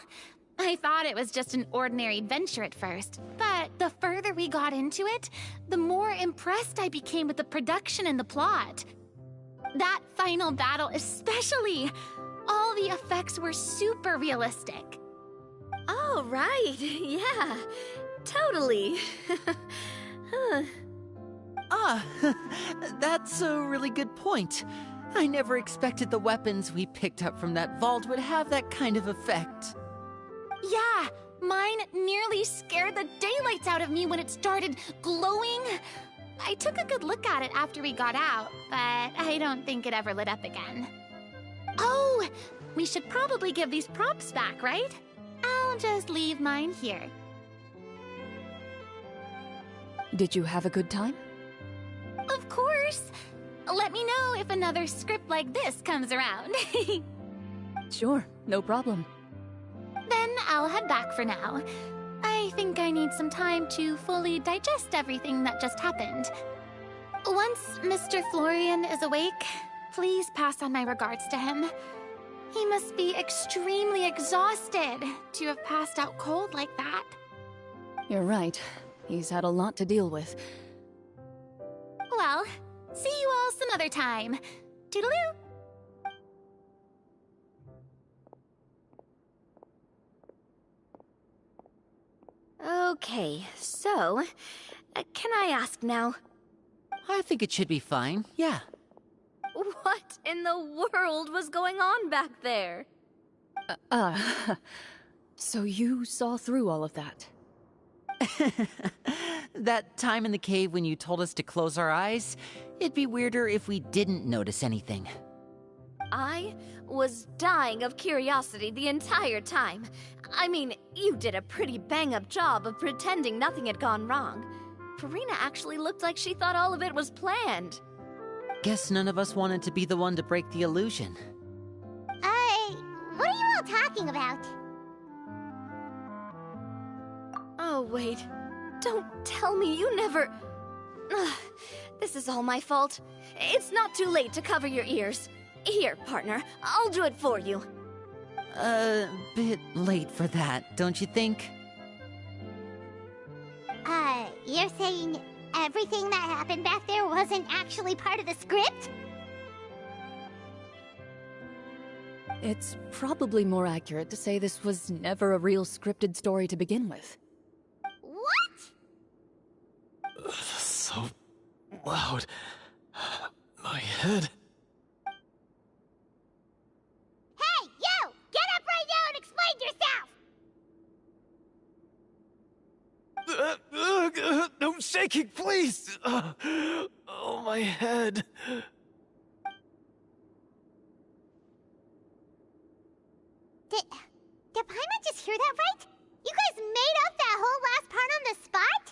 I thought it was just an ordinary adventure at first, but the further we got into it, the more impressed I became with the production and the plot. That final battle especially! All the effects were super realistic. Oh, right. Yeah, totally. That's a really good point. I never expected the weapons we picked up from that vault would have that kind of effect. Yeah, mine nearly scared the daylights out of me when it started glowing. I took a good look at it after we got out, but I don't think it ever lit up again. Oh, we should probably give these props back, right? I'll just leave mine here. Did you have a good time? Of course! Let me know if another script like this comes around. Sure, no problem. Then I'll head back for now. I think I need some time to fully digest everything that just happened. Once Mr. Florian is awake, please pass on my regards to him. He must be extremely exhausted to have passed out cold like that. You're right. He's had a lot to deal with. Well, see you all some other time. Toodaloo! Okay, so, can I ask now? I think it should be fine, yeah. What in the world was going on back there? So you saw through all of that? That time in the cave when you told us to close our eyes, it'd be weirder if we didn't notice anything. I was dying of curiosity the entire time. I mean, you did a pretty bang-up job of pretending nothing had gone wrong. Farina actually looked like she thought all of it was planned. Guess none of us wanted to be the one to break the illusion. What are you all talking about? Oh, wait. Don't tell me you never... Ugh, this is all my fault. It's not too late to cover your ears. Here, partner, I'll do it for you. Bit late for that, don't you think? You're saying everything that happened back there wasn't actually part of the script? It's probably more accurate to say this was never a real scripted story to begin with. What? So loud. My head. Hey, you! Get up right now and explain yourself! No shaking, please! Oh, my head. Did Paimon just hear that right? You guys made up that whole last part on the spot?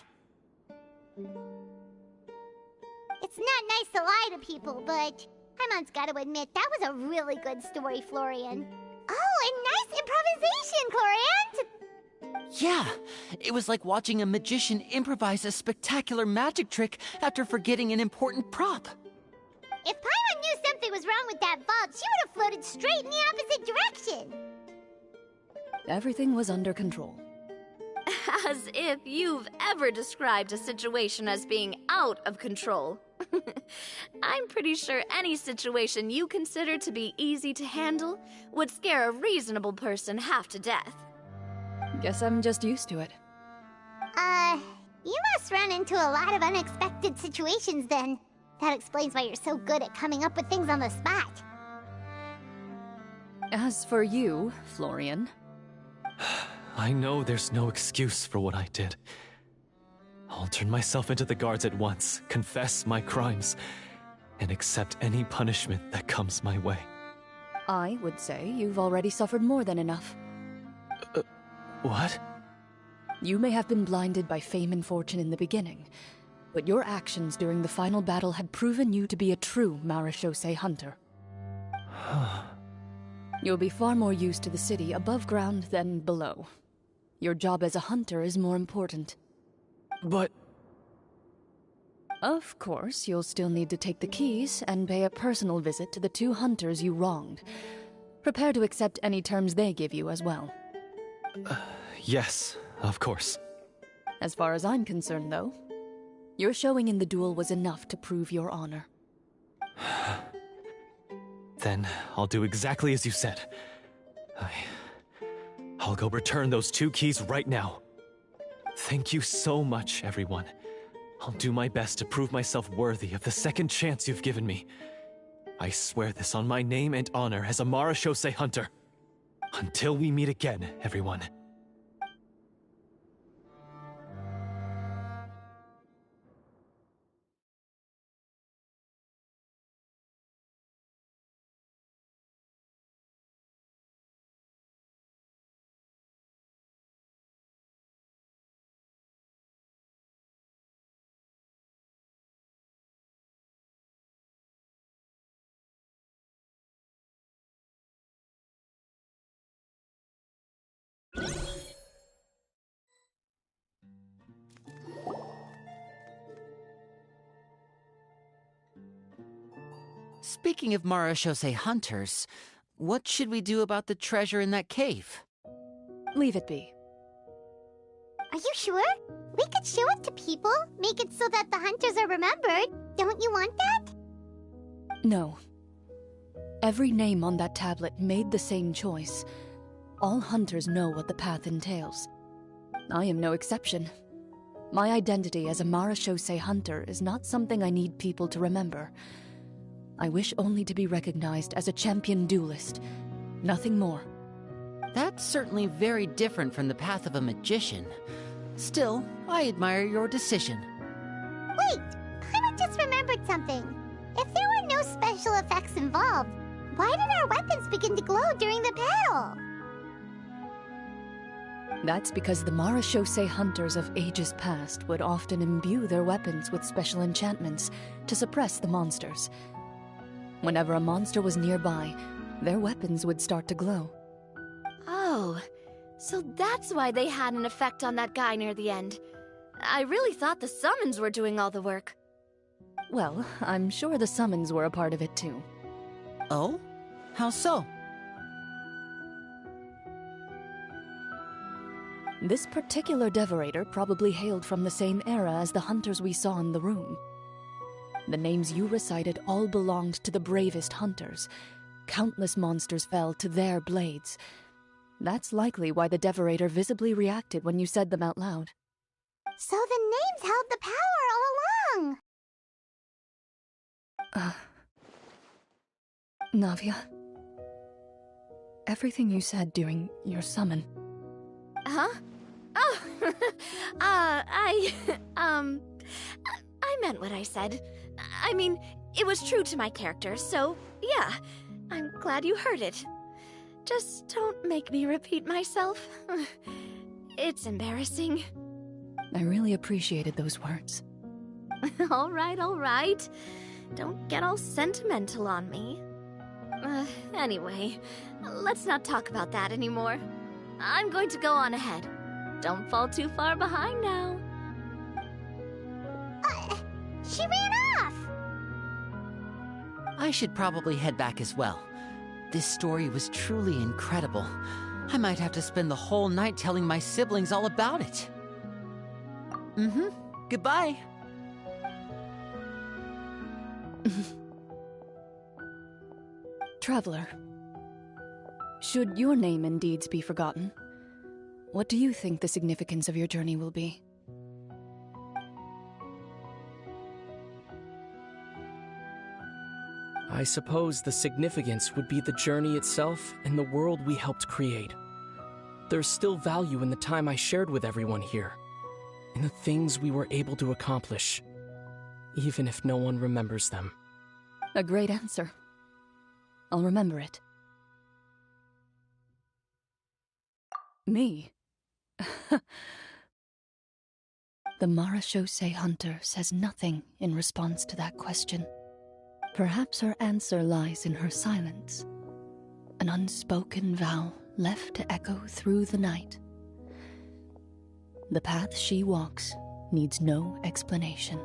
It's not nice to lie to people, but Paimon's gotta admit, that was a really good story, Florian. Oh, and nice improvisation, Florian! Yeah, it was like watching a magician improvise a spectacular magic trick after forgetting an important prop. If Paimon knew something was wrong with that vault, she would have floated straight in the opposite direction. Everything was under control. As if you've ever described a situation as being out of control. I'm pretty sure any situation you consider to be easy to handle would scare a reasonable person half to death. Guess I'm just used to it. You must run into a lot of unexpected situations then. That explains why you're so good at coming up with things on the spot. As for you, Florian... I know there's no excuse for what I did. I'll turn myself into the guards at once, confess my crimes, and accept any punishment that comes my way. I would say you've already suffered more than enough. What? You may have been blinded by fame and fortune in the beginning, but your actions during the final battle had proven you to be a true Marechaussee hunter. You'll be far more used to the city above ground than below. Your job as a hunter is more important. But... Of course, you'll still need to take the keys and pay a personal visit to the 2 hunters you wronged. Prepare to accept any terms they give you as well. Yes, of course. As far as I'm concerned, though, your showing in the duel was enough to prove your honor. Then I'll do exactly as you said. I'll go return those 2 keys right now. Thank you so much, everyone. I'll do my best to prove myself worthy of the second chance you've given me. I swear this on my name and honor as a Marechaussee hunter. Until we meet again, everyone. Speaking of Marechaussee hunters, what should we do about the treasure in that cave? Leave it be. Are you sure? We could show it to people, make it so that the hunters are remembered. Don't you want that? No. Every name on that tablet made the same choice. All hunters know what the path entails. I am no exception. My identity as a Marechaussee hunter is not something I need people to remember. I wish only to be recognized as a champion duelist. Nothing more. That's certainly very different from the path of a magician. Still, I admire your decision. Wait! Paimon just remembered something. If there were no special effects involved, why did our weapons begin to glow during the battle? That's because the Marechaussee hunters of ages past would often imbue their weapons with special enchantments to suppress the monsters. Whenever a monster was nearby, their weapons would start to glow. Oh, so that's why they had an effect on that guy near the end. I really thought the summons were doing all the work. Well, I'm sure the summons were a part of it too. Oh? How so? This particular devorator probably hailed from the same era as the hunters we saw in the room. The names you recited all belonged to the bravest hunters. Countless monsters fell to their blades. That's likely why the devorator visibly reacted when you said them out loud. So the names held the power all along! Navia. Everything you said during your summon. Huh? Oh, I meant what I said. I mean, it was true to my character, so yeah, I'm glad you heard it. Just don't make me repeat myself. It's embarrassing. I really appreciated those words. All right. Don't get all sentimental on me. Anyway, let's not talk about that anymore. I'm going to go on ahead. Don't fall too far behind now. She ran off! I should probably head back as well. This story was truly incredible. I might have to spend the whole night telling my siblings all about it. Goodbye. Traveler, should your name and deeds be forgotten, what do you think the significance of your journey will be? I suppose the significance would be the journey itself and the world we helped create. There's still value in the time I shared with everyone here, in the things we were able to accomplish, even if no one remembers them. A great answer. I'll remember it. Me? The Marachose hunter says nothing in response to that question. Perhaps her answer lies in her silence, an unspoken vow left to echo through the night. The path she walks needs no explanation.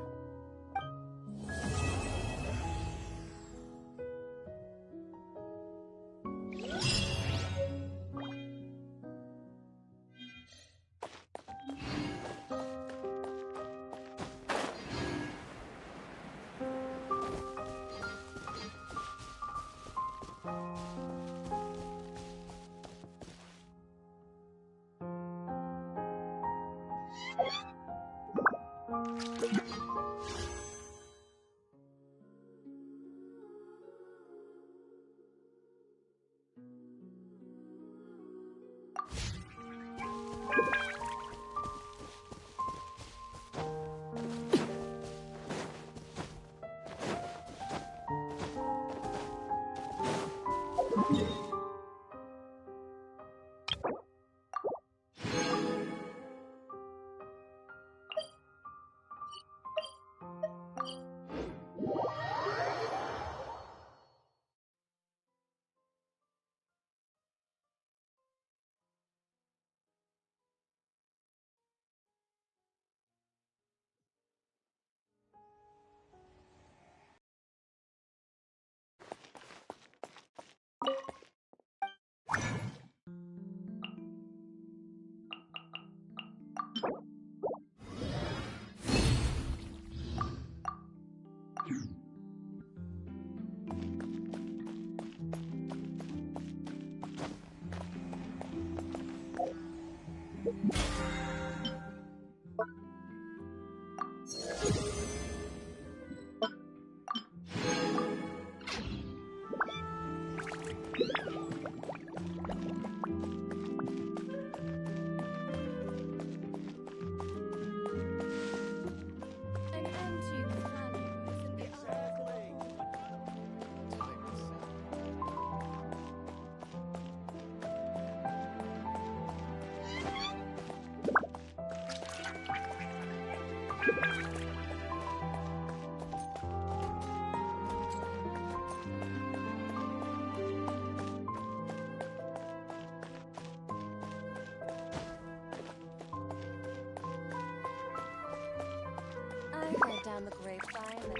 I heard down the grapevine that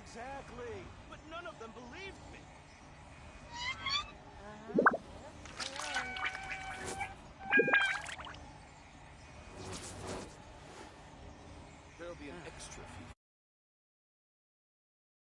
Exactly. But none of them believed me.